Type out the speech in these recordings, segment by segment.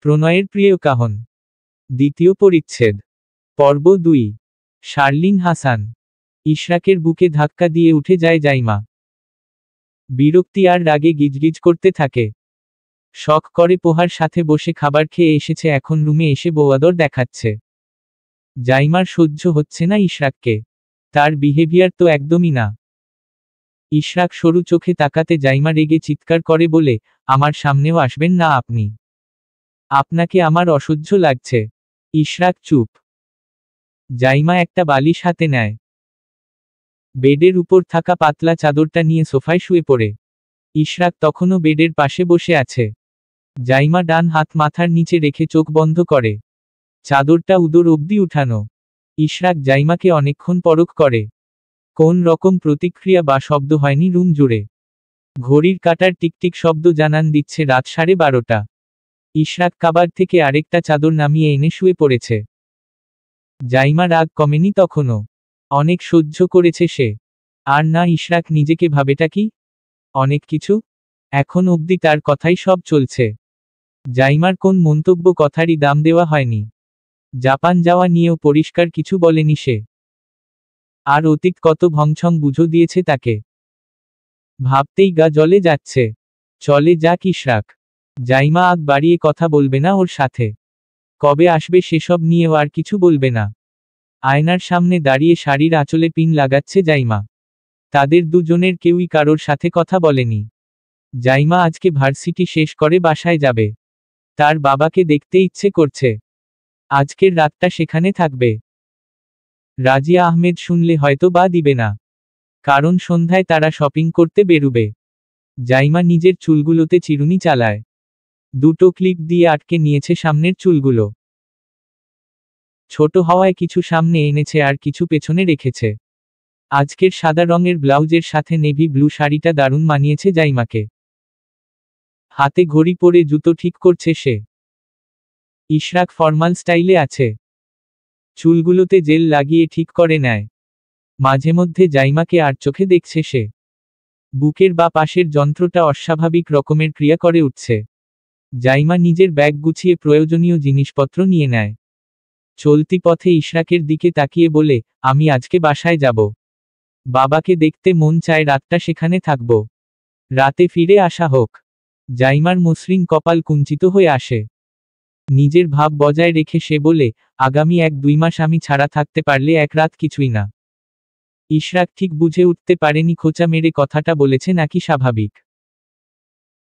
প্রণয়ের প্রিয় কাহন। দ্বিতীয় পরিচ্ছেদ। পর্ব 2। শার্লিন হাসান। ইশরাকের বুকে ধাক্কা দিয়ে উঠে যায় জাইমা। বিরক্তি আর রাগে গিজগিজ করতে থাকে। শখ করে পোহার সাথে বসে খাবার খেয়ে এসেছে, এখন রুমে এসে বৌয়াদর দেখাচ্ছে। জাইমার সহ্য হচ্ছে না ইশরাককে। তার বিহেভিয়ার তো একদমই না। ইশরাক সরু চোখে তাকাতে জাইমা রেগে চিৎকার করে বলে, আমার সামনেও আসবেন না আপনি। আপনাকে আমার অসহ্য লাগছে। ইশরাক চুপ। জাইমা একটা বালিশ হাতে নেয়। বেডের উপর থাকা পাতলা চাদরটা নিয়ে সোফায় শুয়ে পড়ে। ইশরাক তখনও বেডের পাশে বসে আছে। জাইমা ডান হাত মাথার নিচে রেখে চোখ বন্ধ করে। চাদরটা উদর অবধি উঠানো। ইশরাক জাইমাকে অনেকক্ষণ পরখ করে। কোন রকম প্রতিক্রিয়া বা শব্দ হয়নি রুম জুড়ে। ঘড়ির কাঁটার টিকটিক শব্দ জানান দিচ্ছে রাত 12:30। ইশরাক কাবার থেকে আরেকটা চাদর নামিয়ে এনে শুয়ে পড়েছে। জাইমা রাগ কমেনি তখনও। অনেক সহ্য করেছে সে। আর না, ইশরাক নিজেকে ভাবেটা কি? অনেক কিছু। এখন অবধি তার কথাই সব চলছে। জাইমার কোন মন্তব্য কথারই দাম দেওয়া হয়নি। জাপান যাওয়া নিয়েও পরিষ্কার কিছু বলেনি সে। আর অতীত কত ভংছং বুঝো দিয়েছে তাকে। ভাবতেই গা জ্বলে যাচ্ছে। চলে যাক ইশরাক। জাইমা আগ বাড়িয়ে কথা বলবে না ওর সাথে। কবে আসবে সেসব নিয়েও আর কিছু বলবে না। আয়নার সামনে দাঁড়িয়ে শাড়ির আঁচলে পিন লাগাচ্ছে জাইমা। তাদের দুজনের কেউই কারোর সাথে কথা বলেনি। জাইমা আজকে ভার্সিটি শেষ করে বাসায় যাবে। তার বাবাকে দেখতে ইচ্ছে করছে। আজকের রাতটা সেখানে থাকবে। রাজিয়া আহমেদ শুনলে হয়তো বা দিবে না। কারণ সন্ধ্যায় তারা শপিং করতে বেরুবে। জাইমা নিজের চুলগুলোতে চিরুনি চালায়। দুটো ক্লিপ দিয়ে আটকে নিয়েছে সামনের চুলগুলো। ছোট হওয়ায় কিছু সামনে এনেছে আর কিছু পেছনে রেখেছে। আজকের সাদা রঙের ব্লাউজের সাথে নেভি ব্লু শাড়িটা দারুণ মানিয়েছে জাইমাকে। হাতে ঘড়ি পরে জুতো ঠিক করছে সে। ইশরাক ফর্মাল স্টাইলে আছে। চুলগুলোতে জেল লাগিয়ে ঠিক করে নেয়। মাঝে মধ্যে জাইমাকে আর চোখে দেখছে সে। বুকের বা পাশের যন্ত্রটা অস্বাভাবিক রকমের ক্রিয়া করে উঠছে। জাইমা নিজের ব্যাগ গুছিয়ে প্রয়োজনীয় জিনিসপত্র নিয়ে নেয়। চলতি পথে ইশরাকের দিকে তাকিয়ে বলে, আমি আজকে বাসায় যাব। বাবাকে দেখতে মন চায়, রাতটা সেখানে থাকব। রাতে ফিরে আসা হোক। জাইমার মসৃণ কপাল কুঞ্চিত হয়ে আসে। নিজের ভাব বজায় রেখে সে বলে, আগামী 1-2 মাস আমি ছাড়া থাকতে পারলে এক রাত কিছুই না। ইশরাক ঠিক বুঝে উঠতে পারেনি খোঁচা মেরে কথাটা বলেছে নাকি স্বাভাবিক।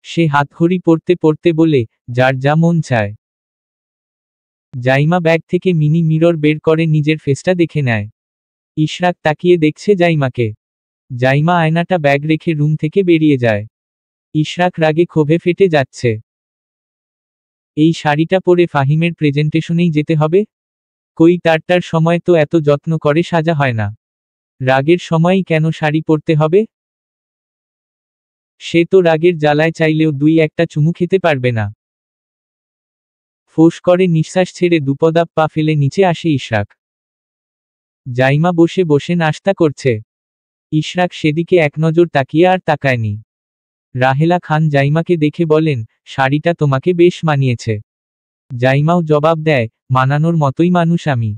সে হাতঘড়ি পড়তে পড়তে বলে, যার যা মন চায়। জাইমা ব্যাগ থেকে মিনি মিরর বের করে নিজের ফেসটা দেখে নেয়। ইশরাক তাকিয়ে দেখছে জাইমাকে। জাইমা আয়নাটা ব্যাগ রেখে রুম থেকে বেরিয়ে যায়। ইশরাক রাগে ক্ষোভে ফেটে যাচ্ছে। এই শাড়িটা পরে ফাহিমের প্রেজেন্টেশনেই যেতে হবে? কই তারটার সময় তো এত যত্ন করে সাজা হয় না। রাগের সময়ই কেন শাড়ি পরতে হবে? সে তো রাগের জ্বালায় চাইলেও 2-1টা চুমু খেতে পারবে না। ফোঁস করে নিঃশ্বাস ছেড়ে দুপদাব পা ফেলে নিচে আসে ইশরাক। জাইমা বসে বসে নাস্তা করছে। ইশরাক সেদিকে এক নজর তাকিয়ে আর তাকায়নি। রাহেলা খান জাইমাকে দেখে বলেন, শাড়িটা তোমাকে বেশ মানিয়েছে। জাইমাও জবাব দেয়, মানানোর মতোই মানুষ আমি।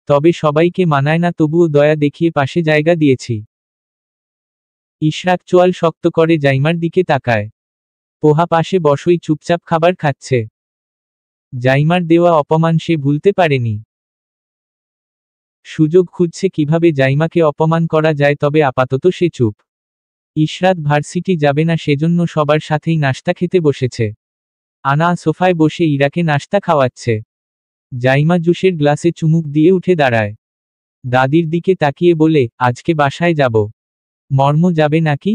তবে সবাইকে মানায় না, তবুও দয়া দেখিয়ে পাশে জায়গা দিয়েছি। ইশরাক চোয়াল শক্ত করে জাইমার দিকে তাকায়। পোহা পাশে বসই চুপচাপ খাবার খাচ্ছে। জাইমার দেওয়া অপমান সে ভুলতে পারেনি। সুযোগ খুঁজছে কিভাবে জাইমাকে অপমান করা যায়, তবে আপাতত সে চুপ। ইশরাত ভার্সিটি যাবে না, সেজন্য সবার সাথেই নাস্তা খেতে বসেছে। আনা সোফায় বসে ইরাকে নাস্তা খাওয়াচ্ছে। জাইমা জুসের গ্লাসে চুমুক দিয়ে উঠে দাঁড়ায়। দাদির দিকে তাকিয়ে বলে, আজকে বাসায় যাব। মর্ম যাবে নাকি?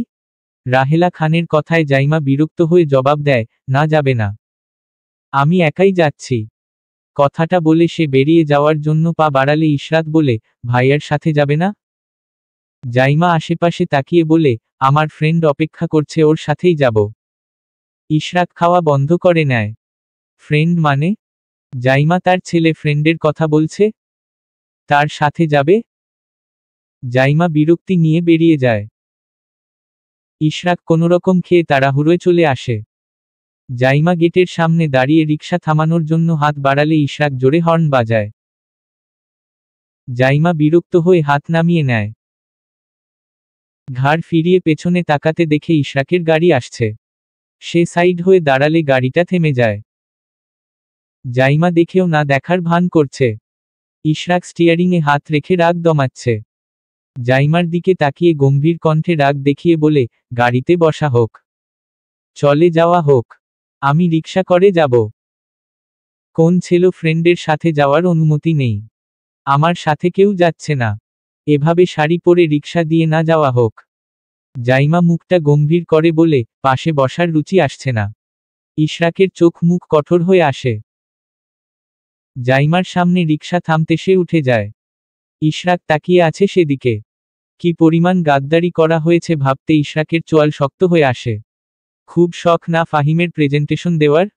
রাহেলা খানের কথায় জাইমা বিরক্ত হয়ে জবাব দেয়, না যাবে না। আমি একাই যাচ্ছি। কথাটা বলে সে বেরিয়ে যাওয়ার জন্য পা বাড়ালে ইশরাত বলে, ভাইয়ার সাথে যাবে না? জাইমা আশেপাশে তাকিয়ে বলে, আমার ফ্রেন্ড অপেক্ষা করছে, ওর সাথেই যাব। ইশরাক খাওয়া বন্ধ করে নেয়। ফ্রেন্ড মানে? জাইমা তার ছেলে ফ্রেন্ডের কথা বলছে? তার সাথে যাবে? জাইমা বিরক্তি নিয়ে বেরিয়ে যায়। ইশরাক কোনোরকম খেয়ে তাড়াহুড়োয় চলে আসে। জাইমা গেটের সামনে দাঁড়িয়ে রিকশা থামানোর জন্য হাত বাড়ালে ইশরাক জোরে হর্ন বাজায়। জাইমা বিরক্ত হয়ে হাত নামিয়ে নেয়। ঘাড় ফিরিয়ে পেছনে তাকাতে দেখে ইশরাকের গাড়ি আসছে। সে সাইড হয়ে দাঁড়ালে গাড়িটা থেমে যায়। জাইমা দেখেও না দেখার ভান করছে। ইশরাক স্টিয়ারিংয়ে হাত রেখে রাগ দমাচ্ছে। জাইমার দিকে তাকিয়ে গম্ভীর কণ্ঠে রাগ দেখিয়ে বলে, গাড়িতে বসা হোক, চলে যাওয়া হোক, আমি রিকশা করে যাব। কোন ছেলে ফ্রেন্ডের সাথে যাওয়ার অনুমতি নেই? আমার সাথে কেউ যাচ্ছে না। এভাবে শাড়ি পরে রিকশা দিয়ে না যাওয়া হোক। জাইমা মুখটা গম্ভীর করে বলে, পাশে বসার রুচি আসছে না। ইশরাকের চোখ মুখ কঠোর হয়ে আসে। জাইমার সামনে রিকশা থামতে সে উঠে যায়। ইশরাক তাকিয়ে আছে সেদিকে। কি পরিমাণ গাদ্দারি করা হয়েছে ভাবতে ইশরাকের চোয়াল শক্ত হয়ে আসে। খুব শখ না ফাহিমের প্রেজেন্টেশন দেওয়ার?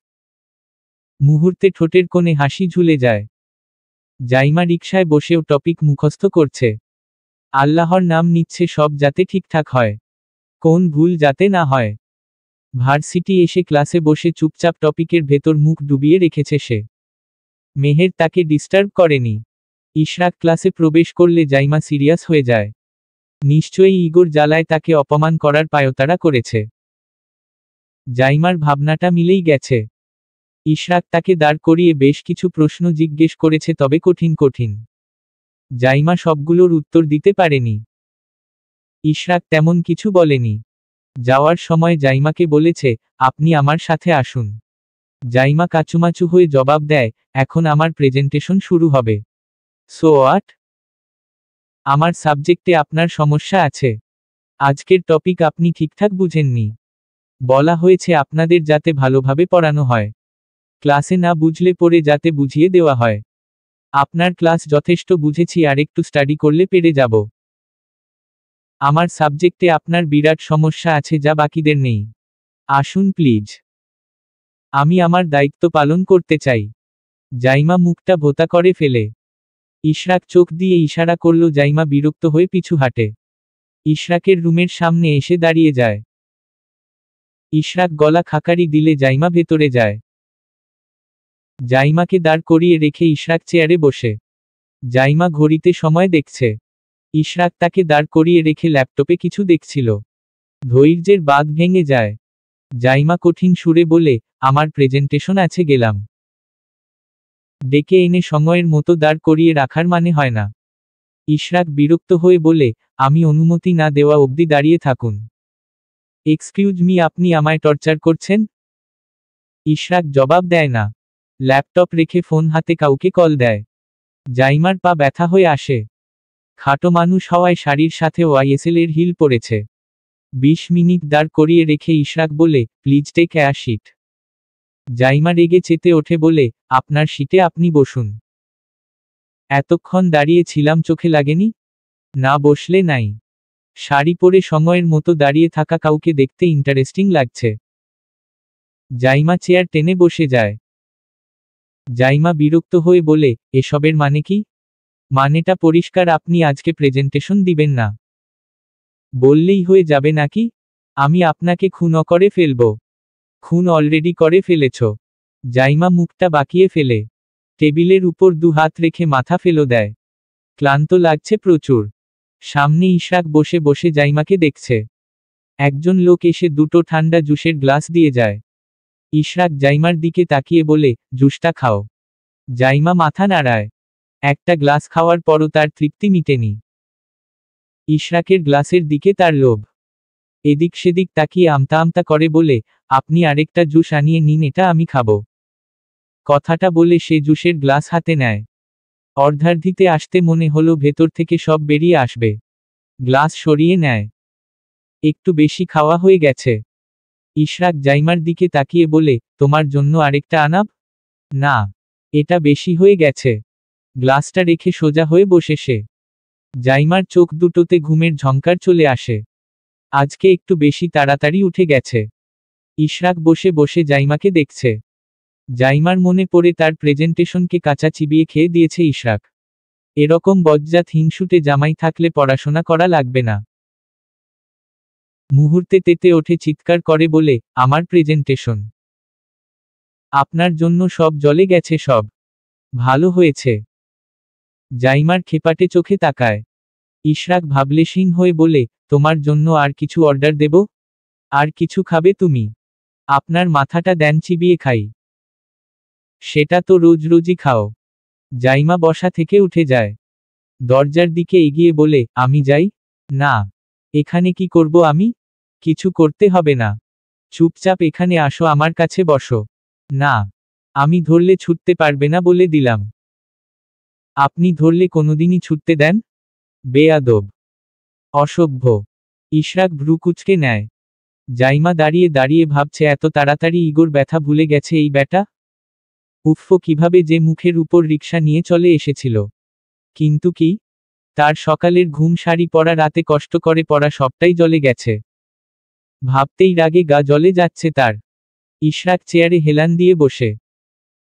মুহূর্তে ঠোঁটের কোণে হাসি ঝুলে যায়। জাইমা রিকশায় বসেও টপিক মুখস্থ করছে। আল্লাহর নাম নিচ্ছে সব যাতে ঠিকঠাক হয়, কোন ভুল যাতে না হয়। ভার্সিটি এসে ক্লাসে বসে চুপচাপ টপিকের ভেতর মুখ ডুবিয়ে রেখেছে সে। মেহের তাকে ডিস্টার্ব করেনি। ইশরাক ক্লাসে প্রবেশ করলে জাইমা সিরিয়াস হয়ে যায়। নিশ্চয়ই ইগোর জ্বালায় তাকে অপমান করার পায়তারা করেছে। জাইমার ভাবনাটা মিলেই গেছে। ইশরাক তাকে দাঁড় করিয়ে বেশ কিছু প্রশ্ন জিজ্ঞেস করেছে, তবে কঠিন কঠিন। জাইমা সবগুলোর উত্তর দিতে পারেনি। ইশরাক তেমন কিছু বলেনি। যাওয়ার সময় জাইমাকে বলেছে, আপনি আমার সাথে আসুন। জাইমা কাচুমাচু হয়ে জবাব দেয়, এখন আমার প্রেজেন্টেশন শুরু হবে। So what? আমার সাবজেক্টে আপনার সমস্যা আছে। আজকের টপিক আপনি ঠিকঠাক বুঝেননি। বলা হয়েছে আপনাদের যাতে ভালোভাবে পড়ানো হয়, ক্লাসে না বুঝলে পড়ে যাতে বুঝিয়ে দেওয়া হয়। আপনার ক্লাস যথেষ্ট বুঝেছি, আরেকটু স্টাডি করলে পেরে যাব। আমার সাবজেক্টে আপনার বিরাট সমস্যা আছে যা বাকিদের নেই। আসুন প্লিজ, আমি আমার দায়িত্ব পালন করতে চাই। জাইমা মুখটা ভোঁতা করে ফেলে। ইশরাক চোখ দিয়ে ইশারা করল। জাইমা বিরক্ত হয়ে পিছু হাঁটে। ইশরাকের রুমের সামনে এসে দাঁড়িয়ে যায়। ইশরাক গলা খাকারি দিলে জাইমা ভেতরে যায়। জাইমাকে দাঁড় করিয়ে রেখে ইশরাক চেয়ারে বসে। জাইমা ঘড়িতে সময় দেখছে। ইশরাক তাকে দাঁড় করিয়ে রেখে ল্যাপটপে কিছু দেখছিল। ধৈর্যের বাঁধ ভেঙে যায়। জাইমা কঠিন সুরে বলে, আমার প্রেজেন্টেশন আছে, গেলাম। ডেকে এনে সময়ের মতো দাঁড় করিয়ে রাখার মানে হয় না। ইশরাক বিরক্ত হয়ে বলে, আমি অনুমতি না দেওয়া অবধি দাঁড়িয়ে থাকুন। এক্সকিউজ মি, আপনি আমায় টর্চার করছেন? ইশরাক জবাব দেয় না। ল্যাপটপ রেখে ফোন হাতে কাউকে কল দেয়। জাইমার পা ব্যথা হয়ে আসে। খাটো মানুষ হওয়ায় শাড়ির সাথে ওয়াইএসএল এর হিল পরেছে। 20 মিনিট দাঁড় করিয়ে রেখে ইশরাক বলে, please take a seat. Zaima রেগে চেতে ওঠে বলে, আপনার সিটে আপনি বসুন। এতক্ষণ দাঁড়িয়ে ছিলাম, চোখে লাগেনি? না বসলে নাই। শাড়ি পরে সময়ের মতো দাঁড়িয়ে থাকা কাউকে দেখতে ইন্টারেস্টিং লাগছে। জাইমা চেয়ার টেনে বসে যায়। জাইমা বিরক্ত হয়ে বলে, এসবের মানে কি? মানেটা পরিষ্কার, আপনি আজকে প্রেজেন্টেশন দিবেন না। বললেই হয়ে যাবে নাকি? আমি আপনাকে খুন করে ফেলব। খুন অলরেডি করে ফেলেছ। জাইমা মুখটা বাঁকিয়ে ফেলে। টেবিলের উপর 2 হাত রেখে মাথা ফেলে দেয়। ক্লান্ত লাগছে প্রচুর। সামনে ইশরাক বসে বসে জাইমাকে দেখছে। একজন লোক এসে 2টো ঠান্ডা জুসের গ্লাস দিয়ে যায়। ইশরাক জাইমার দিকে তাকিয়ে বলে, জুসটা খাও। জাইমা মাথা নাড়ায়। একটা গ্লাস খাওয়ার পরও তার তৃপ্তি মিটেনি। ইশরাকের গ্লাসের দিকে তার লোভ। এদিক সেদিক তাকিয়ে আমতা আমতা করে বলে, আপনি আরেকটা জুস আনিয়ে নিন, এটা আমি খাবো। কথাটা বলে সে জুসের গ্লাস হাতে নেয়। অর্ধার্ধিতে আসতে মনে হলো ভেতর থেকে সব বেরিয়ে আসবে। গ্লাস সরিয়ে নেয়। একটু বেশি খাওয়া হয়ে গেছে। ইশরাক জাইমার দিকে তাকিয়ে বলে, তোমার জন্য আরেকটা আনাব? না, এটা বেশি হয়ে গেছে। গ্লাসটা রেখে সোজা হয়ে বসে সে। জাইমার চোখ দুটোতে ঘুমের ঝংকার চলে আসে। আজকে একটু বেশি তাড়াতাড়ি উঠে গেছে। ইশরাক বসে বসে জাইমাকে দেখছে। জাইমার মনে পড়ে তার প্রেজেন্টেশনকে কাঁচা চিবিয়ে খেয়ে দিয়েছে ইশরাক। এরকম বজ্জাত হিংসুটে জামাই থাকলে পড়াশোনা করা লাগবে না। মুহূর্তে তেতে ওঠে চিৎকার করে বলে, আমার প্রেজেন্টেশন। আপনার জন্য সব জলে গেছে সব। ভালো হয়েছে। জাইমার খেপাটে চোখে তাকায়। ইশরাক ভাবলেশীন হয়ে বলে, তোমার জন্য আর কিছু অর্ডার দেব? আর কিছু খাবে তুমি? আপনার মাথাটা দেন চিবিয়ে খাই। সেটা তো রোজ রোজই খাও। জাইমা বসা থেকে উঠে যায়। দরজার দিকে এগিয়ে বলে, আমি যাই? না। এখানে কি করব আমি? কিছু করতে হবে না। চুপচাপ এখানে আসো, আমার কাছে বসো। না। আমি ধরলে ছুটতে পারবে না বলে দিলাম। আপনি ধরলে কোনোদিনই ছুটতে দেন? বেয়াদব। অসভ্য। ইশরাক ভ্রু কুঁচকে নেয়। জাইমা দাঁড়িয়ে দাঁড়িয়ে ভাবছে, এত তাড়াতাড়ি ইগোর ব্যথা ভুলে গেছে এই ব্যাটা। উফ্ফ, কিভাবে যে মুখের উপর রিকশা নিয়ে চলে এসেছিল। কিন্তু কি? তার সকালের ঘুম, শাড়ি পরা, রাতে কষ্ট করে পড়া সবটাই জলে গেছে। ভাবতেই রাগে গা জ্বলে যাচ্ছে তার। ইশরাক চেয়ারে হেলান দিয়ে বসে।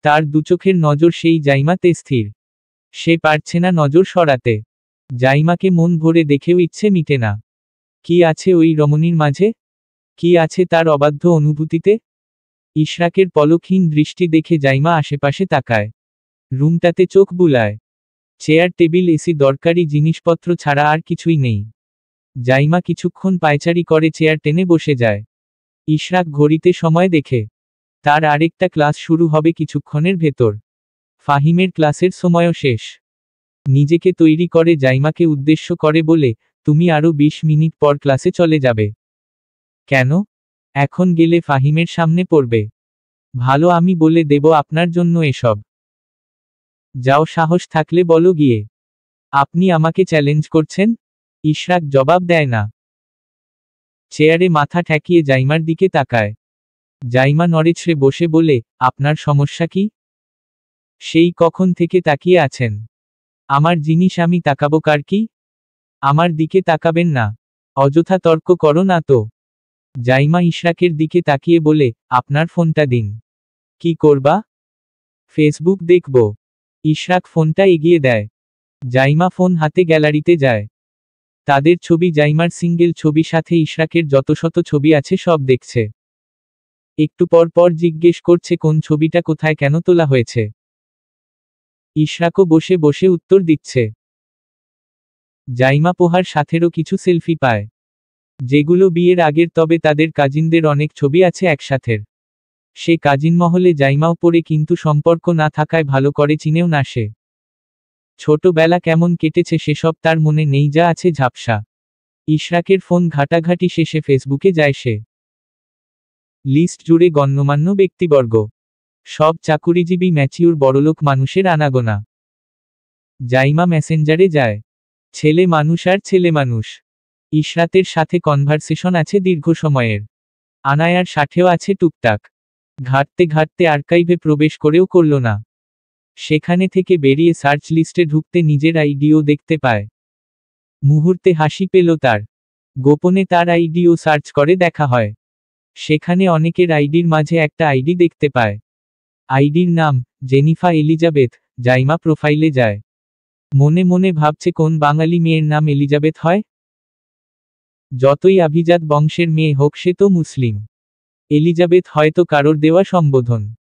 তার দুচোখের নজর সেই জাইমাতে স্থির। সে পারছে না নজর সরাতে। জাইমাকে মন ভরে দেখেও ইচ্ছে মিটে না। কি আছে ওই রমণীর মাঝে? কি আছে তার অবাধ্য অনুভূতিতে? ইশরাকের পলকহীন দৃষ্টি দেখে জাইমা আশেপাশে তাকায়। রুমটাতে চোখ বুলায়। চেয়ার, টেবিল, এসি, দরকারি জিনিসপত্র ছাড়া আর কিছুই নেই। জাইমা কিছুক্ষণ পায়চারি করে চেয়ার টেনে বসে যায়। ইশরাক ঘড়িতে সময় দেখে। তার আরেকটা ক্লাস শুরু হবে কিছুক্ষণের ভেতর। ফাহিমের ক্লাসের সময়ও শেষ। নিজেকে তৈরি করে জাইমাকে উদ্দেশ্য করে বলে, তুমি আরও 20 মিনিট পর ক্লাসে চলে যাবে। কেন? এখন গেলে ফাহিমের সামনে পড়বে। ভালো, আমি বলে দেব আপনার জন্য এসব। যাও, সাহস থাকলে বলো গিয়ে। আপনি আমাকে চ্যালেঞ্জ করছেন? ইশরাক জবাব দেয় না। চেয়ারে মাথা ঠেকিয়ে জাইমার দিকে তাকায়। জাইমা নড়েচড়ে বসে বলে, আপনার সমস্যা কি? সেই কখন থেকে তাকিয়ে আছেন। আমার জিনিস আমি তাকাবো কার কি? আমার দিকে তাকাবেন না। অযথা তর্ক করো না তো। জাইমা ইশরাকের দিকে তাকিয়ে বলে, আপনার ফোনটা দিন। কি করবা? ফেসবুক দেখব। ইশরাক ফোনটা এগিয়ে দেয়। জাইমা ফোন হাতে গ্যালারিতে যায়। তাদের ছবি, জাইমার সিঙ্গেল ছবি, সাথে ইশরাকের যত শত ছবি আছে সব দেখছে। একটু পর পর জিজ্ঞেস করছে কোন ছবিটা কোথায় কেন তোলা হয়েছে। ইশরাকও বসে বসে উত্তর দিচ্ছে। জাইমা পোহার সাথেরও কিছু সেলফি পায়। যেগুলো বিয়ের আগের, তবে তাদের কাজিনদের অনেক ছবি আছে একসাথের। সে কাজিন মহলে জাইমাও পড়ে, কিন্তু সম্পর্ক না থাকায় ভালো করে চিনেও না সে। ছোটবেলা কেমন কেটেছে সেসব তার মনে নেই, যা আছে ঝাপসা। ইশরাকের ফোন ঘাটাঘাটি শেষে ফেসবুকে যায় সে। লিস্ট জুড়ে গণ্যমান্য ব্যক্তিবর্গ। সব চাকুরিজীবী, ম্যাচিউর, বড়লোক মানুষের আনাগোনা। জাইমা মেসেঞ্জারে যায়। ছেলে মানুষ আর ছেলে মানুষ। ইশরাতের সাথে কনভারসেশন আছে দীর্ঘ সময়ের। আনায়ার সাথেও আছে টুকটাক। ঘাঁটতে ঘাঁটতে আর্কাইভে প্রবেশ করেও করল না। সেখানে থেকে বেরিয়ে সার্চ লিস্টে ঢুকতে নিজের আইডিও দেখতে পায়। মুহূর্তে হাসি পেল তার। গোপনে তার আইডিও সার্চ করে দেখা হয়। সেখানে অনেকের আইডির মাঝে একটা আইডি দেখতে পায়। আইডির নাম জেনিফা এলিজাবেথ। জাইমা প্রোফাইলে যায়। মনে মনে ভাবছে, কোন বাঙালি মেয়ের নাম এলিজাবেথ হয়? যতই আভিজাত বংশের মেয়ে হোক, সে তো মুসলিম। এলিজাবেথ হয়তো কারোর দেওয়া সম্বোধন।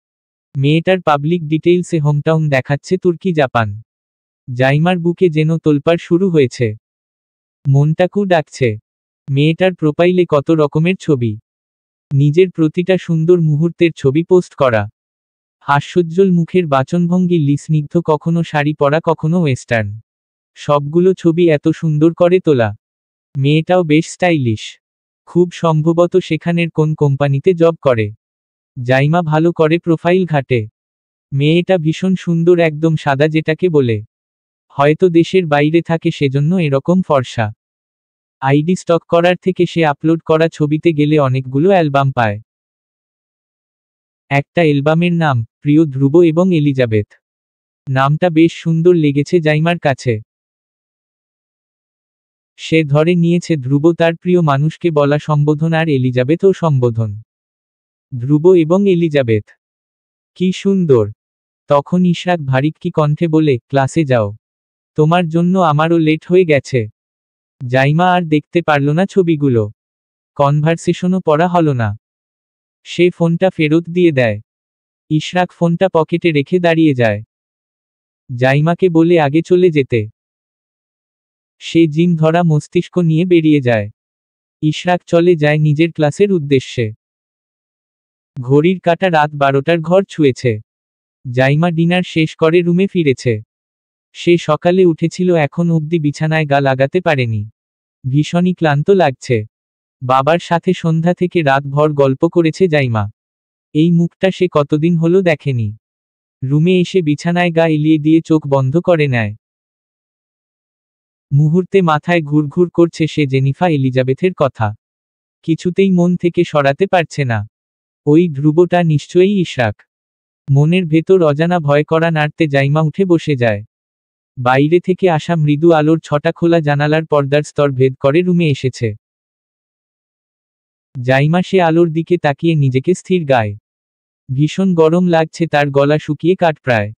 মেয়েটার পাবলিক ডিটেইলসে হোমটাউন দেখাচ্ছে তুর্কি, জাপান। জাইমার বুকে যেন তোলপাড় শুরু হয়েছে। মনটাকু ডাকছে। মেয়েটার প্রোফাইলে কত রকমের ছবি। নিজের প্রতিটা সুন্দর মুহূর্তের ছবি পোস্ট করা। হাস্যোজ্জ্বল মুখের বাচনভঙ্গি, স্নিগ্ধ, কখনো শাড়ি পরা, কখনো ওয়েস্টার্ন। সবগুলো ছবি এত সুন্দর করে তোলা। মেয়েটাও বেশ স্টাইলিশ। খুব সম্ভবত সেখানের কোন কোম্পানিতে জব করে। জাইমা ভালো করে প্রোফাইল ঘাটে। মেয়েটা ভীষণ সুন্দর, একদম সাদা, যেটাকে বলে হয়তো দেশের বাইরে থাকে, সেজন্য এরকম ফর্সা। আইডি স্টক করার থেকে সে আপলোড করা ছবিতে গেলে অনেকগুলো অ্যালবাম পায়। একটা অ্যালবামের নাম প্রিয় ধ্রুব এবং এলিজাবেথ। নামটা বেশ সুন্দর লেগেছে জাইমার কাছে। সে ধরে নিয়েছে ধ্রুব তার প্রিয় মানুষকে বলা সম্বোধন, আর এলিজাবেথও সম্বোধন। ধ্রুব এবং এলিজাবেথ, কি সুন্দর। তখন ইশরাক ভারিক্কি কণ্ঠে বলে, ক্লাসে যাও। তোমার জন্য আমারও লেট হয়ে গেছে। জাইমা আর দেখতে পারল না ছবিগুলো। কনভারসেশনও পড়া হলো না। সে ফোনটা ফেরত দিয়ে দেয়। ইশরাক ফোনটা পকেটে রেখে দাঁড়িয়ে যায়। জাইমাকে বলে আগে চলে যেতে। সে জিম ধরা মস্তিষ্ক নিয়ে বেরিয়ে যায়। ইশরাক চলে যায় নিজের ক্লাসের উদ্দেশ্যে। ঘড়ির কাঁটা রাত 12টার ঘর ছুঁয়েছে। জাইমা ডিনার শেষ করে রুমে ফিরেছে। সে সকালে উঠেছিল, এখন অবধি বিছানায় গা লাগাতে পারেনি। ভীষণই ক্লান্ত লাগছে। বাবার সাথে সন্ধ্যা থেকে রাত ভর গল্প করেছে জাইমা। এই মুখটা সে কতদিন হলো দেখেনি। রুমে এসে বিছানায় গা এলিয়ে দিয়ে চোখ বন্ধ করে নেয়। মুহূর্তে মাথায় ঘুরঘুর করছে সে জেনিফা এলিজাবেথের কথা। কিছুতেই মন থেকে সরাতে পারছে না। ওই ধ্রুবটা নিশ্চয়ই ইশরাক। মনের ভেতর অজানা ভয় করা নাড়তে জাইমা উঠে বসে যায়। বাইরে থেকে আসা মৃদু আলোর ছটা খোলা জানালার পর্দার স্তর ভেদ করে রুমে এসেছে। জাইমা সে আলোর দিকে তাকিয়ে নিজেকে স্থির গায়। ভীষণ গরম লাগছে, তার গলা শুকিয়ে কাঠপ্রায়।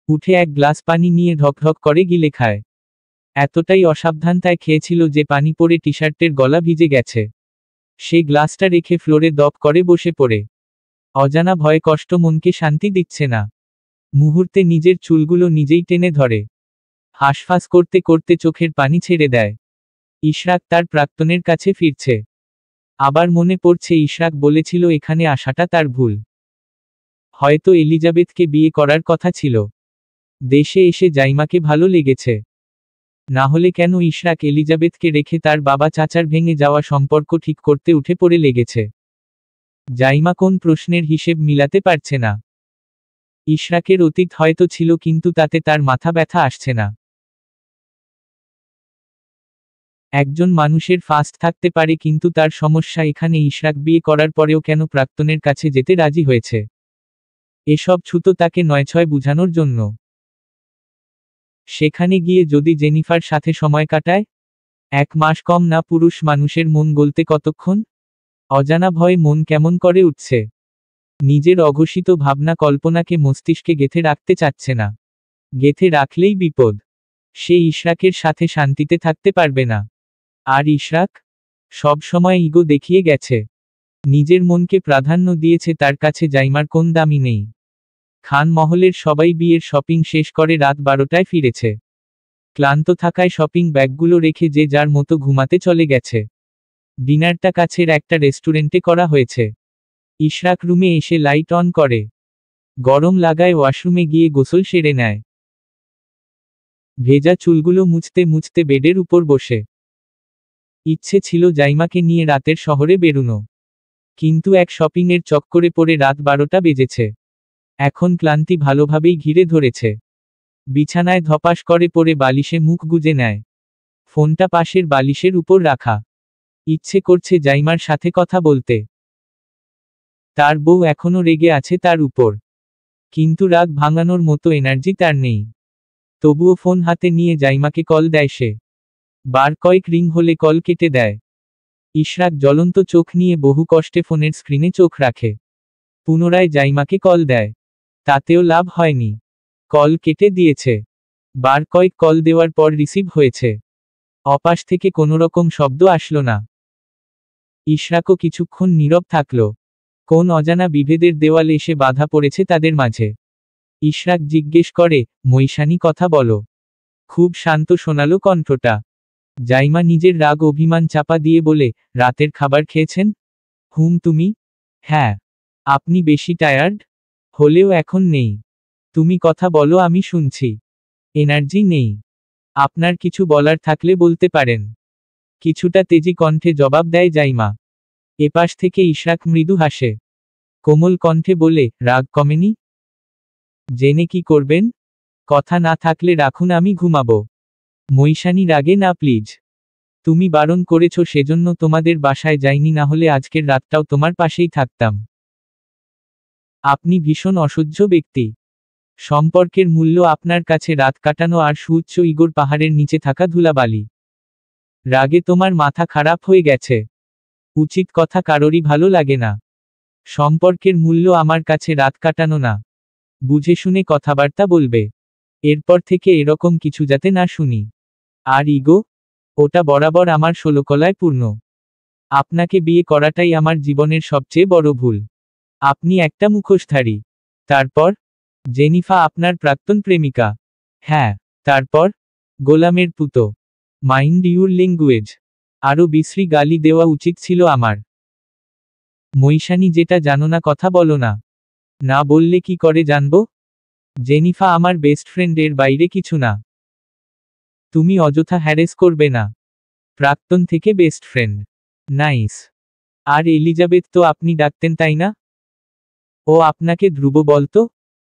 উঠে এক গ্লাস পানি নিয়ে ঢকঢক করে গিলে খায়। এতটাই অসাবধানতায় খেয়েছিল যে পানি পড়ে টি শার্টের গলা ভিজে গেছে। সে গ্লাসটা রেখে ফ্লোরে দপ করে বসে পড়ে। অজানা ভয় কষ্ট মনকে শান্তি দিচ্ছে না। মুহূর্তে নিজের চুলগুলো নিজেই টেনে ধরে। হাঁসফাঁস করতে করতে চোখের পানি ছেড়ে দেয়। ইশরাক তার প্রাক্তনের কাছে ফিরছে। আবার মনে পড়ছে ইশরাক বলেছিল এখানে আসাটা তার ভুল। হয়তো এলিজাবেথকে বিয়ে করার কথা ছিল। দেশে এসে জাইমাকে ভালো লেগেছে। না হলে কেন ইশরাক এলিজাবেথকে রেখে তার বাবা চাচার ভেঙে যাওয়া সম্পর্ক ঠিক করতে উঠে পড়ে লেগেছে। জাইমা কোন প্রশ্নের হিসেব মিলাতে পারছে না। ইশরাকের অতীত হয়তো ছিল, কিন্তু তাতে তার মাথা ব্যথা আসছে না। একজন মানুষের ফাস্ট থাকতে পারে, কিন্তু তার সমস্যা এখানে ইশরাক বিয়ে করার পরেও কেন প্রাক্তনের কাছে যেতে রাজি হয়েছে। এসব ছুতো তাকে নয়ছয় বুঝানোর জন্য। সেখানে গিয়ে যদি জেনিফার সাথে সময় কাটায়? 1 মাস কম না। পুরুষ মানুষের মন গলতে কতক্ষণ? অজানা ভয়ে মন কেমন করে উঠছে। নিজের অঘোষিত ভাবনা কল্পনাকে মস্তিষ্কে গেঁথে রাখতে চাচ্ছে না। গেঁথে রাখলেই বিপদ। সে ইশরাকের সাথে শান্তিতে থাকতে পারবে না। আর ইশরাক সব সময় ইগো দেখিয়ে গেছে। নিজের মনকে প্রাধান্য দিয়েছে, তার কাছে জাইমার কোন দামই নেই। খান মহলের সবাই বিয়ের শপিং শেষ করে রাত 12টায় ফিরেছে। ক্লান্ত থাকায় শপিং ব্যাগগুলো রেখে যে যার মতো ঘুমাতে চলে গেছে। ডিনারটা কাছের একটা রেস্টুরেন্টে করা হয়েছে। ইশরাক রুমে এসে লাইট অন করে। গরম লাগায় ওয়াশরুমে গিয়ে গোসল সেরে নেয়। ভেজা চুলগুলো মুছতে মুছতে বেডের উপর বসে। ইচ্ছে ছিল জাইমাকে নিয়ে রাতের শহরে বেরুনো, কিন্তু এক শপিংয়ের চক্করে পড়ে রাত 12টা বেজেছে। এখন ক্লান্তি ভালোভাবেই ঘিরে ধরেছে। বিছানায় ধপাস করে পড়ে বালিশে মুখ গুজে নেয়। ফোনটা পাশের বালিশের উপর রাখা। ইচ্ছে করছে জাইমার সাথে কথা বলতে। তার বউ এখনো রেগে আছে তার উপর, কিন্তু রাগ ভাঙানোর মতো এনার্জি তার নেই। তবুও ফোন হাতে নিয়ে জাইমাকে কল দেয় সে। বার কয়েক রিং হলে কল কেটে দেয়। ইশরাক জ্বলন্ত চোখ নিয়ে বহু কষ্টে ফোনের স্ক্রিনে চোখ রাখে। পুনরায় জাইমাকে কল দেয়, তাতেও লাভ হয়নি। কল কেটে দিয়েছে। বার কয়েক কল দেওয়ার পর রিসিভ হয়েছে। অপাশ থেকে কোনোরকম শব্দ আসলো না। ইশরাকও কিছুক্ষণ নীরব থাকল। কোন অজানা বিভেদের দেওয়াল এসে বাধা পড়েছে তাদের মাঝে। ইশরাক জিজ্ঞেস করে, মৈশানি কথা বলো। খুব শান্ত শোনালো কণ্ঠটা। জাইমা নিজের রাগ অভিমান চাপা দিয়ে বলে, রাতের খাবার খেয়েছেন? তুমি? হ্যাঁ। আপনি বেশি টায়ার্ড? হলেও এখন নেই। তুমি কথা বলো, আমি শুনছি। এনার্জি নেই। আপনার কিছু বলার থাকলে বলতে পারেন। কিছুটা তেজি কণ্ঠে জবাব দেয় জাইমা। এপাশ থেকে ইশরাক মৃদু হাসে। কোমল কণ্ঠে বলে, রাগ কমেনি? জেনে কি করবেন? কথা না থাকলে রাখুন, আমি ঘুমাবো। মৈশানি রাগে না প্লিজ। তুমি বারণ করেছ সেজন্য তোমাদের বাসায় যাইনি, না হলে আজকের রাতটাও তোমার পাশেই থাকতাম। আপনি ভীষণ অসহ্য ব্যক্তি। সম্পর্কের মূল্য আপনার কাছে রাত কাটানো আর সুউচ্চ ইগোর পাহাড়ের নিচে থাকা ধুলাবালি। রাগে তোমার মাথা খারাপ হয়ে গেছে। উচিত কথা কারোরই ভালো লাগে না। সম্পর্কের মূল্য আমার কাছে রাত কাটানো না। বুঝে শুনে কথাবার্তা বলবে। এরপর থেকে এরকম কিছু যাতে না শুনি। আর ইগো? ওটা বরাবর আমার 16 কলায় পূর্ণ। আপনাকে বিয়ে করাটাই আমার জীবনের সবচেয়ে বড় ভুল। আপনি একটা মুখোশধারী। তারপর? জেনিফা আপনার প্রাক্তন প্রেমিকা? হ্যাঁ। তারপর? গোলামের পুতো। Mind your language. আরো বিশ্রী গালি দেওয়া উচিত ছিল আমার। মৈশানি, যেটা জানো না কথা বলো না। না বললে কি করে জানবো? জেনিফা আমার বেস্ট ফ্রেন্ড, এর বাইরে কিছু না। তুমি অযথা হ্যারেস করবে না। প্রাক্তন থেকে বেস্ট ফ্রেন্ড। নাইস। আর এলিজাবেথ তো আপনি ডাকতেন, তাই না? ও আপনাকে ধ্রুব বলতো?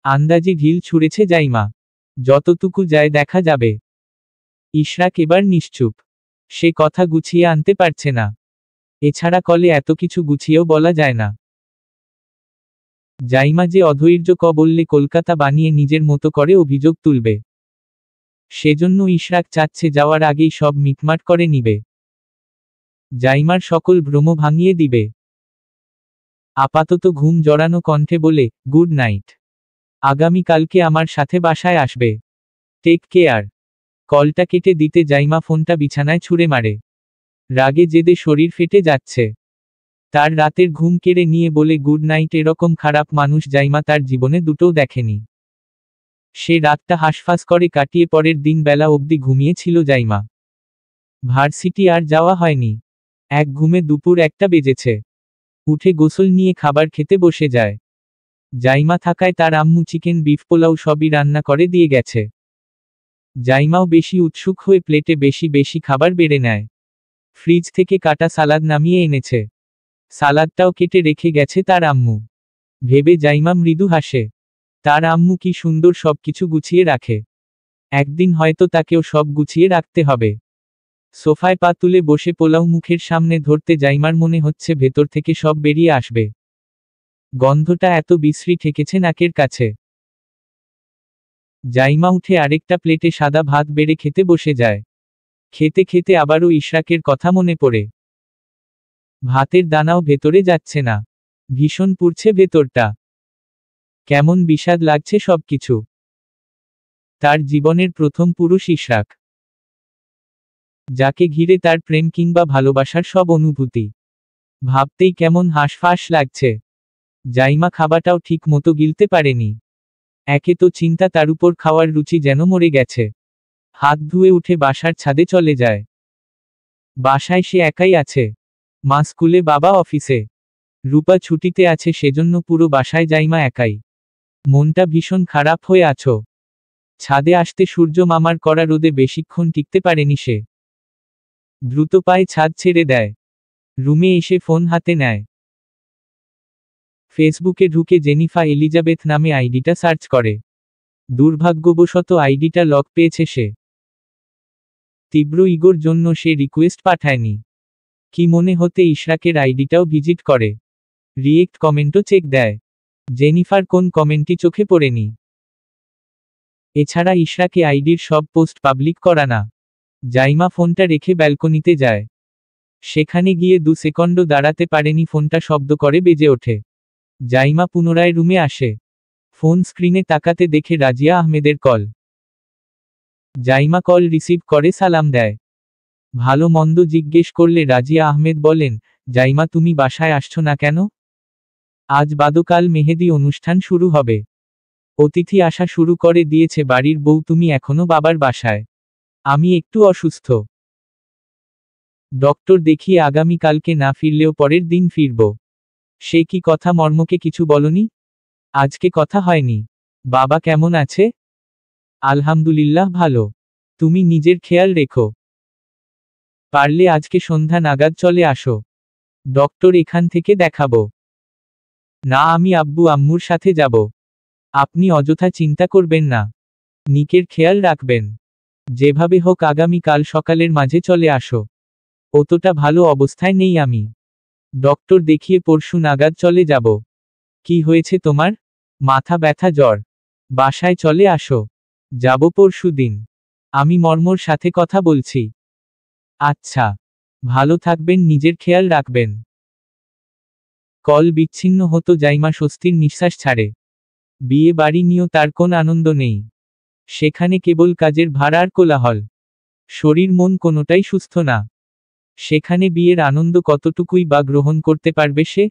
আন্দাজে ঢিল ছুঁড়েছে জাইমা। যতটুকু যায় দেখা যাবে। ইশরাক এবার নিশ্চুপ। সে কথা গুছিয়ে আনতে পারছে না। এছাড়া কলে এত কিছু গুছিয়েও বলা যায় না। জাইমা যে অধৈর্য বললে কলকাতা বানিয়ে নিজের মতো করে অভিযোগ তুলবে। সেজন্য ইশরাক চাচ্ছে যাওয়ার আগেই সব মিটমাট করে নিবে। জাইমার সকল ভ্রম ভাঙিয়ে দিবে। আপাতত ঘুম জড়ানো কণ্ঠে বলে, গুড নাইট। আগামীকালকে আমার সাথে বাসায় আসবে। Take care. কলটা কেটে দিতে জাইমা ফোনটা বিছানায় ছুঁড়ে মারে। রাগে জেদে শরীর ফেটে যাচ্ছে। তার রাতের ঘুম কেড়ে নিয়ে বলে গুড নাইট। এরকম খারাপ মানুষ জাইমা তার জীবনে দুটোও দেখেনি। সে রাতটা হাঁসফাঁস করে কাটিয়ে পরের দিন বেলা অবধি ঘুমিয়েছিল জাইমা। ভার্সিটি আর যাওয়া হয়নি। এক ঘুমে দুপুর 1টা বেজেছে। উঠে গোসল নিয়ে খাবার খেতে বসে যায়। জাইমা থাকায় তার আম্মু চিকেন বিফ পোলাও সবই রান্না করে দিয়ে গেছে। জাইমাও বেশি উৎসুক হয়ে প্লেটে বেশি বেশি খাবার বেড়ে নেয়। ফ্রিজ থেকে কাটা সালাদ নামিয়ে এনেছে। সালাদটাও কেটে রেখে গেছে তার আম্মু। ভেবে জাইমা মৃদু হাসে। তার আম্মু কি সুন্দর সবকিছু গুছিয়ে রাখে। একদিন হয়তো তাকেও সব গুছিয়ে রাখতে হবে। সোফায় পা তুলে বসে পোলাও মুখের সামনে ধরতে জাইমার মনে হচ্ছে ভেতর থেকে সব বেরিয়ে আসবে। গন্ধটা এত বিশ্রী ঠেকেছে নাকের কাছে। জাইমা উঠে আরেকটা প্লেটে সাদা ভাত বেড়ে খেতে বসে যায়। খেতে খেতে আবারও ইশরাকের কথা মনে পড়ে। ভাতের দানাও ভেতরে যাচ্ছে না। ভীষণ পুড়ছে ভেতরটা। কেমন বিষাদ লাগছে সবকিছু। তার জীবনের প্রথম পুরুষ ইশরাক, যাকে ঘিরে তার প্রেম কিংবা ভালোবাসার সব অনুভূতি। ভাবতেই কেমন হাঁসফাঁস লাগছে। জাইমা খাবারটাও ঠিক মতো গিলতে পারেনি। একে তো চিন্তা, তার উপর খাওয়ার রুচি যেন মরে গেছে। হাত ধুয়ে উঠে বাসার ছাদে চলে যায়। বাসায় সে একাই আছে। মা স্কুলে, বাবা অফিসে। রূপা ছুটিতে আছে, সেজন্য পুরো বাসায় জাইমা একাই। মনটা ভীষণ খারাপ হয়ে আছো। ছাদে আসতে সূর্য মামার কড়া রোদে বেশিক্ষণ টিকতে পারেনি সে। দ্রুত পায়ে ছাদ ছেড়ে দেয়। রুমে এসে ফোন হাতে নেয়। ফেসবুকে ঢুকে জেনিফা এলিজাবেথ নামে আইডিটা সার্চ করে। দুর্ভাগ্যবশত আইডিটা লক পেয়েছে সে। তীব্র ইগোর জন্য সে রিকোয়েস্ট পাঠায়নি। কি মনে হতে ইশরাকের আইডিটাও ভিজিট করে। রিয়েক্ট কমেন্টও চেক দেয়। জেনিফার কোন কমেন্টই চোখে পড়েনি। এছাড়া ইশরাকে আইডির সব পোস্ট পাবলিক করা না। জাইমা ফোনটা রেখে ব্যালকনিতে যায়। সেখানে গিয়ে 2 সেকেন্ডও দাঁড়াতে পারেনি, ফোনটা শব্দ করে বেজে ওঠে। জাইমা পুনরায় রুমে আসে। ফোন স্ক্রিনে তাকাতে দেখে রাজিয়া আহমেদের কল। জাইমা কল রিসিভ করে সালাম দেয়। ভালো মন্দ জিজ্ঞেস করলে রাজিয়া আহমেদ বলেন, জাইমা তুমি বাসায় আসছো না কেন? আজ বাদকাল মেহেদি অনুষ্ঠান শুরু হবে। অতিথি আসা শুরু করে দিয়েছে বাড়ির বউ, তুমি এখনো বাবার বাসায়। আমি একটু অসুস্থ। ডক্টর দেখিয়ে আগামীকালকে না ফিরলেও পরের দিন ফিরব। সে কি কথা, মর্মকে কিছু বলনি? আজকে কথা হয়নি। বাবা কেমন আছে? আলহামদুলিল্লাহ ভালো। তুমি নিজের খেয়াল রেখো। পারলে আজকে সন্ধ্যা নাগাদ চলে আসো। ডক্টর এখান থেকে দেখাবো। না, আমি আব্বু আম্মুর সাথে যাব। আপনি অযথা চিন্তা করবেন না। নিকের খেয়াল রাখবেন। যেভাবে হোক আগামীকাল সকালের মাঝে চলে আসো। অতটা ভালো অবস্থায় নেই আমি। ডক্টর দেখিয়ে পরশু নাগাদ চলে যাব। কি হয়েছে তোমার? মাথা ব্যথা, জ্বর? বাসায় চলে আসো। যাব পরশু দিন। আমি মর্মর সাথে কথা বলছি। আচ্ছা। ভালো থাকবেন, নিজের খেয়াল রাখবেন। কল বিচ্ছিন্ন হতো জাইমা স্বস্তির নিঃশ্বাস ছাড়ে। বিয়ে বাড়ি নিয়েও তার কোন আনন্দ নেই। সেখানে কেবল কাজের ভার আর কোলাহল। শরীর মন কোনোটাই সুস্থ না। সেখানে বিয়ের আনন্দ কতটুকুই বা গ্রহণ করতে পারবে সে?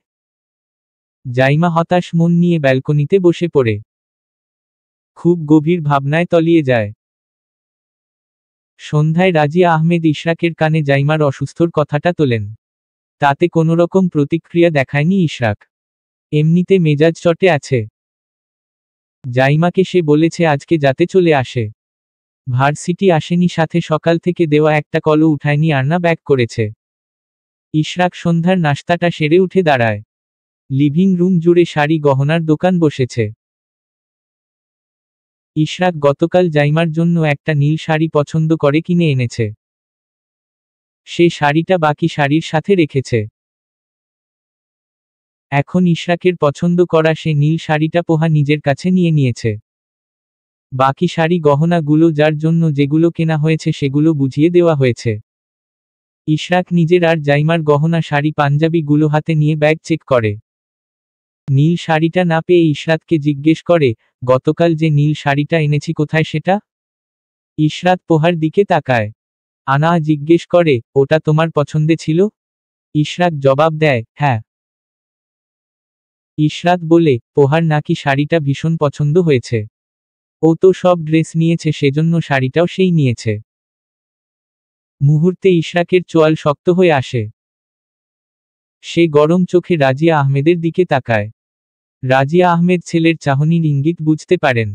জাইমা হতাশ মন নিয়ে ব্যালকনিতে বসে পড়ে খুব গভীর ভাবনায় তলিয়ে যায়। সন্ধ্যায় রাজিয়া আহমেদ ইশরাকের কানে জাইমার অসুস্থর কথাটা তোলেন। তাতে কোনোরকম প্রতিক্রিয়া দেখায়নি ইশরাক। এমনিতে মেজাজ চটে আছে। জাইমাকে সে বলেছে আজকে যাতে চলে আসে। ভার্সিটি আসেনি, সাথে সকাল থেকে দেওয়া একটা কলও উঠায়নি আর না ব্যাক করেছে। ইশরাক সন্ধ্যার নাশতাটা সেরে উঠে দাঁড়ায়। লিভিং রুম জুড়ে শাড়ি গহনার দোকান বসেছে। ইশরাক গতকাল জাইমার জন্য একটা নীল শাড়ি পছন্দ করে কিনে এনেছে। সে শাড়িটা বাকি শাড়ির সাথে রেখেছে। এখন ইশরাকের পছন্দ করা সে নীল শাড়িটা পোহা নিজের কাছে নিয়ে নিয়েছে। বাকি শাড়ি গহনাগুলো যার জন্য যেগুলো কেনা হয়েছে সেগুলো বুঝিয়ে দেওয়া হয়েছে। ইশরাক নিজের আর জাইমার গহনা শাড়ি পাঞ্জাবিগুলো হাতে নিয়ে ব্যাগ চেক করে। নীল শাড়িটা না পেয়ে ইশরাতকে জিজ্ঞেস করে, গতকাল যে নীল শাড়িটা এনেছি কোথায় সেটা? ইশরাত পোহার দিকে তাকায়। আনা জিজ্ঞেস করে, ওটা তোমার পছন্দে ছিল? ইশরাক জবাব দেয়, হ্যাঁ। ইশরাত বলে, পোহার নাকি শাড়িটা ভীষণ পছন্দ হয়েছে। ও তো সব ড্রেস নিয়েছে, সেজন্য শাড়িটাও সেই নিয়েছে। মুহূর্তে ইশরাকের চোয়াল শক্ত হয়ে আসে। সে গরম চোখে রাজিয়া আহমেদের দিকে তাকায়। রাজিয়া আহমেদ ছেলের চাহনির ইঙ্গিত বুঝতে পারেন।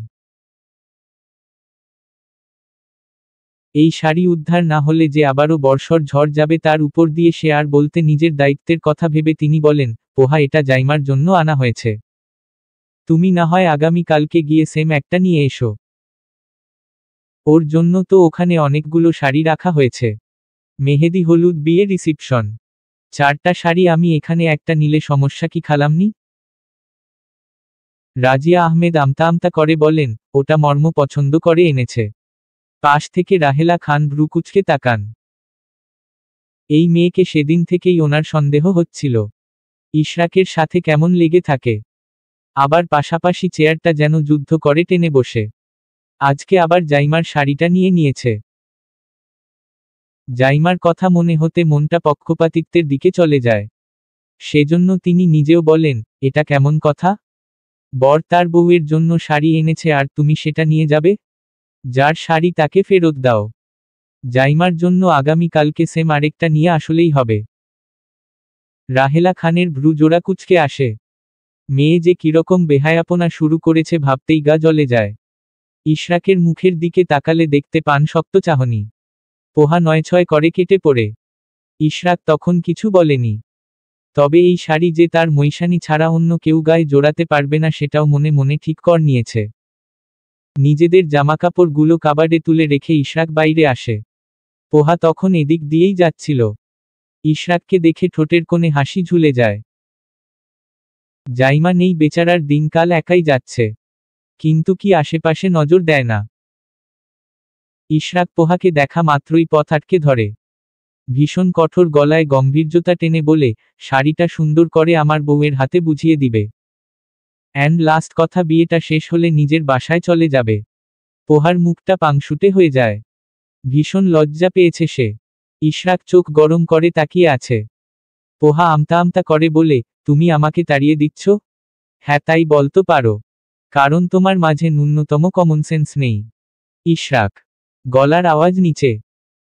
এই শাড়ি উদ্ধার না হলে যে আবারও বর্ষর ঝড় যাবে তার উপর দিয়ে সে আর বলতে নিজের দায়িত্বের কথা ভেবে তিনি বলেন, পোহা এটা জাইমার জন্য আনা হয়েছে। তুমি না হয় আগামী কালকে গিয়ে সেম একটা নিয়ে এসো। ওর জন্য তো ওখানে অনেকগুলো শাড়ি রাখা হয়েছে। মেহেদি, হলুদ, বিয়ে, রিসিপশন, 4টা শাড়ি আমি এখানে একটা নিলে সমস্যা কি খালামনি? রাজিয়া আহমেদ আমতা আমতা করে বলেন, ওটা মর্ম পছন্দ করে এনেছে। পাশ থেকে রাহেলা খান ভ্রু কুঁচকে তাকান। এই মেয়েকে সেদিন থেকেই ওনার সন্দেহ হচ্ছিল। ইশরাকের সাথে কেমন লেগে থাকে। আবার পাশাপাশি চেয়ারটা যেন যুদ্ধ করে টেনে বসে। আজকে আবার জাইমার শাড়িটা নিয়ে নিয়েছে। জাইমার কথা মনে হতে মনটা পক্ষপাতিত্বের দিকে চলে যায়। সেজন্য তিনি নিজেও বলেন, এটা কেমন কথা? বর তার বউয়ের জন্য শাড়ি এনেছে আর তুমি সেটা নিয়ে যাবে? যার শাড়ি তাকে ফেরত দাও। জাইমার জন্য আগামী কালকে সেম আরেকটা নিয়ে আসলেই হবে। রাহেলা খানের ভ্রু জোড়া কুঁচকে আসে। মেয়ে যে কিরকম বেহায়াপনা শুরু করেছে ভাবতেই গা জ্বলে যায়। ইশরাকের মুখের দিকে তাকালে দেখতে পান শক্ত চাহনি। পোহা 9-6 করে কেটে পড়ে। ইশরাক তখন কিছু বলেনি। তবে এই শাড়ি যে তার মৈশানি ছাড়া অন্য কেউ গায়ে জোড়াতে পারবে না সেটাও মনে মনে ঠিক কর নিয়েছে। নিজেদের জামাকাপড়গুলো কাবাডে তুলে রেখে ইশরাক বাইরে আসে। পোহা তখন এদিক দিয়েই যাচ্ছিল। ইশরাককে দেখে ঠোঁটের কোণে হাসি ঝুলে যায়। জাইমা নেই, বেচারার দিনকাল একাই যাচ্ছে। কিন্তু কি আশেপাশে নজর দেয় না। ইশরাক পোহাকে দেখা মাত্রই পথ আটকে ধরে। ভীষণ কঠোর গলায় গম্ভীর্যতা টেনে বলে, শাড়িটা সুন্দর করে আমার বউয়ের হাতে বুঝিয়ে দিবে। অ্যান্ড লাস্ট কথা, বিয়েটা শেষ হলে নিজের বাসায় চলে যাবে। পোহার মুখটা পাংশুটে হয়ে যায়। ভীষণ লজ্জা পেয়েছে সে। ইশরাক চোখ গরম করে তাকিয়ে আছে। পোহা আমতা আমতা করে বলে, তুমি আমাকে তাড়িয়ে দিচ্ছ? হ্যাঁ, তাই বলতে পারো। কারণ তোমার মাঝে ন্যূনতম কমন সেন্স নেই। ইশরাক গলার আওয়াজ নিচে।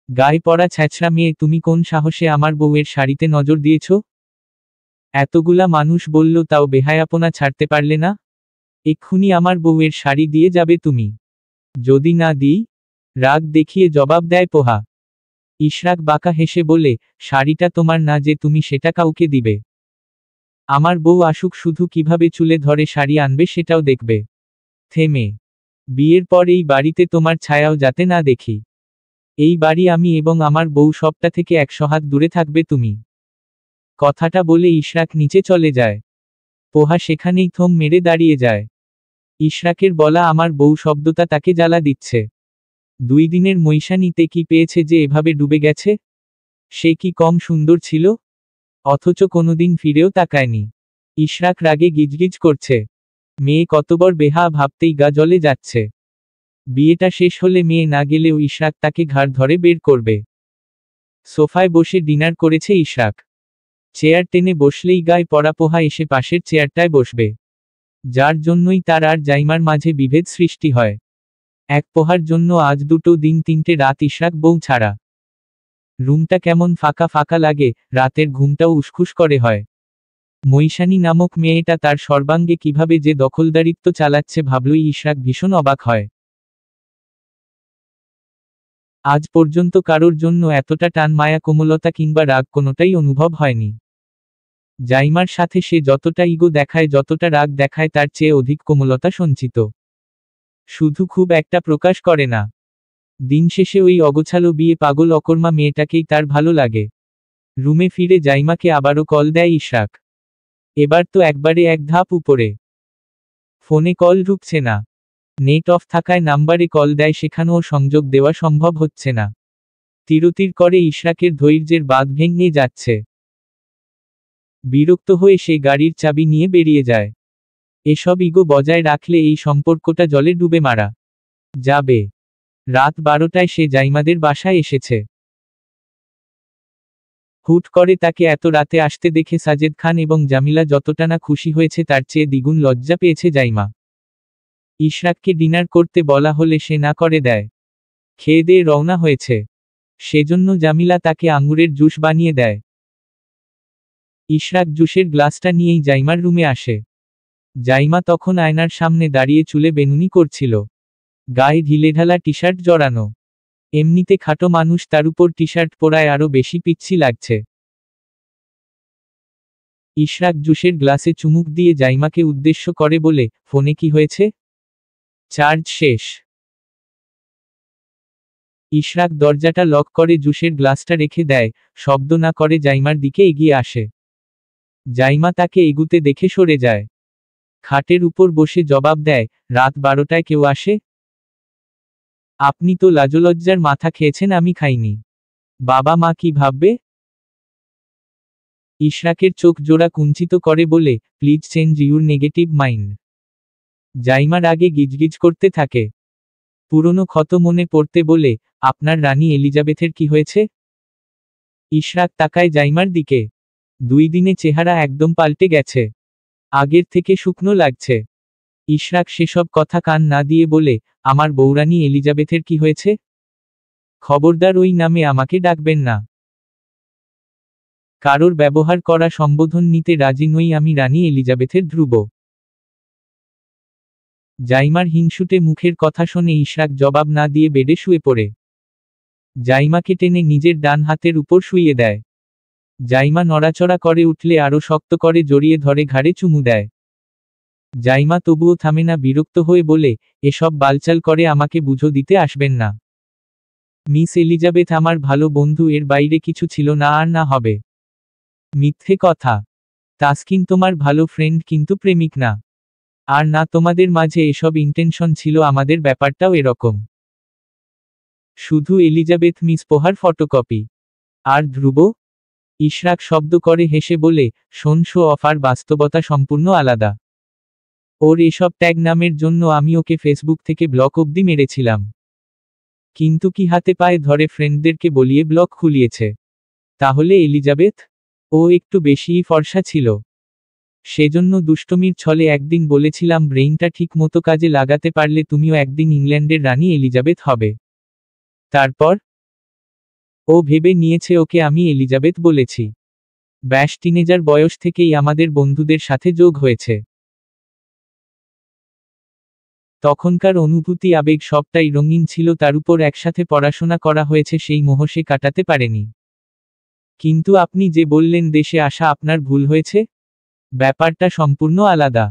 গায়ে পড়া ছ্যাঁচড়া মেয়ে, তুমি কোন সাহসে আমার বউয়ের শাড়িতে নজর দিয়েছ? এতগুলা মানুষ বলল তাও বেহায়াপনা ছাড়তে পারলে না? এক্ষুনি আমার বউয়ের শাড়ি দিয়ে যাবে তুমি। যদি না দিই? রাগ দেখিয়ে জবাব দেয় পোহা। ইশরাক বাঁকা হেসে বলে, শাড়িটা তোমার না যে তুমি সেটা কাউকে দিবে? আমার বউ আসুক, শুধু কিভাবে চুলে ধরে শাড়ি আনবে সেটাও দেখবে। থেমে, বিয়ের পর এই বাড়িতে তোমার ছায়াও যাতে না দেখি। এই বাড়ি আমি এবং আমার বউ, সবটা থেকে 100 হাত দূরে থাকবে তুমি। কথাটা বলে ইশরাক নিচে চলে যায়। পোহা সেখানেই থম মেরে দাঁড়িয়ে যায়। ইশরাকের বলা আমার বউ শব্দটা তাকে জ্বালা দিচ্ছে। 2 দিনের মৈশানিতে কি পেয়েছে যে এভাবে ডুবে গেছে? সে কি কম সুন্দর ছিল? অথচ কোনোদিন ফিরেও তাকায়নি। ইশরাক রাগে গিজগিজ করছে। মেয়ে কতবড় বেহা ভাবতেই গা জ্বলে যাচ্ছে। বিয়েটা শেষ হলে মেয়ে না গেলেও ইশরাক তাকে ঘাড় ধরে বের করবে। সোফায় বসে ডিনার করেছে ইশরাক। চেয়ার টেনে বসলেই গায়ে পড়া পোহা এসে পাশের চেয়ারটায় বসবে, যার জন্যই তার আর জাইমার মাঝে বিভেদ সৃষ্টি হয়। এক পোহার জন্য আজ 2 দিন 3টে রাত ইশরাক বউ ছাড়া। রুমটা কেমন ফাঁকা ফাঁকা লাগে, রাতের ঘুমটাও উসখুস করে হয়। মৈশানী নামক মেয়েটা তার সর্বাঙ্গে কিভাবে যে দখলদারিত্ব চালাচ্ছে ভাবলই ইশরাক ভীষণ অবাক হয়। আজ পর্যন্ত কারোর জন্য এতটা টান, মায়া, কোমলতা কিংবা রাগ কোনোটাই অনুভব হয়নি। জাইমার সাথে সে যতটা ইগো দেখায়, যতটা রাগ দেখায়, তার চেয়ে অধিক কোমলতা সঞ্চিত। শুধু খুব একটা প্রকাশ করে না। দিন শেষে ওই অগোছালো বিয়ে পাগল অকর্মা মেয়েটাকেই তার ভালো লাগে। রুমে ফিরে জাইমাকে আবারও কল দেয় ইশরাক। এবার তো একবারে এক ধাপ উপরে। ফোনে কল ঢুকছে না। নেট অফ থাকায় নাম্বারে কল দেয়, সেখানেও সংযোগ দেওয়া সম্ভব হচ্ছে না। তিরতির করে ইশরাকের ধৈর্যের বাঁধ ভেঙে যাচ্ছে। বিরক্ত হয়ে সে গাড়ির চাবি নিয়ে বেরিয়ে যায়। এসব ইগো বজায় রাখলে এই সম্পর্কটা জলে ডুবে মারা যাবে। রাত 12টায় সে জাইমাদের বাসায় এসেছে। হুট করে তাকে এত রাতে আসতে দেখে সাজেদ খান এবং জামিলা যতটা না খুশি হয়েছে, তার চেয়ে দ্বিগুণ লজ্জা পেয়েছে জাইমা। ইশরাককে ডিনার করতে বলা হলে সে না করে দেয়। খেয়ে দিয়ে রওনা হয়েছে। সেজন্য জামিলা তাকে আঙ্গুরের জুস বানিয়ে দেয়। ইশরাক জুসের গ্লাসটা নিয়েই জাইমার রুমে আসে। জাইমা তখন আয়নার সামনে দাঁড়িয়ে চুলে বেনুনি করছিল। গায়ে ঢিলেঢালা টি শার্ট জড়ানো। এমনিতে খাটো মানুষ, তার উপর টি শার্ট পরায় আরো বেশি পিচ্ছি লাগছে। ইশরাক জুসের গ্লাসে চুমুক দিয়ে জাইমাকে উদ্দেশ্য করে বলে, ফোনে কি হয়েছে? চার্জ শেষ। ইশরাক দরজাটা লক করে জুসের গ্লাসটা রেখে দেয়, শব্দ না করে জাইমার দিকে এগিয়ে আসে। জাইমা তাকে এগুতে দেখে সরে যায়। খাটের উপর বসে জবাব দেয়, রাত 12টায় কেউ আসে? আপনি তো লাজলজ্জার মাথা খেয়েছেন, আমি খাইনি। বাবা মা কি ভাববে? ইশরাকের চোখ জোড়া কুঞ্চিত করে বলে, please change your negative mind. জাইমার আগে গিজগিজ করতে থাকে। পুরনো ক্ষত মনে পড়তে বলে, আপনার রানী এলিজাবেথের কি হয়েছে? ইশরাক তাকায় জাইমার দিকে। 2 দিনে চেহারা একদম পাল্টে গেছে। আগের থেকে শুকনো লাগছে। ইশরাক সেসব কথা কান না দিয়ে বলে, আমার বউরানী এলিজাবেথের কি হয়েছে? খবরদার ওই নামে আমাকে ডাকবেন না। কারোর ব্যবহার করা সম্বোধন নিতে রাজি নই আমি, রানী এলিজাবেথের ধ্রুব। জাইমার হিংসুটে মুখের কথা শুনে ইশরাক জবাব না দিয়ে বেডে শুয়ে পড়ে। জাইমাকে টেনে নিজের ডান হাতের উপর শুইয়ে দেয়। জাইমা নড়াচড়া করে উঠলে আরো শক্ত করে জড়িয়ে ধরে ঘাড়ে চুমু দেয়। জাইমা তবুও থামে না, বিরক্ত হয়ে বলে, এসব বালচাল করে আমাকে বুঝো দিতে আসবেন না। মিস এলিজাবেথ আমার ভালো বন্ধু, এর বাইরে কিছু ছিল না আর না হবে। মিথ্যে কথা। তাসকিন তোমার ভালো ফ্রেন্ড, কিন্তু প্রেমিক না। আর না তোমাদের মাঝে এসব ইন্টেনশন ছিল, আমাদের ব্যাপারটাও এরকম। শুধু এলিজাবেথ মিস পোহার ফটোকপি। আর ধ্রুব? ইশরাক শব্দ করে হেসে বলে, শোন, শো অফ আর বাস্তবতা সম্পূর্ণ আলাদা। ওর এসব ট্যাগ নামের জন্য আমি ওকে ফেসবুক থেকে ব্লক অবধি মেরেছিলাম। কিন্তু কি হাতে পায়ে ধরে ফ্রেন্ডদেরকে বলিয়ে ব্লক খুলিয়েছে। তাহলে এলিজাবেথ? ও একটু বেশিই ফর্সা ছিল। সেজন্য দুষ্টমির ছলে একদিন বলেছিলাম, ব্রেইনটা ঠিক মতো কাজে লাগাতে পারলে তুমিও একদিন ইংল্যান্ডের রানী এলিজাবেথ হবে। তারপর? ও ভেবে নিয়েছে ওকে আমি এলিজাবেথ বলেছি। ব্যাস টিনেজার বয়স থেকেই আমাদের বন্ধুদের সাথে যোগ হয়েছে। তখনকার অনুভূতি, আবেগ সবটাই রঙিন ছিল, তার উপর একসাথে পড়াশোনা করা হয়েছে, সেই মোহ সে কাটাতে পারেনি। কিন্তু আপনি যে বললেন দেশে আসা আপনার ভুল হয়েছে, ব্যাপারটা সম্পূর্ণ আলাদা।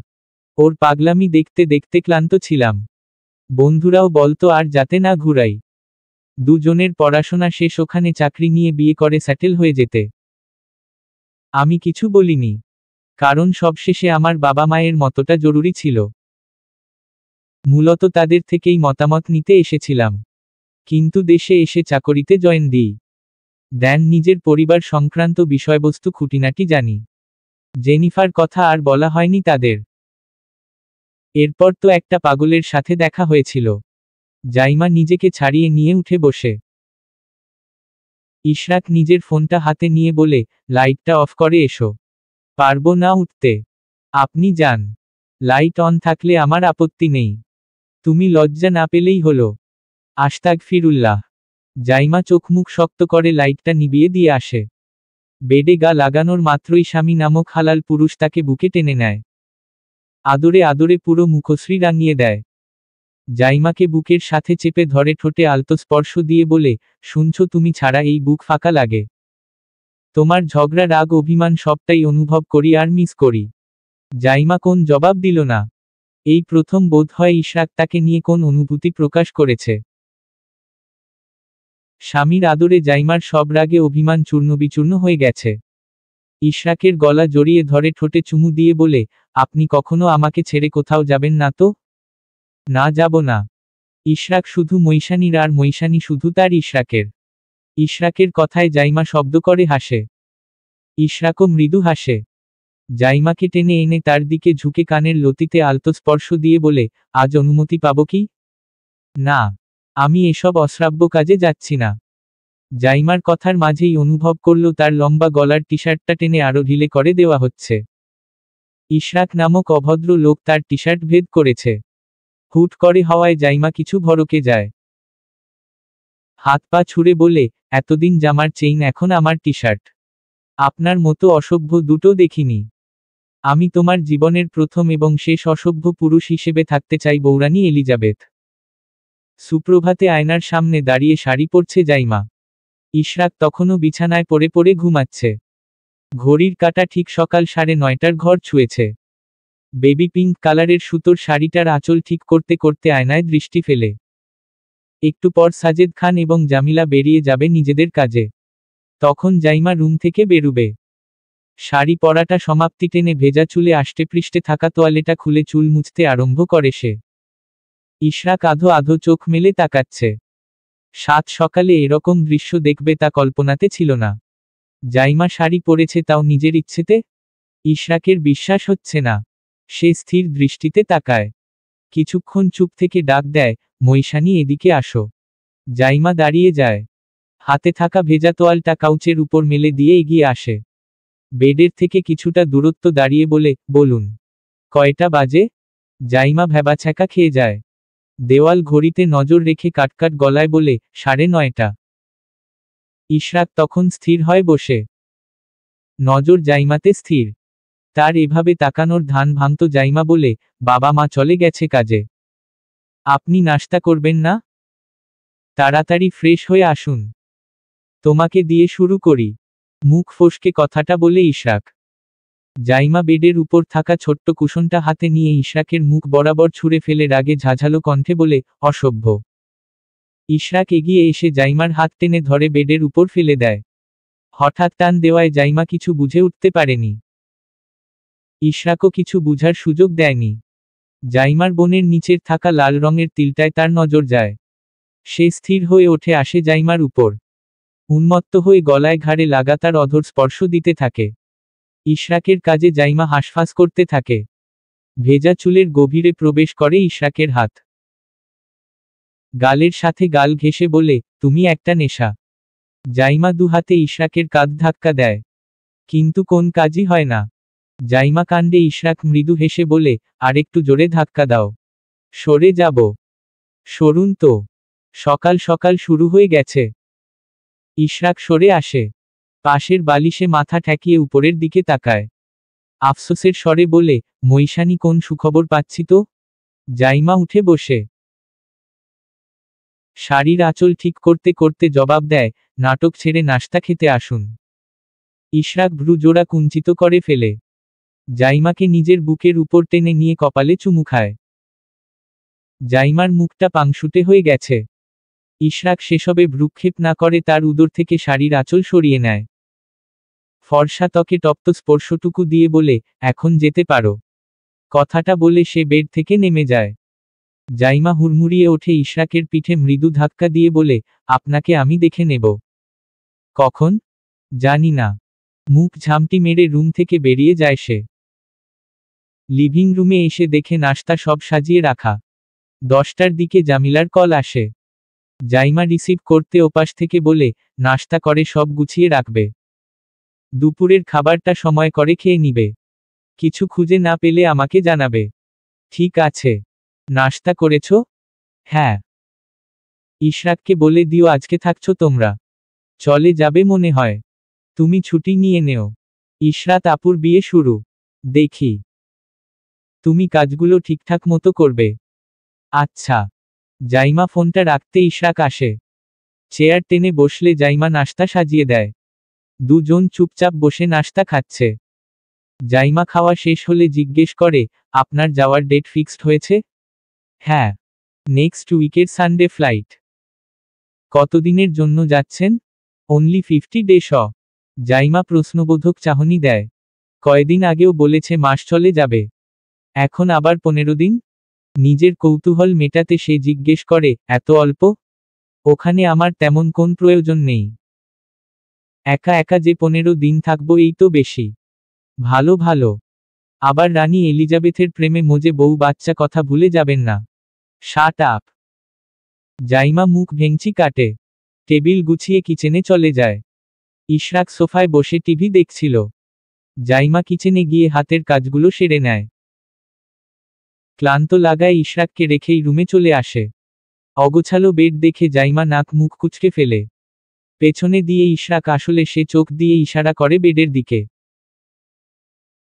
ওর পাগলামি দেখতে দেখতে ক্লান্ত ছিলাম। বন্ধুরাও বলতো আর যাতে না ঘুরাই। দুজনের পড়াশোনা শেষ, ওখানে চাকরি নিয়ে বিয়ে করে সেটেল হয়ে যেতে। আমি কিছু বলিনি। কারণ সবশেষে আমার বাবা মায়ের মতটা জরুরি ছিল। মূলত তাদের থেকেই মতামত নিতে এসেছিলাম। কিন্তু দেশে এসে চাকরিতে জয়েন দিই। দেন নিজের পরিবার সংক্রান্ত বিষয়বস্তু খুঁটিনাটি জানি। জেনিফার কথা আর বলা হয়নি তাদের। এরপর তো একটা পাগলের সাথে দেখা হয়েছিল। জাইমা নিজেকে ছাড়িয়ে নিয়ে উঠে বসে ইশরাক নিজের ফোনটা হাতে নিয়ে বলে, লাইটটা অফ করে এসো। পারবো না উঠতে। আপনি যান। লাইট অন থাকলে আমার আপত্তি নেই। তুমি লজ্জা না পেলেই হলো। আস্তাগফিরুল্লাহ। জাইমা চোখমুখ শক্ত করে লাইটটা নিভিয়ে দিয়ে আসে। বেডে গা লাগানোর মাত্রই স্বামী নামক হালাল পুরুষ তাকে বুকে টেনে নেয়। আদরে আদরে পুরো মুখশ্রী রাঙিয়ে দেয়। জাইমাকে বুকের সাথে চেপে ধরে ঠোঁটে আলতো স্পর্শ দিয়ে বলে, শুনছো তুমি ছাড়া এই বুক ফাঁকা লাগে। তোমার ঝগড়া রাগ অভিমান সবটাই অনুভব করি আর মিস করি। জাইমা কোন জবাব দিল না। এই প্রথম বোধ হয় ইশরাক তাকে নিয়ে কোন অনুভূতি প্রকাশ করেছে। স্বামীর আদরে জাইমার সব রাগে অভিমান চূর্ণবিচূর্ণ হয়ে গেছে। ইশরাকের গলা জড়িয়ে ধরে ঠোঁটে চুমু দিয়ে বলে, আপনি কখনো আমাকে ছেড়ে কোথাও যাবেন না তো? না, যাব না। ইশরাক শুধু মৈশানীর আর মৈশানী শুধু তার ইশরাকের। ইশরাকের কথায় জাইমা শব্দ করে হাসে। ইশরাকও মৃদু হাসে। জাইমাকে টেনে এনে তার দিকে ঝুঁকে কানের লতিতে আলতো স্পর্শ দিয়ে বলে, আজ অনুমতি পাবো কি? না, আমি এসব অশ্রাব্য কাজে যাচ্ছি না। জাইমার কথার মাঝেই অনুভব করল তার লম্বা গলার টি-শার্টটা টেনে আরো ঢিলে করে দেওয়া হচ্ছে। ইশরাক নামক অভদ্র লোক তার টি-শার্ট ভেদ করেছে। হুট করে হওয়ায় জাইমা কিছু ভড়কে যায়। হাত পা ছুঁড়ে বলে, এতদিন জামার চেইন এখন আমার টি-শার্ট। আপনার মতো অসভ্য দুটো দেখিনি। আমি তোমার জীবনের প্রথম এবং শেষ অসভ্য পুরুষ হিসেবে থাকতে চাই বৌরানী এলিজাবেথ। সুপ্রভাতে আয়নার সামনে দাঁড়িয়ে শাড়ি পরছে জাইমা। ইশরাক তখনও বিছানায় পড়ে পড়ে ঘুমাচ্ছে। ঘড়ির কাঁটা ঠিক সকাল 9:30টার ঘর ছুঁয়েছে। বেবি পিঙ্ক কালারের সুতোর শাড়িটার আঁচল ঠিক করতে করতে আয়নায় দৃষ্টি ফেলে। একটু পর সাজেদ খান এবং জামিলা বেরিয়ে যাবে নিজেদের কাজে। তখন জাইমা রুম থেকে বেরুবে। শাড়ি পরাটা সমাপ্তি টেনে ভেজা চুলে আষ্টেপৃষ্ঠে থাকা তোয়ালেটা খুলে চুল মুছতে আরম্ভ করে সে। ইশরাক আধো আধো চোখ মেলে তাকাচ্ছে। সাত সকালে এরকম দৃশ্য দেখবে তা কল্পনাতে ছিল না। জাইমা শাড়ি পরেছে তাও নিজের ইচ্ছেতে। ইশরাকের বিশ্বাস হচ্ছে না। সে স্থির দৃষ্টিতে তাকায়। কিছুক্ষণ চুপ থেকে ডাক দেয়, মৈশানী এদিকে আসো। জাইমা দাঁড়িয়ে যায়। হাতে থাকা ভেজা তোয়ালটা কাউচের উপর মেলে দিয়ে এগিয়ে আসে। বেডের থেকে কিছুটা দূরত্ব দাঁড়িয়ে বলে, বলুন। কয়টা বাজে? জাইমা ভ্যাবাছ্যাকা খেয়ে যায়। দেওয়াল ঘড়িতে নজর রেখে কাটকাট গলায় বলে, 9:30। ইশরাক তখন স্থির হয় বসে। নজর জাইমাতে স্থির। তার এভাবে তাকানোর ধান ভাঙত জাইমা বলে, বাবা মা চলে গেছে কাজে। আপনি নাস্তা করবেন না? তাড়াতাড়ি ফ্রেশ হয়ে আসুন। তোমাকে দিয়ে শুরু করি। মুখ ফসকে কথাটা বলে ইশরাক। জাইমা বেডের উপর থাকা ছোট্ট কুশনটা হাতে নিয়ে ইশরাকের মুখ বরাবর ছুঁড়ে ফেলে রাগে ঝাঝালো কণ্ঠে বলে, অসভ্য। ইশরাক এগিয়ে এসে জাইমার হাত টেনে ধরে বেডের উপর ফেলে দেয়। হঠাৎ টান দেওয়ায় জাইমা কিছু বুঝে উঠতে পারেনি। ইশরাকও কিছু বুঝার সুযোগ দেয়নি। জাইমার বোনের নিচের থাকা লাল রঙের তিলটায় তার নজর যায়। সে স্থির হয়ে ওঠে আসে জাইমার উপর। উন্মত্ত হয়ে গলায় ঘাড়ে লাগাতার অধর স্পর্শ দিতে থাকে। ইশরাকের কাজে জাইমা হাঁসফাঁস করতে থাকে। ভেজা চুলের গভীরে প্রবেশ করে ইশরাকের হাত। গালের সাথে গাল ঘেঁষে বলে, তুমি একটা নেশা। জাইমা দুহাতে ইশরাকের কাঁধ ধাক্কা দেয়। কিন্তু কোন কাজই হয় না। জাইমা কাণ্ডে ইশরাক মৃদু হেসে বলে, আরেকটু জোরে ধাক্কা দাও। সরে যাব। সরুন তো। সকাল সকাল শুরু হয়ে গেছে। ইশরাক সরে আসে। পাশের বালিশে মাথা ঠেকিয়ে উপরের দিকে তাকায়। আফসোসের স্বরে বলে, মৈশানী কোন সুখবর পাচ্ছি তো। জাইমা উঠে বসে শাড়ির আঁচল ঠিক করতে করতে জবাব দেয়, নাটক ছেড়ে নাস্তা খেতে আসুন। ইশরাক ভ্রু জোড়া কুঞ্চিত করে ফেলে। জাইমাকে নিজের বুকের উপর টেনে নিয়ে কপালে চুমু খায়। জাইমার মুখটা পাংশুটে হয়ে গেছে। ইশরাক সেসবে ভ্রুক্ষেপ না করে তার উদর থেকে শাড়ির আঁচল সরিয়ে নেয়। ফর্সা ত্বকে তপ্ত স্পর্শটুকু দিয়ে বলে, এখন যেতে পারো। কথাটা বলে সে বেড থেকে নেমে যায়। জাইমা হুড়মুড়িয়ে ওঠে ইশরাকের পিঠে মৃদু ধাক্কা দিয়ে বলে, আপনাকে আমি দেখে নেব। কখন? জানি না। মুখ ঝামটি মেরে রুম থেকে বেরিয়ে যায় সে। লিভিং রুমে এসে দেখে নাস্তা সব সাজিয়ে রাখা। 10টার দিকে জামিলার কল আসে। জাইমা রিসিভ করতে ওপাশ থেকে বলে, নাস্তা করে সব গুছিয়ে রাখবে। দুপুরের খাবারটা সময় করে খেয়ে নিবে। কিছু খুঁজে না পেলে আমাকে জানাবে। ঠিক আছে। নাস্তা করেছ? হ্যাঁ। ইশরাককে বলে দিও আজকে থাকছো তোমরা। চলে যাবে মনে হয়। তুমি ছুটি নিয়ে নেও। ইশরাত আপুর বিয়ে শুরু। দেখি তুমি কাজগুলো ঠিকঠাক মতো করবে। আচ্ছা। জাইমা ফোনটা রাখতে ইশরাক আসে। চেয়ার টেনে বসলে জাইমা নাস্তা সাজিয়ে দেয়। দুজন চুপচাপ বসে নাস্তা খাচ্ছে। জাইমা খাওয়া শেষ হলে জিজ্ঞেস করে, আপনার যাওয়ার ডেট ফিক্সড হয়েছে? হ্যাঁ। নেক্সট উইকের সানডে ফ্লাইট। কতদিনের জন্য যাচ্ছেন? Only 50 days. জাইমা প্রশ্নবোধক চাহনি দেয়। কয়দিন আগেও বলেছে মাস চলে যাবে। এখন আবার 15 দিন? নিজের কৌতূহল মেটাতে সে জিজ্ঞেস করে, এত অল্প? ওখানে আমার তেমন কোন প্রয়োজন নেই। একা একা যে 15 দিন থাকবো এই তো বেশি। ভালো ভালো। আবার রানী এলিজাবেথের প্রেমে মজে বউ বাচ্চা কথা ভুলে যাবেন না। Shut up. জাইমা মুখ ভেঙচি কাটে। টেবিল গুছিয়ে কিচেনে চলে যায়। ইশরাক সোফায় বসে টিভি দেখছিল। জাইমা কিচেনে গিয়ে হাতের কাজগুলো সেরে নেয়। ক্লান্ত লাগায় ইশরাককে রেখেই রুমে চলে আসে। অগোছালো বেড দেখে জাইমা নাক মুখ কুঁচকে ফেলে। পেছনে দিয়ে ইশরাক আসলে সে চোখ দিয়ে ইশারা করে বেডের দিকে।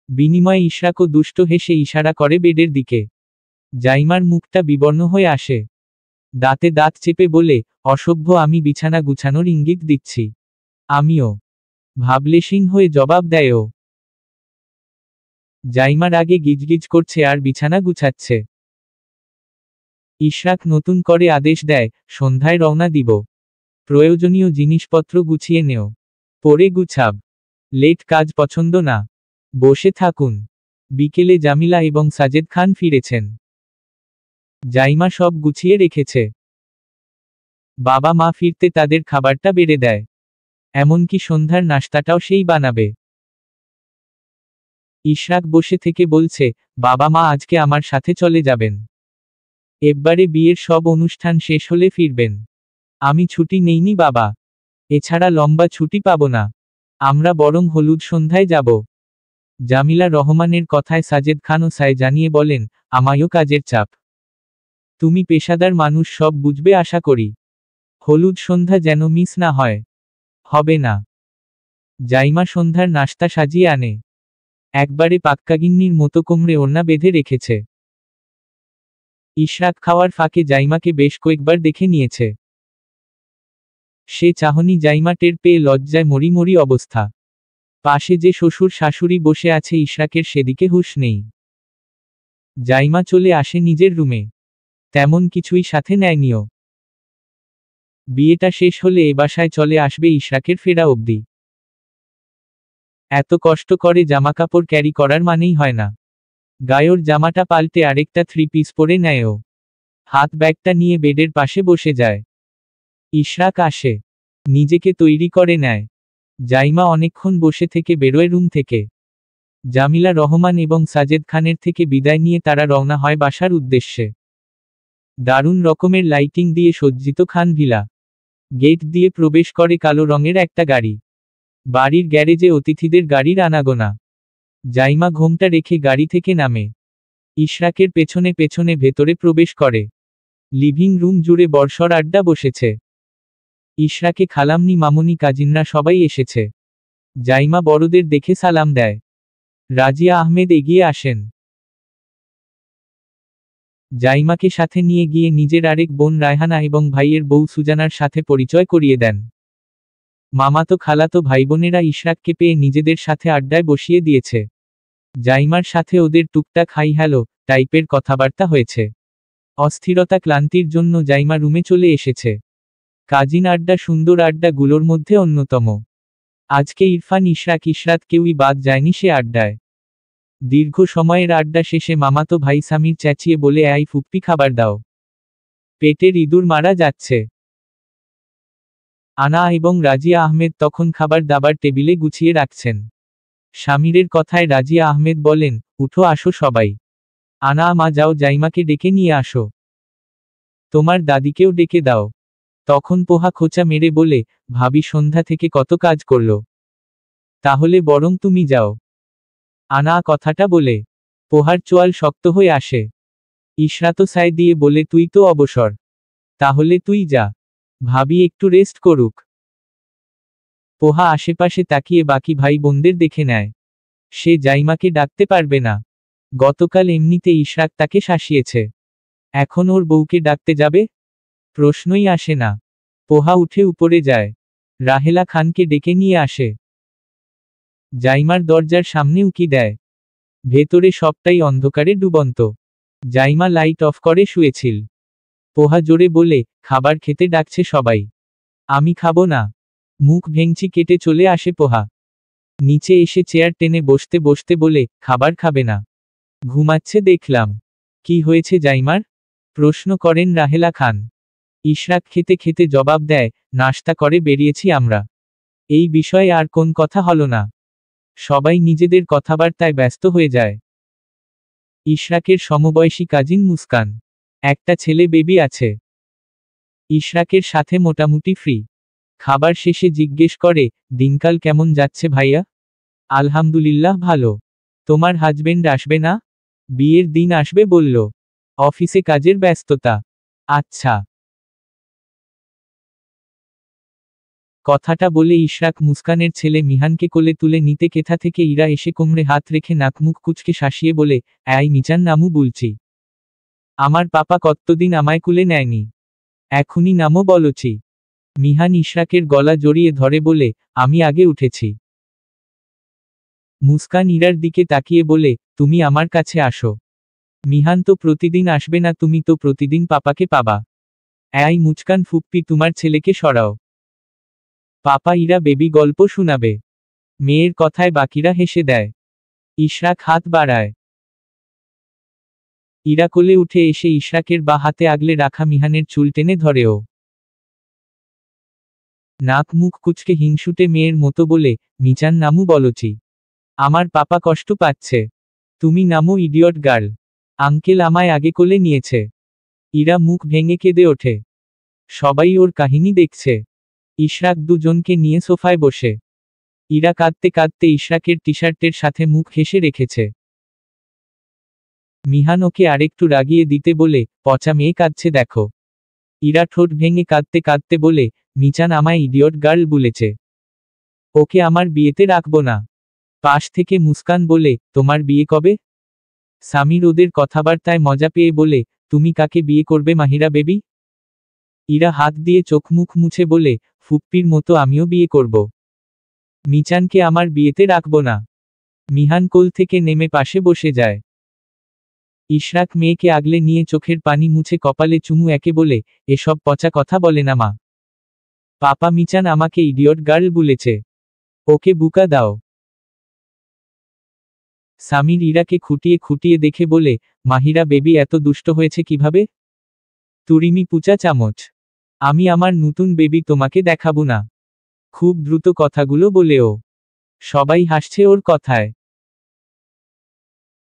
বিনিময়ে ইশরাকও দুষ্ট হেসে ইশারা করে বেডের দিকে। জাইমার মুখটা বিবর্ণ হয়ে আসে। দাঁতে দাঁত চেপে বলে, অসভ্য, আমি বিছানা গুছানোর ইঙ্গিত দিচ্ছি। আমিও। ভাবলেশীন হয়ে জবাব দেয় ও। জাইমার আগে গিজগিজ করছে আর বিছানা গুছাচ্ছে। ইশরাক নতুন করে আদেশ দেয়, সন্ধ্যায় রওনা দিব। প্রয়োজনীয় জিনিসপত্র গুছিয়ে নেও। পরে গুছাব। লেট কাজ পছন্দ না। বসে থাকুন। বিকেলে জামিলা এবং সাজেদ খান ফিরেছেন। জাইমা সব গুছিয়ে রেখেছে। বাবা মা ফিরতে তাদের খাবারটা বেড়ে দেয়। এমনকি সন্ধ্যার নাস্তাটাও সেই বানাবে। ইশরাক বসে থেকে বলছে, বাবা মা আজকে আমার সাথে চলে যাবেন। এবারে বিয়ের সব অনুষ্ঠান শেষ হলে ফিরবেন। আমি ছুটি নেইনি বাবা। এছাড়া লম্বা ছুটি পাবো না। আমরা বরং হলুদ সন্ধ্যায় যাব। জামিলা রহমানের কথায় সাজেদ খানও সায় জানিয়ে বলেন, আমায়ও কাজের চাপ। তুমি পেশাদার মানুষ, সব বুঝবে আশা করি। হলুদ সন্ধ্যা যেন মিস না হয়। হবে না। জাইমা সন্ধ্যার নাস্তা সাজিয়ে আনে। একবারে পাক্কাগিন্নির মতো কোমরে ওড়না বেঁধে রেখেছে। ইশরাক খাওয়ার ফাঁকে জাইমাকে বেশ কয়েকবার দেখে নিয়েছে। সে চাহনি জাইমা টের পেয়ে লজ্জায় মরি মরি অবস্থা। পাশে যে শ্বশুর শাশুড়ি বসে আছে ইশরাকের সেদিকে হুঁশ নেই। জাইমা চলে আসে নিজের রুমে। তেমন কিছুই সাথে নেয়নিও। বিয়েটা শেষ হলে এ বাসায় চলে আসবে ইশরাকের ফেরা অবধি। এত কষ্ট করে জামাকাপড় ক্যারি করার মানেই হয় না। গায়ের জামাটা পাল্টে আরেকটা 3 পিস পরে নেয় ও। হাত ব্যাগটা নিয়ে বেডের পাশে বসে যায়। ইশরাক আসে। নিজেকে তৈরি করে নেয়। জাইমা অনেকক্ষণ বসে থেকে বেরোয় রুম থেকে। জামিলা রহমান এবং সাজেদ খানের থেকে বিদায় নিয়ে তারা রওনা হয় বাসার উদ্দেশ্যে। দারুণ রকমের লাইটিং দিয়ে সজ্জিত খান ভিলা। গেট দিয়ে প্রবেশ করে কালো রঙের একটা গাড়ি। বাড়ির গ্যারেজে অতিথিদের গাড়ির আনাগোনা। জাইমা ঘোমটা রেখে গাড়ি থেকে নামে। ইশরাকের পেছনে পেছনে ভেতরে প্রবেশ করে। লিভিং রুম জুড়ে বর্ষর আড্ডা বসেছে। ইশরাকে খালামনি মামুনি কাজিনরা সবাই এসেছে। জাইমা বড়দের দেখে সালাম দেয়। রাজিয়া আহমেদ এগিয়ে আসেন। জাইমাকে সাথে নিয়ে গিয়ে নিজের আরেক বোন রায়হানা এবং ভাইয়ের বউ সুজানার সাথে পরিচয় করিয়ে দেন। মামাতো খালাতো ভাইবোনেরা ইশরাককে পেয়ে নিজেদের সাথে আড্ডায় বসিয়ে দিয়েছে। জাইমার সাথে ওদের টুকটাক হাই হ্যালো টাইপের কথাবার্তা হয়েছে। অস্থিরতা ক্লান্তির জন্য জাইমা রুমে চলে এসেছে। কাজিন আড্ডা সুন্দর আড্ডাগুলোর মধ্যে অন্যতম। আজকে ইরফান ইশরাত কেউই বাদ যায়নি সে আড্ডায়। দীর্ঘ সময়ের আড্ডা শেষে মামাতো ভাই সামির চেঁচিয়ে বলে, আই ফুপ্পি খাবার দাও। পেটের ইঁদুর মারা যাচ্ছে। আনা এবং রাজিয়া আহমেদ তখন খাবার দাবার টেবিলে গুছিয়ে রাখছেন। সামিরের কথায় রাজিয়া আহমেদ বলেন, উঠো আসো সবাই। আনা মা যাও জাইমাকে ডেকে নিয়ে আসো। তোমার দাদিকেও ডেকে দাও। তখন পোহা খোঁচা মেরে বলে, ভাবি সন্ধ্যা থেকে কত কাজ করলো। তাহলে বরং তুমি যাও। আনা কথাটা বলে পোহার চোয়াল শক্ত হয়ে আসে। ইশরা তো সায় দিয়ে বলে, তুই তো অবসর, তাহলে তুই যা, ভাবি একটু রেস্ট করুক। পোহা আশেপাশে তাকিয়ে বাকি ভাই বোনদের দেখে নেয়। সে জাইমাকে ডাকতে পারবে না। গতকাল এমনিতে ইশরাক তাকে শাসিয়েছে, এখন ওর বউকে ডাকতে যাবে? প্রশ্নই আসে না। পোহা উঠে উপরে যায়, রাহেলা খানকে ডেকে নিয়ে আসে। জাইমার দরজার সামনে উকি দেয়। ভেতরে সবটাই অন্ধকারে ডুবন্ত। জাইমা লাইট অফ করে শুয়েছিল। পোহা জোরে বলে, খাবার খেতে ডাকছে সবাই। আমি খাবো না। মুখ ভেঙচি কেটে চলে আসে পোহা। নিচে এসে চেয়ার টেনে বসতে বসতে বলে, খাবার খাবে না? ঘুমাচ্ছে দেখলাম। কি হয়েছে জাইমার? প্রশ্ন করেন রাহেলা খান। ইশরাক খেতে খেতে জবাব দেয়, নাশতা করে বেরিয়েছি আমরা। এই বিষয়ে আর কোন কথা হলো না। সবাই নিজেদের কথাবার্তায় ব্যস্ত হয়ে যায়। ইশরাকের সমবয়সী কাজিন মুস্কান, একটা ছেলে বেবি আছে। ইশরাকের সাথে মোটামুটি ফ্রি। খাবার শেষে জিজ্ঞেস করে, দিনকাল কেমন যাচ্ছে ভাইয়া? আলহামদুলিল্লাহ ভালো। তোমার হাজবেন্ড আসবে না? বিয়ের দিন আসবে বলল। অফিসে কাজের ব্যস্ততা। আচ্ছা। কথাটা বলে ইশরাক মুস্কানের ছেলে মিহানকে কোলে তুলে নিতে কেথা থেকে ইরা এসে কোমরে হাত রেখে নাকমুখ কুচকে শাসিয়ে বলে, এই মিজান নামু বলছি। আমার পাপা কতদিন আমায় কুলে নেয়নি, এখনই নামও বলছি। মিহান ইশরাকের গলা জড়িয়ে ধরে বলে, আমি আগে উঠেছি। মুস্কান ইরার দিকে তাকিয়ে বলে, তুমি আমার কাছে আসো। মিহান তো প্রতিদিন আসবে না, তুমি তো প্রতিদিন পাপাকে পাবা। এই মুচকান ফুপ্পি, তোমার ছেলেকে সরাও। পাপা ইরা বেবি গল্প শোনাবে। মেয়ের কথায় বাকিরা হেসে দেয়। ইশরাক হাত বাড়ায়। ইরা কোলে উঠে এসে ইশরাকের বা হাতে আগলে রাখা মিহানের চুল টেনে ধরেও। নাক মুখ কুচকে হিংসুটে মেয়ের মতো বলে, মিজান নামু বলছি। আমার পাপা কষ্ট পাচ্ছে। তুমি নামো ইডিয়ট গার্ল। আঙ্কেল আমায় আগে কোলে নিয়েছে। ইরা মুখ ভেঙে কেঁদে ওঠে। সবাই ওর কাহিনী দেখছে। ইশরাক দুজনকে নিয়ে সোফায় বসে। ইরা কাঁদতে কাঁদতে ইশরাকের টি-শার্টের সাথে মুখ হেসে রেখেছে। মিহান ওকে আরেকটু রাগিয়ে দিতে বলে, পচা মেয়ে কাঁদছে দেখো। ইরা ঠোঁট ভেঙে কাঁদতে কাঁদতে বলে, মিজান আমায় ইডিয়ট গার্ল বলেছে। ওকে আমার বিয়েতে রাখবো না। পাশ থেকে মুস্কান বলে, তোমার বিয়ে কবে? সামির ওদের কথাবার্তায় মজা পেয়ে বলে, তুমি কাকে বিয়ে করবে মাহিরা বেবি? ইরা হাত দিয়ে চোখ মুখ মুছে বলে, ফুপ্পির মতো আমিও বিয়ে করব। মিজানকে আমার বিয়েতে রাখবো না। মিহান কোল থেকে নেমে পাশে বসে যায়। ইশরাক মেয়েকে আগলে নিয়ে চোখের পানি মুছে কপালে চুমু একে বলে, এসব পচা কথা বলে না মা। পাপা মিজান আমাকে ইডিয়ট গার্ল বলেছে। ওকে বুকা দাও। সামির ইরাকে খুঁটিয়ে খুঁটিয়ে দেখে বলে, মাহিরা বেবি এত দুষ্ট হয়েছে কিভাবে? তুরিমি পুচা চামচ। আমি আমার নতুন বেবি তোমাকে দেখাবো না। খুব দ্রুত কথাগুলো বলেও। সবাই হাসছে ওর কথায়।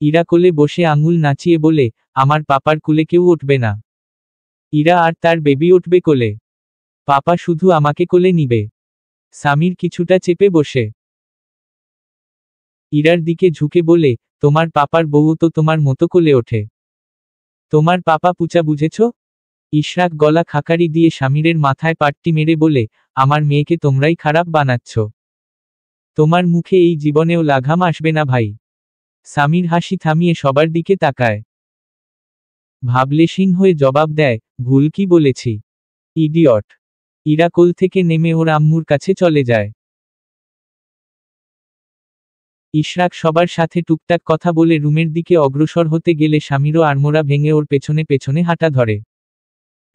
ইরা কোলে বসে আঙুল নাচিয়ে বলে, আমার পাপার কুলে কেউ উঠবে না। ইরা আর তার বেবি উঠবে কোলে। পাপা শুধু আমাকে কোলে নিবে। সামির কিছুটা চেপে বসে ইরার দিকে ঝুঁকে বলে, তোমার পাপার বউ তো তোমার মতো কোলে ওঠে। তোমার পাপা পুচা বুঝেছ? ইশরাক গলা খাকারি দিয়ে সামিরের মাথায় পাট্টি মেরে বলে, আমার মেয়েকে তোমরাই খারাপ বানাচ্ছ। তোমার মুখে এই জীবনেও লাঘাম আসবে না ভাই। সামির হাসি থামিয়ে সবার দিকে তাকায়। ভাবলেশীন হয়ে জবাব দেয়, ভুল কি বলেছি? ইডিয়ট। ইরা কোল থেকে নেমে ওর আম্মুর কাছে চলে যায়। ইশরাক সবার সাথে টুকটাক কথা বলে রুমের দিকে অগ্রসর হতে গেলে স্বামীরও আড়মোড়া ভেঙে ওর পেছনে পেছনে হাঁটা ধরে।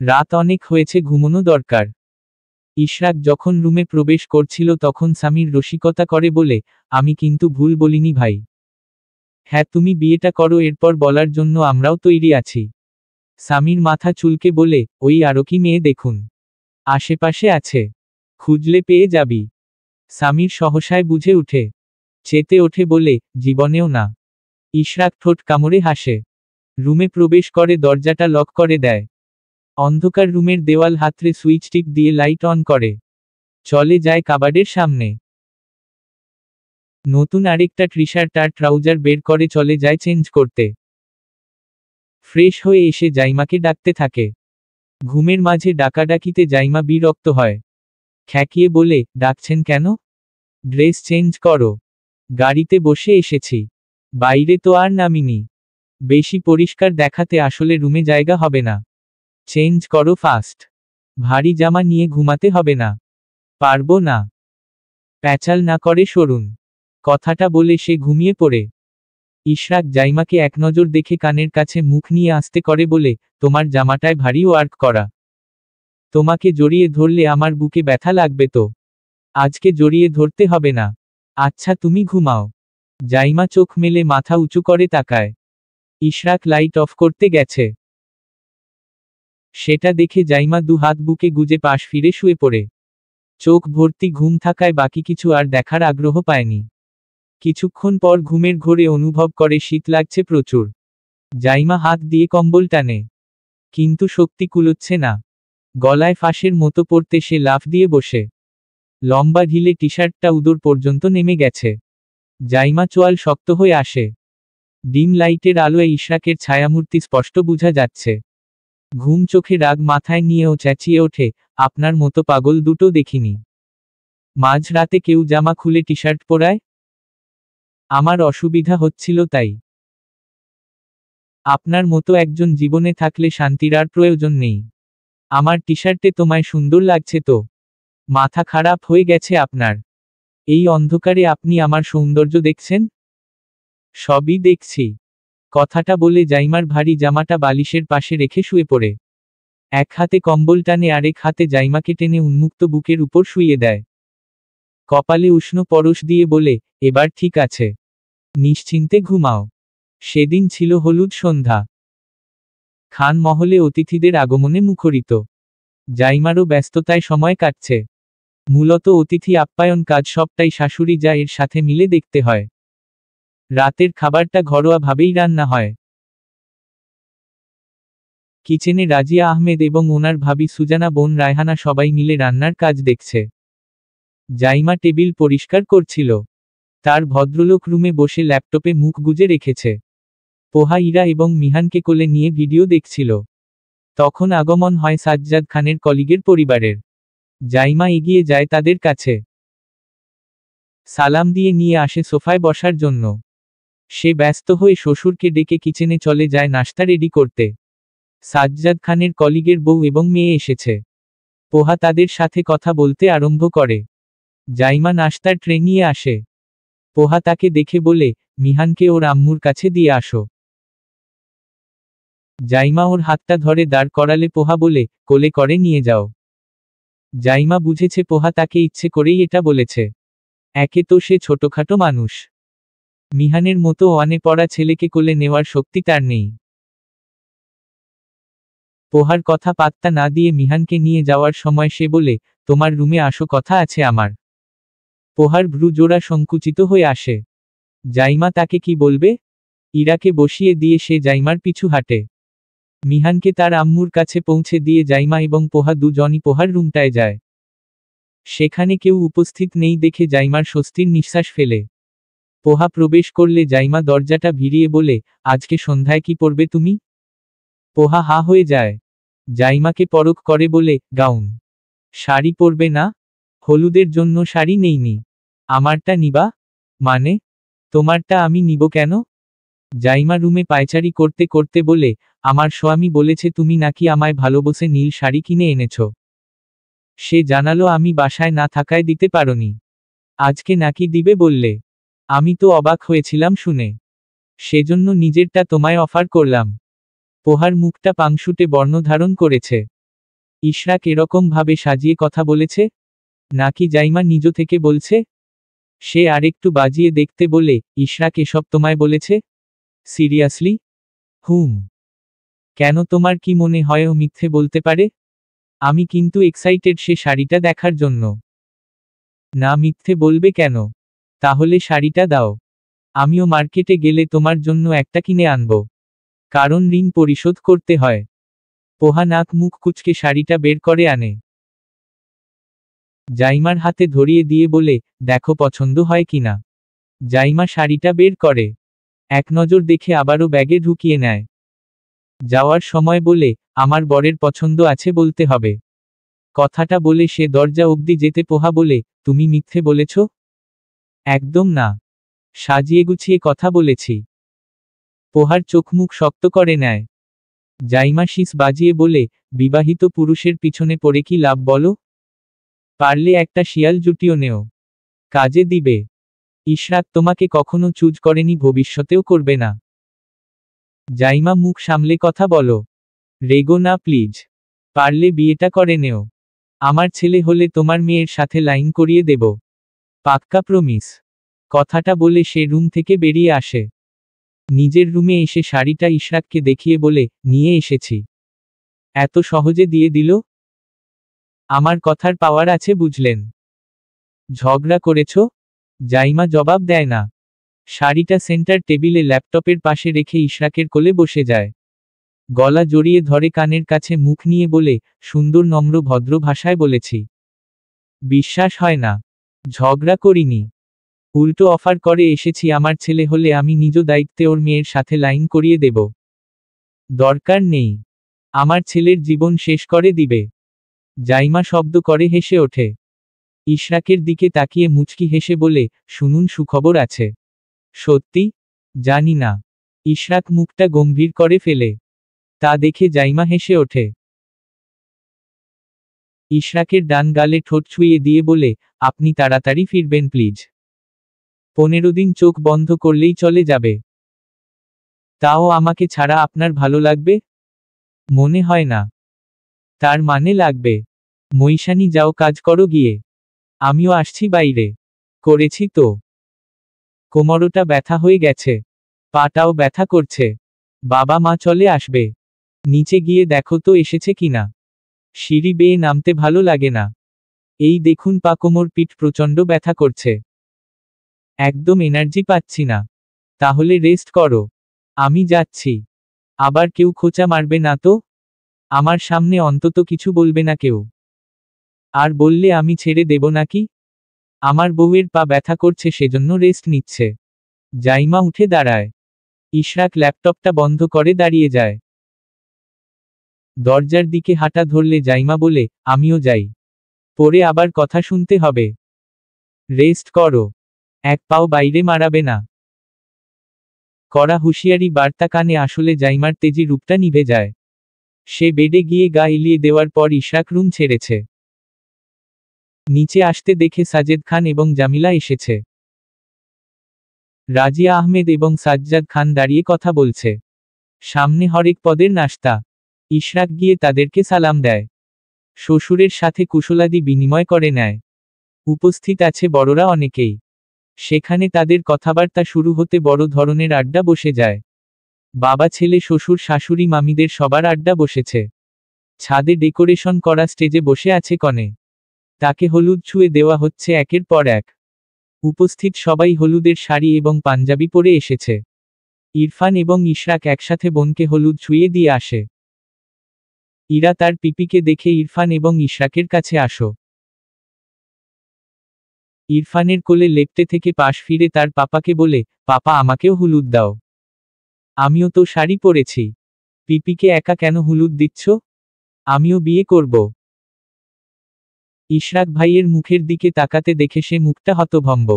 রাত অনেক হয়েছে, ঘুমোনো দরকার। ইশরাক যখন রুমে প্রবেশ করছিল তখন স্বামীর রসিকতা করে বলে, আমি কিন্তু ভুল বলিনি ভাই। হ্যাঁ তুমি বিয়েটা করো, এরপর বলার জন্য আমরাও তৈরি আছি। স্বামীর মাথা চুলকে বলে, ওই আরো কি মেয়ে দেখুন, আশেপাশে আছে, খুঁজলে পেয়ে যাবি। স্বামীর সহসায় বুঝে উঠে, চেতে ওঠে বলে, জীবনেও না। ইশরাক ঠোঁট কামড়ে হাসে। রুমে প্রবেশ করে দরজাটা লক করে দেয়। অন্ধকার রুমের দেওয়াল হাতড়ে সুইচ টিপ দিয়ে লাইট অন করে। চলে যায় কাবাডের সামনে। নতুন আরেকটা টি শার্ট আর ট্রাউজার বের করে চলে যায় চেঞ্জ করতে। ফ্রেশ হয়ে এসে জাইমাকে ডাকতে থাকে। ঘুমের মাঝে ডাকাডাকিতে জাইমা বিরক্ত হয়। খ্যাঁকিয়ে বলে, ডাকছেন কেন? ড্রেস চেঞ্জ করো। গাড়িতে বসে এসেছি, বাইরে তো আর নামিনি। বেশি পরিষ্কার দেখাতে আসলে রুমে জায়গা হবে না। চেঞ্জ করো ফাস্ট। ভারী জামা নিয়ে ঘুমাতে হবে না। পারবো না। প্যাচাল না করে সরুন। কথাটা বলে সে ঘুমিয়ে পড়ে। ইশরাক জাইমাকে এক নজর দেখে কানের কাছে মুখ নিয়ে আস্তে করে বলে, তোমার জামাটায় ভারী ওয়ার্ক করা। তোমাকে জড়িয়ে ধরলে আমার বুকে ব্যথা লাগবে তো। আজকে জড়িয়ে ধরতে হবে না। আচ্ছা তুমি ঘুমাও। জাইমা চোখ মেলে মাথা উঁচু করে তাকায়। ইশরাক লাইট অফ করতে গেছে। সেটা দেখে জাইমা দু হাত বুকে গুজে পাশ ফিরে শুয়ে পড়ে। চোখ ভর্তি ঘুম থাকায় বাকি কিছু আর দেখার আগ্রহ পায়নি। কিছুক্ষণ পর ঘুমের ঘোরে অনুভব করে শীত লাগছে প্রচুর। জাইমা হাত দিয়ে কম্বল টানে, কিন্তু শক্তি কুলোচ্ছে না। গলায় ফাঁসের মতো পড়তে সে লাফ দিয়ে বসে। লম্বা ঢিলে টি শার্টটা উদর পর্যন্ত নেমে গেছে। জাইমা চোয়াল শক্ত হয়ে আসে। ডিম লাইটের আলোয় ইশরাকের ছায়ামূর্তি স্পষ্ট বোঝা যাচ্ছে। ঘুম চোখে রাগ মাথায় নিয়েও চেঁচিয়ে ওঠে, আপনার মতো পাগল দুটো দেখিনি। মাঝরাতে কেউ জামা খুলে টি শার্ট পরায়? আমার অসুবিধা হচ্ছিল তাই। আপনার মতো একজন জীবনে থাকলে শান্তির আর প্রয়োজন নেই। আমার টি শার্টে তোমায় সুন্দর লাগছে তো? মাথা খারাপ হয়ে গেছে আপনার? এই অন্ধকারে আপনি আমার সৌন্দর্য দেখছেন? সবই দেখছি। কথাটা বলে জাইমার ভারী জামাটা বালিশের পাশে রেখে শুয়ে পড়ে। এক হাতে কম্বল টানে আরেক হাতে জাইমাকে টেনে উন্মুক্ত বুকের উপর শুইয়ে দেয়। কপালে উষ্ণ পরশ দিয়ে বলে, এবার ঠিক আছে। নিশ্চিন্তে ঘুমাও। সেদিন ছিল হলুদ সন্ধ্যা। খান মহলে অতিথিদের আগমনে মুখরিত। জাইমারও ব্যস্ততায় সময় কাটছে। মূলত অতিথি আপ্যায়ন কাজ সবটাই শাশুড়ি যা এর সাথে মিলে দেখতে হয়। রাতের খাবারটা ঘরোয়া ভাবেই রান্না হয়। কিচেনে রাজিয়া আহমেদ এবং ওনার ভাবি সুজানা বোন রায়হানা সবাই মিলে রান্নার কাজ দেখছে। জাইমা টেবিল পরিষ্কার করছিল। তার ভদ্রলোক রুমে বসে ল্যাপটপে মুখ গুজে রেখেছে। পোহা ইরা এবং মিহানকে কোলে নিয়ে ভিডিও দেখছিল। তখন আগমন হয় সাজ্জাদ খানের কলিগের পরিবারের। জাইমা এগিয়ে যায় তাদের কাছে। সালাম দিয়ে নিয়ে আসে সোফায় বসার জন্য। সে ব্যস্ত হয়ে শ্বশুরকে ডেকে কিচেনে চলে যায় নাশতা রেডি করতে। সাজ্জাদ খানের কলিগের বউ এবং মেয়ে এসেছে। পোহা তাদের সাথে কথা বলতে আরম্ভ করে। জাইমা নাশতার ট্রে নিয়ে আসে। পোহা তাকে দেখে বলে, মিহানকে ওর আম্মুর কাছে দিয়ে আসো। জাইমা ওর হাতটা ধরে দাঁড় করালে পোহা বলে, কোলে করে নিয়ে যাও। জাইমা বুঝেছে পোহা তাকে ইচ্ছে করেই এটা বলেছে। একে তো সে ছোটখাটো মানুষ। মিহানের মতো ওয়ানে পড়া ছেলেকে কোলে নেওয়ার শক্তি তার নেই। পোহার কথা পাত্তা না দিয়ে মিহানকে নিয়ে যাওয়ার সময় সে বলে, তোমার রুমে আসো, কথা আছে আমার। পোহার ভ্রু জোড়া সংকুচিত হয়ে আসে। জাইমা তাকে কি বলবে? ইরাকে বসিয়ে দিয়ে সে জাইমার পিছু হাঁটে। মিহানকে তার আম্মুর কাছে পৌঁছে দিয়ে জাইমা এবং পোহা দুজনই পোহার রুমটায় যায়। সেখানে কেউ উপস্থিত নেই দেখে জাইমার স্বস্তির নিঃশ্বাস ফেলে। পোহা প্রবেশ করলে জাইমা দরজাটা ভিড়িয়ে বলে, আজকে সন্ধ্যায় কি পরবে তুমি? পোহা হা হয়ে যায়। জাইমাকে পরখ করে বলে, গাউন। শাড়ি পরবে না? হলুদের জন্য শাড়ি নেইনি। আমারটা নিবা? মানে? তোমারটা আমি নিব কেন? জাইমা রুমে পায়চারি করতে করতে বলে, আমার স্বামী বলেছে তুমি নাকি আমায় ভালোবসে নীল শাড়ি কিনে এনেছ। সে জানালো আমি বাসায় না থাকায় দিতে পারোনি। আজকে নাকি দিবে বললে। আমি তো অবাক হয়েছিলাম শুনে। সেজন্য নিজেরটা তোমায় অফার করলাম। পোহার মুখটা পাংশুটে বর্ণ ধারণ করেছে। ইশরাক এরকম ভাবে সাজিয়ে কথা বলেছে? নাকি জাইমা নিজ থেকে বলছে? সে আরেকটু বাজিয়ে দেখতে বলে, ইশরাক এসব তোমায় বলেছে? সিরিয়াসলি? হুম। কেন, তোমার কি মনে হয় ও মিথ্যে বলতে পারে? আমি কিন্তু এক্সাইটেড সে শাড়িটা দেখার জন্য। না, মিথ্যে বলবে কেন? তাহলে শাড়িটা দাও। আমিও মার্কেটে গেলে তোমার জন্য একটা কিনে আনবো। কারণ ঋণ পরিশোধ করতে হয়। পোহা নাক মুখ কুচকে শাড়িটা বের করে আনে। জাইমার হাতে ধরিয়ে দিয়ে বলে, দেখো পছন্দ হয় কিনা। জাইমা শাড়িটা বের করে। এক নজর দেখে আবারও ব্যাগে ঢুকিয়ে নেয়। যাওয়ার সময় বলে, আমার বরের পছন্দ আছে বলতে হবে। কথাটা বলে সে দরজা অবধি যেতে পোহা বলে, তুমি মিথ্যে বলেছ? একদম না। সাজিয়ে গুছিয়ে কথা বলেছি। পোহার চোখ মুখ শক্ত করে নেয়। জাইমা শীষ বাজিয়ে বলে, বিবাহিত পুরুষের পিছনে পড়ে কি লাভ বলো? পারলে একটা শিয়াল জুটিও নেও। কাজে দিবে। ইশরাক তোমাকে কখনো চুজ করেনি, ভবিষ্যতেও করবে না। জাইমা মুখ সামলে কথা বলো। রেগো না প্লিজ। পারলে বিয়েটা করে নেও। আমার ছেলে হলে তোমার মেয়ের সাথে লাইন করিয়ে দেব। পাক্কা প্রমিস। কথাটা বলে সে রুম থেকে বেরিয়ে আসে। নিজের রুমে এসে শাড়িটা ইশরাককে দেখিয়ে বলে, নিয়ে এসেছি। এত সহজে দিয়ে দিল? আমার কথার পাওয়ার আছে বুঝলেন। ঝগড়া করেছ? জাইমা জবাব দেয় না। শাড়িটা সেন্টার টেবিলে ল্যাপটপের পাশে রেখে ইশরাকের কোলে বসে যায়। গলা জড়িয়ে ধরে কানের কাছে মুখ নিয়ে বলে, সুন্দর নম্র ভদ্র ভাষায় বলেছি। বিশ্বাস হয় না। ঝগড়া করিনি। উল্টো অফার করে এসেছি, আমার ছেলে হলে আমি নিজ দায়িত্বে ওর মেয়ের সাথে লাইন করিয়ে দেব। দরকার নেই। আমার ছেলের জীবন শেষ করে দিবে। জাইমা শব্দ করে হেসে ওঠে। ইশরাকের দিকে তাকিয়ে মুচকি হেসে বলে, শুনুন সুখবর আছে। সত্যি? জানি না। ইশরাক মুখটা গম্ভীর করে ফেলে। তা দেখে জাইমা হেসে ওঠে। ইশরাকের ডান গালে ঠোঁট ছুঁয়ে দিয়ে বলে, আপনি তাড়াতাড়ি ফিরবেন প্লিজ। 15 দিন চোখ বন্ধ করলেই চলে যাবে। তাও আমাকে ছাড়া আপনার ভালো লাগবে? মনে হয় না। তার মানে লাগবে। মৈশানি যাও, কাজ করো গিয়ে। আমিও আসছি বাইরে। করেছি তো। কোমরটা ব্যথা হয়ে গেছে। পাটাও ব্যথা করছে। বাবা মা চলে আসবে। নিচে গিয়ে দেখো তো এসেছে কিনা। সিঁড়ি বেয়ে নামতে ভালো লাগে না। এই দেখুন পা কোমর পিঠ প্রচণ্ড ব্যথা করছে। একদম এনার্জি পাচ্ছি না। তাহলে রেস্ট করো। আমি যাচ্ছি। আবার কেউ খোঁচা মারবে না তো? আমার সামনে অন্তত কিছু বলবে না কেউ। আর বললে আমি ছেড়ে দেব নাকি? আমার বউয়ের পা ব্যথা করছে সেজন্য রেস্ট নিচ্ছে। জাইমা উঠে দাঁড়ায়। ইশরাক ল্যাপটপটা বন্ধ করে দাঁড়িয়ে যায়। দরজার দিকে হাঁটা ধরলে জাইমা বলে, আমিও যাই। পরে আবার কথা শুনতে হবে। রেস্ট করো। এক পাও বাইরে মারাবে না। কড়া হুঁশিয়ারি বার্তা কানে আসলে জাইমার তেজি রূপটা নিভে যায়। সে বেডে গিয়ে গা এলিয়ে দেওয়ার পর ইশরাক রুম ছেড়েছে। নিচে আসতে দেখে সাজেদ খান এবং জামিলা এসেছে। রাজিয়া আহমেদ এবং সাজ্জাদ খান দাঁড়িয়ে কথা বলছে। সামনে হরেক পদের নাস্তা। ইশরাক গিয়ে তাদেরকে সালাম দেয়। শ্বশুরের সাথে কুশলাদি বিনিময় করে নেয়। উপস্থিত আছে বড়রা অনেকেই। সেখানে তাদের কথাবার্তা শুরু হতে বড় ধরনের আড্ডা বসে যায়। বাবা ছেলে শ্বশুর শাশুড়ি মামিদের সবার আড্ডা বসেছে। ছাদে ডেকোরেশন করা স্টেজে বসে আছে কনে। তাকে হলুদ ছুঁয়ে দেওয়া হচ্ছে একের পর এক। উপস্থিত সবাই হলুদের শাড়ি এবং পাঞ্জাবি পরে এসেছে। ইরফান এবং ইশরাক একসাথে বোনকে হলুদ ছুঁয়ে দিয়ে আসে। ইরা তার পিপিকে দেখে ইরফান এবং ইশরাকের কাছে আসো। ইরফানের কোলে লেপ্টে থেকে পাশ ফিরে তার পাপাকে বলে, পাপা আমাকেও হলুদ দাও। আমিও তো শাড়ি পরেছি। পিপিকে একা কেন হলুদ দিচ্ছ? আমিও বিয়ে করব। ইশরাক ভাইয়ের মুখের দিকে তাকাতে দেখে সে মুখটা হতভম্ব।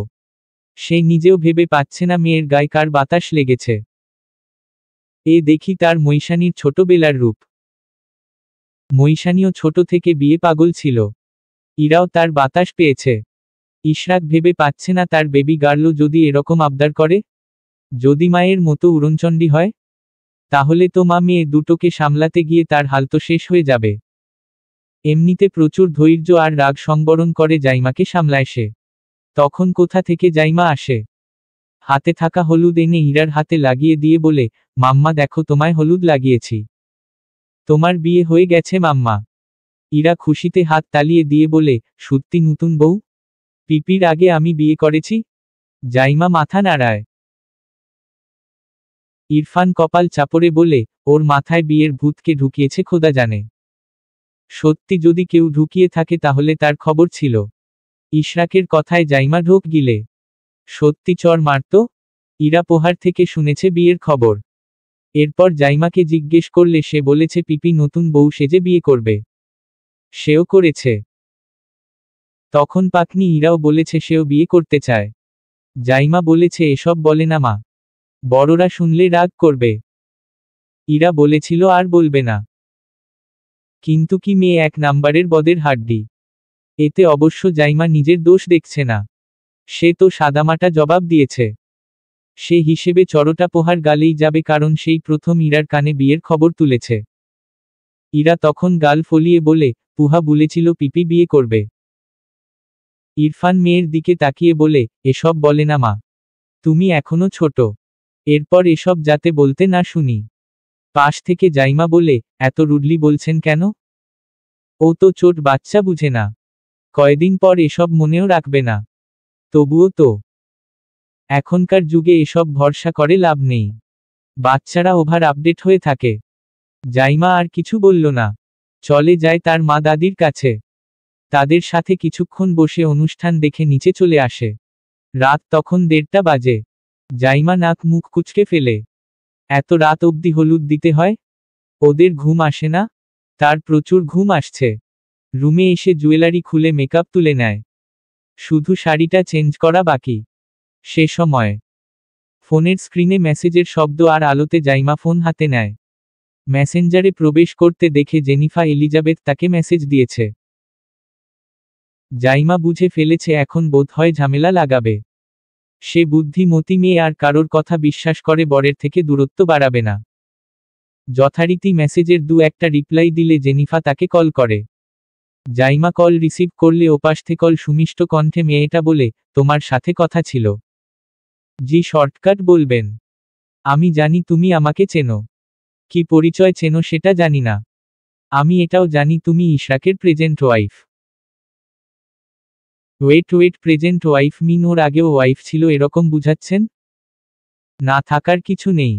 সে নিজেও ভেবে পাচ্ছে না মেয়ের গায়ে কার বাতাস লেগেছে। দেখি তার মৈশানির ছোটবেলার রূপ। মৈশানিও ছোট থেকে বিয়ে পাগল ছিল। ইরাও তার বাতাস পেয়েছে। ইশরাক ভেবে পাচ্ছে না তার বেবি গার্লও যদি এরকম আবদার করে। যদি মায়ের মতো উড়নচণ্ডী হয়, তাহলে তো মা মেয়ে দুটোকে সামলাতে গিয়ে তার হাল তো শেষ হয়ে যাবে। এমনিতে প্রচুর ধৈর্য আর রাগ সংবরণ করে জাইমাকে সামলায় সে। তখন কোথা থেকে জাইমা আসে। হাতে থাকা হলুদ এনে ইরার হাতে লাগিয়ে দিয়ে বলে, মাম্মা দেখো তোমায় হলুদ লাগিয়েছি। তোমার বিয়ে হয়ে গেছে মাম্মা। ইরা খুশিতে হাত তালিয়ে দিয়ে বলে, সত্যি নতুন বউ? পিপির আগে আমি বিয়ে করেছি? জাইমা মাথা নাড়ায়। ইরফান কপাল চাপড়ে বলে, ওর মাথায় বিয়ের ভূতকে ঢুকিয়েছে খোদা জানে। সত্যি যদি কেউ ঢুকিয়ে থাকে তাহলে তার খবর ছিল। ইশরাকের কথায় জাইমা ঢোক গিলে। সত্যি চর মারত? ইরা পোহার থেকে শুনেছে বিয়ের খবর। এরপর জাইমাকে জিজ্ঞেস করলে সে বলেছে পিপি নতুন বউ সেজে বিয়ে করবে। সেও করেছে। তখন পাকনি ইরাও বলেছে সেও বিয়ে করতে চায়। জাইমা বলেছে এসব বলে না মা, বড়রা শুনলে রাগ করবে। ইরা বলেছিল আর বলবে না। কিন্তু কি মেয়ে এক নাম্বারের বদের হাড্ডি। এতে অবশ্য জাইমা নিজের দোষ দেখছে না। সে তো সাদামাটা জবাব দিয়েছে। সে হিসেবে চড়টা পোহার গালেই যাবে, কারণ সেই প্রথম ইরার কানে বিয়ের খবর তুলেছে। ইরা তখন গাল ফলিয়ে বলে, পুহা বলেছিল পিপি বিয়ে করবে। ইরফান মেয়ের দিকে তাকিয়ে বলে, এসব বলে না মা, তুমি এখনো ছোট। এরপর এসব যাতে বলতে না শুনি। পাশ থেকে জাইমা বলে, এত রুডলি বলছেন কেন? ও তো ছোট বাচ্চা, বুঝে না। কয়দিন পর এসব মনেও রাখবে না। তবুও তো এখনকার যুগে এসব ভরসা করে লাভ নেই। বাচ্চারা ওভার আপডেট হয়ে থাকে। জাইমা আর কিছু বলল না। চলে যায় তার মা দাদির কাছে। তাদের সাথে কিছুক্ষণ বসে অনুষ্ঠান দেখে নিচে চলে আসে। রাত তখন 1:30 বাজে। জাইমা নাক মুখ কুচকে ফেলে। এত রাত অবধি হলুদ দিতে হয়? ওদের ঘুম আসে না? তার প্রচুর ঘুম আসছে। রুমে এসে জুয়েলারি খুলে মেকআপ তুলে নেয়। শুধু শাড়িটা চেঞ্জ করা বাকি। সে সময় ফোনের স্ক্রিনে মেসেজের শব্দ আর আলোতে জাইমা ফোন হাতে নেয়। মেসেঞ্জারে প্রবেশ করতে দেখে জেনিফা এলিজাবেথ তাকে মেসেজ দিয়েছে। জাইমা বুঝে ফেলেছে এখন বোধহয় ঝামেলা লাগাবে। সে বুদ্ধিমতী মেয়ে আর কারোর কথা বিশ্বাস করে বরের থেকে দূরত্ব বাড়াবে না। যথারীতি মেসেজের একটা রিপ্লাই দিলে জেনিফা তাকে কল করে। জাইমা কল রিসিভ করলে ওপাশ থেকে কল সুমিষ্ট কণ্ঠে মেয়েটা বলে, তোমার সাথে কথা ছিল। জি শর্টকাট বলবেন। আমি জানি তুমি আমাকে চেনো। কি পরিচয় চেনো সেটা জানি না। আমি এটাও জানি তুমি ইশরাকের present wife. Wait present wife mean ওর আগেও ওয়াইফ ছিল এরকম বুঝাচ্ছেন? না থাকার কিছু নেই।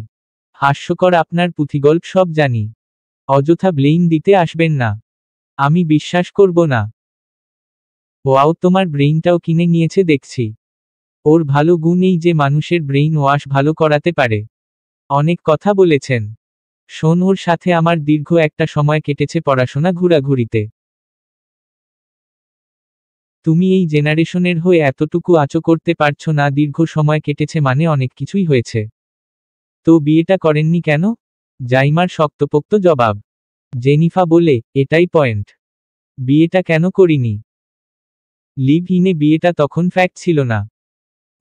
হাস্যকর আপনার পুঁথিগল্প সব জানি। অযথা ব্লেইম দিতে আসবেন না। আমি বিশ্বাস করব না। ওয়াও, তোমার ব্রেইনটাও কিনে নিয়েছে দেখছি। ওর ভালো গুণ এই যে মানুষের ব্রেইন ওয়াশ ভালো করাতে পারে। অনেক কথা বলেছেন। শোন, ওর সাথে আমার দীর্ঘ একটা সময় কেটেছে পড়াশোনা ঘোরাঘুরিতে। তুমি এই জেনারেশনের হয়ে এতটুকু আঁচো করতে পারছো না? দীর্ঘ সময় কেটেছে মানে অনেক কিছুই হয়েছে। তো বিয়েটা করেননি কেন? জাইমার শক্তপোক্ত জবাব। জেনিফা বলে, এটাই পয়েন্ট। বিয়েটা কেন করিনি? লিভ ইনে বিয়েটা তখন ফ্যাক্ট ছিল না।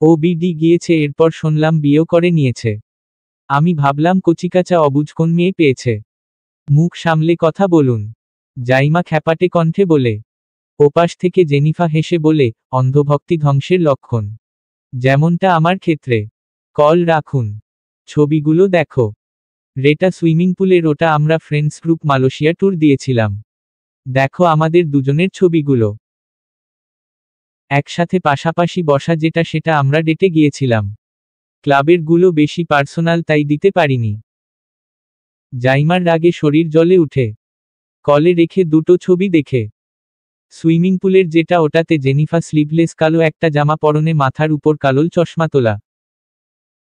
ও বিডি গিয়েছে, এরপর শুনলাম বিয়েও করে নিয়েছে। আমি ভাবলাম কচিকাচা অবুঝ কোন মেয়ে পেয়েছে। মুখ সামলে কথা বলুন, জাইমা খ্যাপাটে কণ্ঠে বলে। ওপাশ থেকে জেনিফা হেসে বলে, অন্ধভক্তি ধ্বংসের লক্ষণ। যেমনটা আমার ক্ষেত্রে। কল রাখুন। ছবিগুলো দেখো। রেটা সুইমিং পুলের, ওটা আমরা ফ্রেন্ডস গ্রুপ মালয়েশিয়া ট্যুর দিয়েছিলাম। দেখো আমাদের দুজনের ছবিগুলো। একসাথে পাশাপাশি বসা যেটা, সেটা আমরা ডেটে গিয়েছিলাম। ক্লাবের গুলো বেশি পার্সোনাল তাই দিতে পারিনি। জাইমার রাগে শরীর জ্বলে উঠে। কলে রেখে দুটো ছবি দেখে। সুইমিং পুলের যেটা, ওটাতে জেনিফা স্লিভলেস কালো একটা জামা পরনে, মাথার উপর কালোল চশমা তোলা।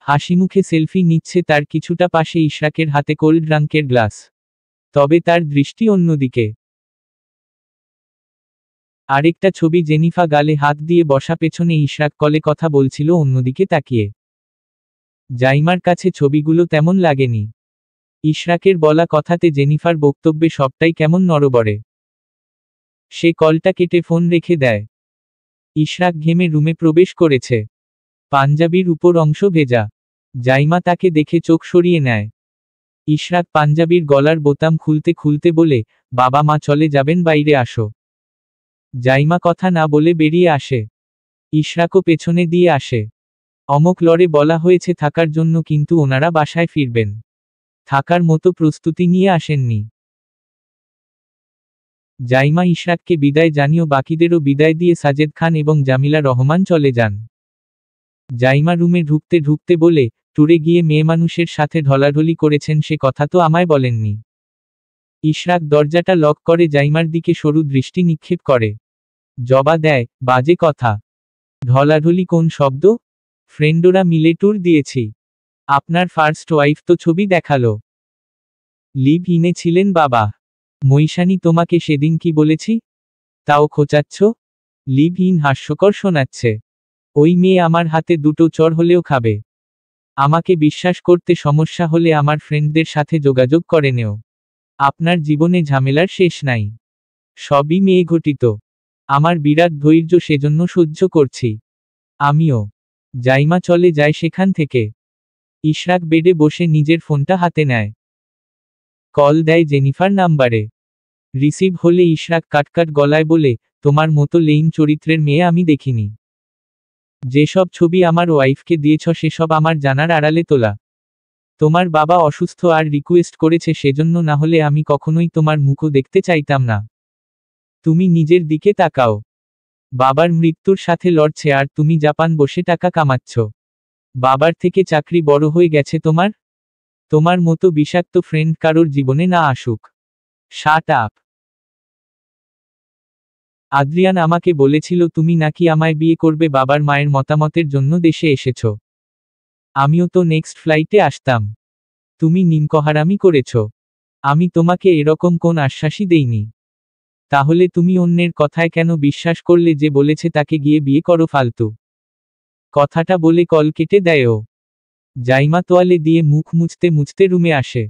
হাসিমুখে সেলফি নিচ্ছে, তার কিছুটা পাশে ইশরাকের হাতে কোল্ড ড্রাঙ্কের গ্লাস। তবে তার দৃষ্টি অন্যদিকে। আরেকটা ছবি জেনিফা গালে হাত দিয়ে বসা, পেছনে ইশরাক কলে কথা বলছিল অন্যদিকে তাকিয়ে। জাইমার কাছে ছবিগুলো তেমন লাগেনি। ইশরাকের বলা কথাতে জেনিফার বক্তব্যে সবটাই কেমন নড়বড়ে। সে কলটা কেটে ফোন রেখে দেয়। ইশরাক ঘেমে রুমে প্রবেশ করেছে। পাঞ্জাবির উপর অংশ ভেজা। জাইমা তাকে দেখে চোখ সরিয়ে নেয়। ইশরাক পাঞ্জাবির গলার বোতাম খুলতে খুলতে বলে, বাবা মা চলে যাবেন, বাইরে আসো। জাইমা কথা না বলে বেরিয়ে আসে। ইশরাকও পেছনে দিয়ে আসে। অমক লড়ে বলা হয়েছে থাকার জন্য, কিন্তু ওনারা বাসায় ফিরবেন। থাকার মতো প্রস্তুতি নিয়ে আসেননি। জাইমা ইশরাককে বিদায় জানিয়ে বাকিদেরও বিদায় দিয়ে সাজেদ খান এবং জামিলা রহমান চলে যান। জাইমা রুমে ঢুকতে ঢুকতে বলে, ট্যুরে গিয়ে মেয়ে মানুষের সাথে ঢলাঢলি করেছেন সে কথা তো আমায় বলেননি। ইশরাক দরজাটা লক করে জাইমার দিকে সরু দৃষ্টি নিক্ষেপ করে। জবা দেয়, বাজে কথা। ঢলাঢলি কোন শব্দ? ফ্রেন্ডরা মিলে ট্যুর দিয়েছি। আপনার ফার্স্ট ওয়াইফ তো ছবি দেখালো। লিভ ইনে ছিলেন বাবা। মৈশানি তোমাকে সেদিন কি বলেছি? তাও খোঁচাচ্ছ? লিভ ইন হাস্যকর শোনাচ্ছে। ওই মেয়ে আমার হাতে দুটো চড় হলেও খাবে। আমাকে বিশ্বাস করতে সমস্যা হলে আমার ফ্রেন্ডদের সাথে যোগাযোগ করে নেও। আপনার জীবনে ঝামেলার শেষ নাই। সবই মেয়ে ঘটিত। আমার বিরাট ধৈর্য সেজন্য সহ্য করছি। আমিও। জাইমা চলে যায় সেখান থেকে। ইশরাক বেডে বসে নিজের ফোনটা হাতে নেয়। কল দেয় জেনিফার নাম্বারে। রিসিভ হলে ইশরাক কাটকাট গলায় বলে, তোমার মতো লেইন চরিত্রের মেয়ে আমি দেখিনি। যেসব ছবি আমার ওয়াইফকে দিয়েছ সেসব আমার জানার আড়ালে তোলা। তোমার বাবা অসুস্থ আর রিকোয়েস্ট করেছে সেজন্য, না হলে আমি কখনোই তোমার মুখও দেখতে চাইতাম না। তুমি নিজের দিকে তাকাও। বাবার মৃত্যুর সাথে লড়ছে আর তুমি জাপান বসে টাকা কামাচ্ছ। বাবার থেকে চাকরি বড় হয়ে গেছে তোমার? তোমার মতো বিষাক্ত ফ্রেন্ড কারোর জীবনে না আসুক। Shut up. আদ্রিয়ান আমাকে বলেছিল তুমি নাকি আমায় বিয়ে করবে, বাবার মায়ের মতামতের জন্য দেশে এসেছ। আমিও তো নেক্সট ফ্লাইটে আসতাম। তুমি নিমকহারামি করেছ। আমি তোমাকে এরকম কোন আশ্বাসই দেইনি। তাহলে তুমি অন্যের কথায় কেন বিশ্বাস করলে? যে বলেছে তাকে গিয়ে বিয়ে করো ফালতু। কথাটা বলে কল কেটে দেয় ও। জাইমা তোয়ালে দিয়ে মুখ মুছতে মুছতে রুমে আসে।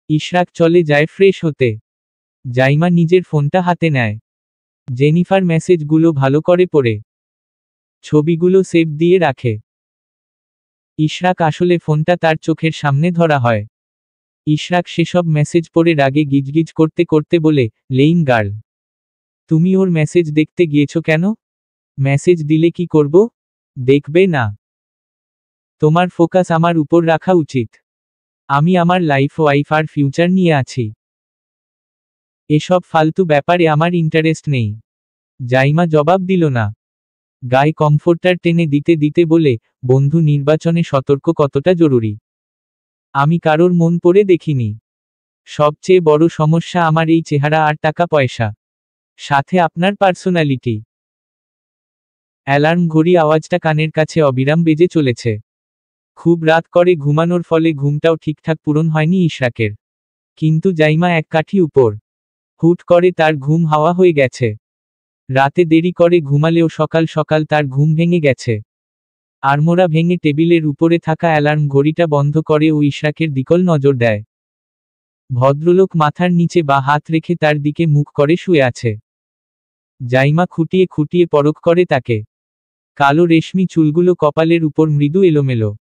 ইশরাক চলে যায় ফ্রেশ হতে। জাইমা নিজের ফোনটা হাতে নেয়। জেনিফার মেসেজগুলো ভালো করে পড়ে ছবিগুলো সেভ দিয়ে রাখে। ইশরাক আসলে ফোনটা তার চোখের সামনে ধরা হয়। ইশরাক সেসব মেসেজ পড়ে রাগে গিজগিজ করতে করতে বলে, লেইন গার্ল, তুমি ওর মেসেজ দেখতে গিয়েছো কেন? মেসেজ দিলে কি করব? দেখবে না? তোমার ফোকাস আমার উপর রাখা উচিত। আমি আমার লাইফ, ওয়াইফ আর ফিউচার নিয়ে আছি। এসব ফালতু ব্যাপারে আমার ইন্টারেস্ট নেই। জাইমা জবাব দিল না। গায়ে কমফোর্টার টেনে দিতে দিতে বলে, বন্ধু নির্বাচনে সতর্ক কতটা জরুরি আমি কারোর মন পড়ে দেখিনি। সবচেয়ে বড় সমস্যা আমার এই চেহারা আর টাকা পয়সা, সাথে আপনার পার্সোনালিটি। অ্যালার্ম ঘড়ি আওয়াজটা কানের কাছে অবিরাম বেজে চলেছে। খুব রাত করে ঘুমানোর ফলে ঘুমটাও ঠিকঠাক পূরণ হয়নি ইশরাকের। কিন্তু জাইমা এক কাঠি উপর। হুট করে তার ঘুম হাওয়া হয়ে গেছে। রাতে দেরি করে ঘুমালেও সকাল সকাল তার ঘুম ভেঙে গেছে। আড়মোড়া ভেঙে টেবিলের উপরে থাকা অ্যালার্ম ঘড়িটা বন্ধ করে ও ইশরাকের দিকল নজর দেয়। ভদ্রলোক মাথার নিচে বা হাত রেখে তার দিকে মুখ করে শুয়ে আছে। জাইমা খুঁটিয়ে খুঁটিয়ে পরখ করে তাকে। কালো রেশমি চুলগুলো কপালের উপর মৃদু এলোমেলো।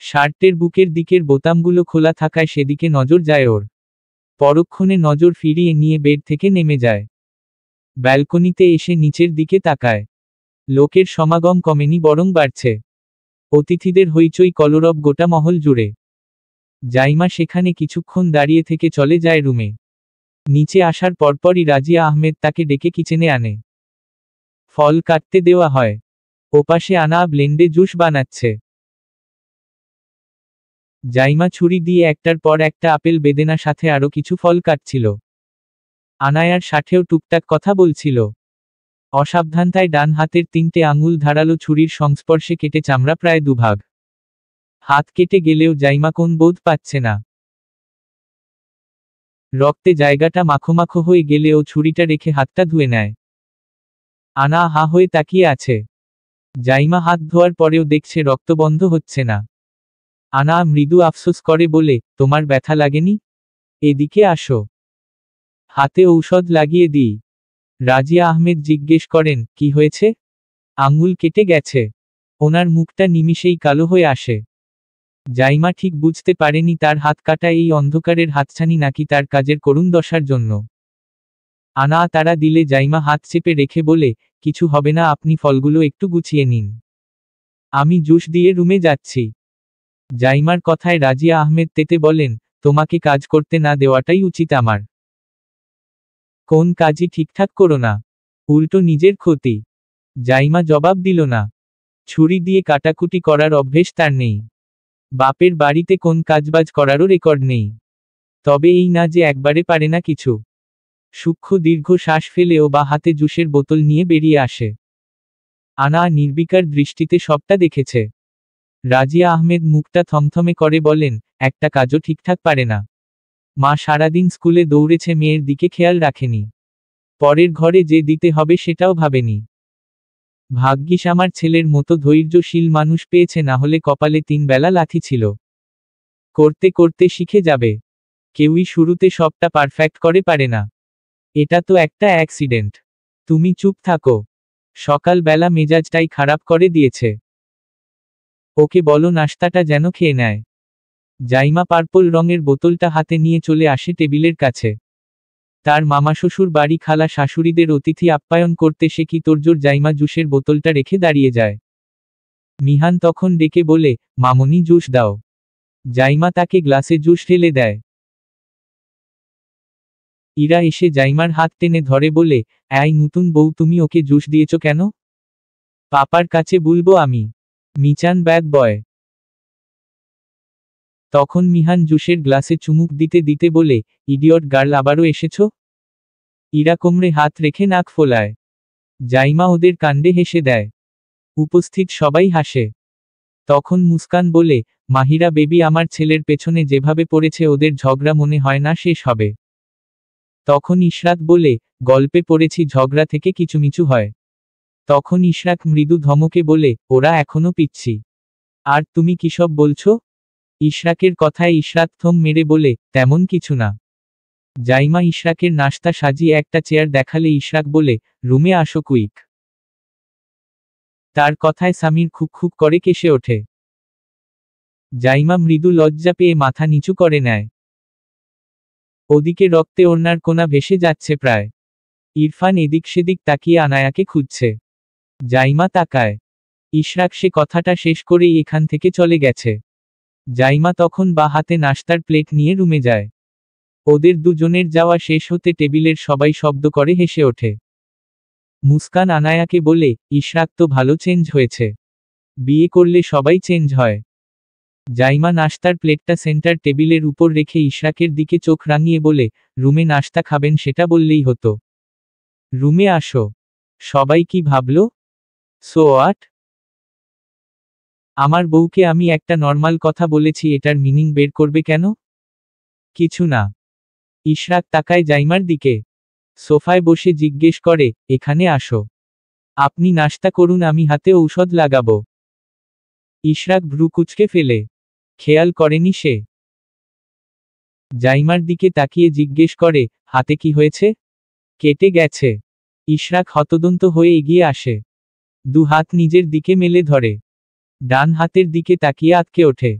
শার্টের বুকের দিকের বোতামগুলো খোলা থাকায় সেদিকে নজর যায় ওর। পরক্ষণে নজর ফিরিয়ে নিয়ে বেড থেকে নেমে যায়। ব্যালকনিতে এসে নিচের দিকে তাকায়। লোকের সমাগম কমেনি, বরং বাড়ছে। অতিথিদের হইচই কলরব গোটা মহল জুড়ে। জাইমা সেখানে কিছুক্ষণ দাঁড়িয়ে থেকে চলে যায় রুমে। নিচে আসার পরপরই রাজিয়া আহমেদ তাকে ডেকে কিচেনে আনে। ফল কাটতে দেওয়া হয়। ওপাশে আনা ব্লেন্ডে জুস বানাচ্ছে। জাইমা ছুরি দিয়ে একটার পর একটা আপেল বেদেনা সাথে আরো কিছু ফল কাটছিল। আনায়ার সাথেও টুকটাক কথা বলছিল। অসাবধানতায় ডান হাতের 3টে আঙুল ধারালো ছুরির সংস্পর্শে কেটে চামড়া প্রায় দুভাগ। হাত কেটে গেলেও জাইমা কোন বোধ পাচ্ছে না। রক্তে জায়গাটা মাখো হয়ে গেলেও ছুরিটা রেখে হাতটা ধুয়ে নেয়। আনা হা হয়ে তাকিয়ে আছে। জাইমা হাত ধোয়ার পরেও দেখছে রক্ত বন্ধ হচ্ছে না। আনা মৃদু আফসোস করে বলে, তোমার ব্যথা লাগেনি? এদিকে আসো, হাতে ঔষধ লাগিয়ে দিই। রাজিয়া আহমেদ জিজ্ঞেস করেন, কি হয়েছে? আঙুল কেটে গেছে। ওনার মুখটা নিমিষেই কালো হয়ে আসে। জাইমা ঠিক বুঝতে পারেনি তার হাত কাটা এই অন্ধকারের হাতছানি নাকি তার কাজের করুণ দশার জন্য। আনা তারা দিলে জাইমা হাত চেপে রেখে বলে, কিছু হবে না, আপনি ফলগুলো একটু গুছিয়ে নিন। আমি জুস দিয়ে রুমে যাচ্ছি। জাইমার কথায় রাজিয়া আহমেদ তেতে বলেন, তোমাকে কাজ করতে না দেওয়াটাই উচিত আমার। কোন কাজই ঠিকঠাক করো না, উল্টো নিজের ক্ষতি। জাইমা জবাব দিল না। ছুরি দিয়ে কাটাকুটি করার অভ্যেস তার নেই। বাপের বাড়িতে কোন কাজবাজ করারও রেকর্ড নেই। তবে এই না যে একবারে পারে না কিছু। সূক্ষ্ম দীর্ঘ শ্বাস ফেলেও বা হাতে জুসের বোতল নিয়ে বেরিয়ে আসে। আনা নির্বিকার দৃষ্টিতে সবটা দেখেছে। রাজিয়া আহমেদ মুখটা থমথমে করে বলেন, একটা কাজও ঠিকঠাক পারে না। মা সারাদিন স্কুলে দৌড়েছে, মেয়ের দিকে খেয়াল রাখেনি। পরের ঘরে যে দিতে হবে সেটাও ভাবেনি। ভাগ্যিস আমার ছেলের মতো ধৈর্যশীল মানুষ পেয়েছে, না হলে কপালে 3 বেলা লাথি ছিল। করতে করতে শিখে যাবে। কেউই শুরুতে সবটা পারফেক্ট করে পারে না। এটা তো একটা অ্যাক্সিডেন্ট। তুমি চুপ থাকো। সকালবেলা মেজাজটাই খারাপ করে দিয়েছে। ওকে বলো নাস্তাটা যেন খেয়ে নেয়। জাইমা পার্পল রঙের বোতলটা হাতে নিয়ে চলে আসে টেবিলের কাছে। তার মামাশ্বশুর বাড়ি, খালা শাশুড়িদের অতিথি আপ্যায়ন করতে সে কি তোড়জোড়। জাইমা জুসের বোতলটা রেখে দাঁড়িয়ে যায়। মিহান তখন ডেকে বলে, মামনি জুস দাও। জাইমা তাকে গ্লাসে জুস ঢেলে দেয়। ইরা এসে জাইমার হাত টেনে ধরে বলে, এই নতুন বউ, তুমি ওকে জুস দিয়েছ কেন? পাপার কাছে বলবো আমি। মিচান ব্যাড বয়। তখন মিহান জুসের গ্লাসে চুমুক দিতে দিতে বলে, ইডিয়ট গার্ল, আবারও এসেছ? ইরা কোমরে হাত রেখে নাক ফোলায়। জাইমা ওদের কাণ্ডে হেসে দেয়। উপস্থিত সবাই হাসে। তখন মুস্কান বলে, মাহিরা বেবি, আমার ছেলের পেছনে যেভাবে পড়েছে, ওদের ঝগড়া মনে হয় না শেষ হবে। তখন ইশরাক বলে, গল্পে পড়েছি ঝগড়া থেকে কিছুমিছু হয়। তখন ইশরাক মৃদু ধমকে বলে, ওরা এখনো পিচ্ছি। আর তুমি কিসব বলছো? ইশরাকের কথায় ইশরাক থম মেরে বলে, তেমন কিছু না। জাইমা ইশরাকের নাস্তা সাজিয়ে একটা চেয়ার দেখালে ইশরাক বলে, রুমে আসো কুইক। তার কথায় সামির খুক করে কেসে ওঠে। জাইমা মৃদু লজ্জা পেয়ে মাথা নিচু করে নেয়। ওদিকে রক্তে ওড়নার কোনা ভেসে যাচ্ছে প্রায়। ইরফান এদিক সেদিক তাকিয়ে আনায়াকে খুঁজছে। জাইমা তাকায়। ইশরাক সে কথাটা শেষ করেই এখান থেকে চলে গেছে। জাইমা তখন বা হাতে নাস্তার প্লেট নিয়ে রুমে যায়। ওদের দুজনের যাওয়া শেষ হতে টেবিলের সবাই শব্দ করে হেসে ওঠে। মুস্কান আনায়াকে বলে, ইশরাক তো ভালো চেঞ্জ হয়েছে। বিয়ে করলে সবাই চেঞ্জ হয়। জাইমা নাস্তার প্লেটটা সেন্টার টেবিলের উপর রেখে ইশরাকের দিকে চোখ রাঙিয়ে বলে, রুমে নাস্তা খাবেন সেটা বললেই হতো। রুমে আসো। সবাই কি ভাবলো? So what? আমার বউকে আমি একটা নর্মাল কথা বলেছি, এটার মিনিং বের করবে কেন? কিছু না। ইশরাক তাকায় জাইমার দিকে। সোফায় বসে জিজ্ঞেস করে, এখানে আসো। আপনি নাস্তা করুন, আমি হাতে ঔষধ লাগাবো। ইশরাক ভ্রু কুঁচকে ফেলে। খেয়াল করেনি সে। জাইমার দিকে তাকিয়ে জিজ্ঞেস করে, হাতে কি হয়েছে? কেটে গেছে। ইশরাক হতদন্ত হয়ে এগিয়ে আসে। 2 হাত নিজের দিকে মেলে ধরে। ডান হাতের দিকে তাকিয়ে আঁতকে ওঠে।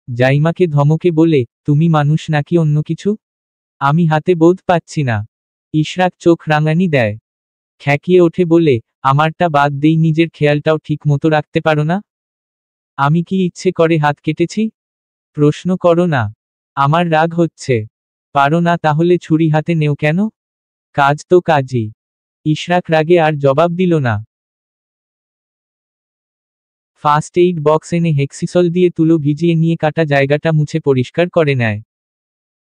জাইমাকে ধমকে বলে, তুমি মানুষ নাকি অন্য কিছু? আমি হাতে বোধ পাচ্ছি না। ইশরাক চোখ রাঙানি দেয়। খ্যাঁকিয়ে ওঠে বলে, আমারটা বাদ দেই, নিজের খেয়ালটাও ঠিক মতো রাখতে পারো না? আমি কি ইচ্ছে করে হাত কেটেছি? প্রশ্ন করো না। আমার রাগ হচ্ছে। পারো না তাহলে ছুরি হাতে নেও কেন? কাজ তো কাজই। ইশরাক রাগে আর জবাব দিল না। ফার্স্ট এইড বক্স এনে হেক্সিসল দিয়ে তুলো ভিজিয়ে নিয়ে কাটা জায়গাটা মুছে পরিষ্কার করে নেয়।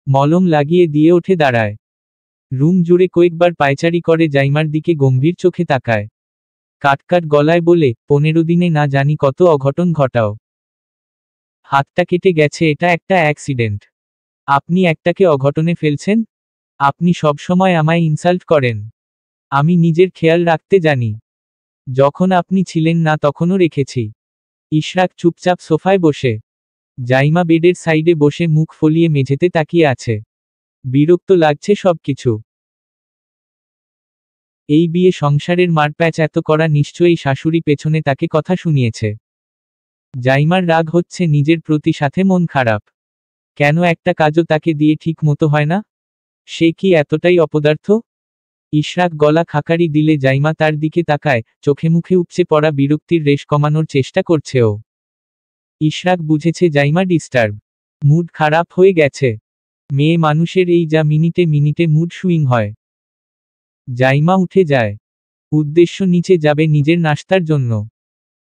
মলম লাগিয়ে দিয়ে ওঠে দাঁড়ায়। রুম জুড়ে কয়েকবার পায়চারি করে, জাইমার দিকে গম্ভীর চোখে তাকায়। কাটকাট গলায় বলে, 15 দিনে না জানি কত অঘটন ঘটাও। হাতটা কেটে গেছে, এটা একটা অ্যাক্সিডেন্ট। আপনি একটাকে অঘটনে ফেলছেন? আপনি সবসময় আমায় ইনসাল্ট করেন। আমি নিজের খেয়াল রাখতে জানি। যখন আপনি ছিলেন না তখনও রেখেছি। ইশরাক চুপচাপ সোফায় বসে। জাইমা বেডের সাইডে বসে মুখ ফলিয়ে মেঝেতে তাকিয়ে আছে। বিরক্ত লাগছে সবকিছু। এই বিয়ে সংসারের মারপ্যাচ এত করা নিশ্চয়ই শাশুড়ি পেছনে তাকে কথা শুনিয়েছে। জাইমার রাগ হচ্ছে নিজের প্রতি, সাথে মন খারাপ। কেন একটা কাজও তাকে দিয়ে ঠিক মতো হয় না? সে কি এতটাই অপদার্থ? ইশরাক গলা খাকারি দিলে জাইমা তার দিকে তাকায়, চোখে মুখে উপচে পড়া বিরক্তির রেশ কমানোর চেষ্টা করছে ও। ইশরাক বুঝেছে জাইমা ডিস্টার্ব। মুড খারাপ হয়ে গেছে। মেয়ে মানুষের এই যা মিনিটে মিনিটে মুড সুইং হয়। জাইমা উঠে যায়। উদ্দেশ্য নিচে যাবে নিজের নাস্তার জন্য।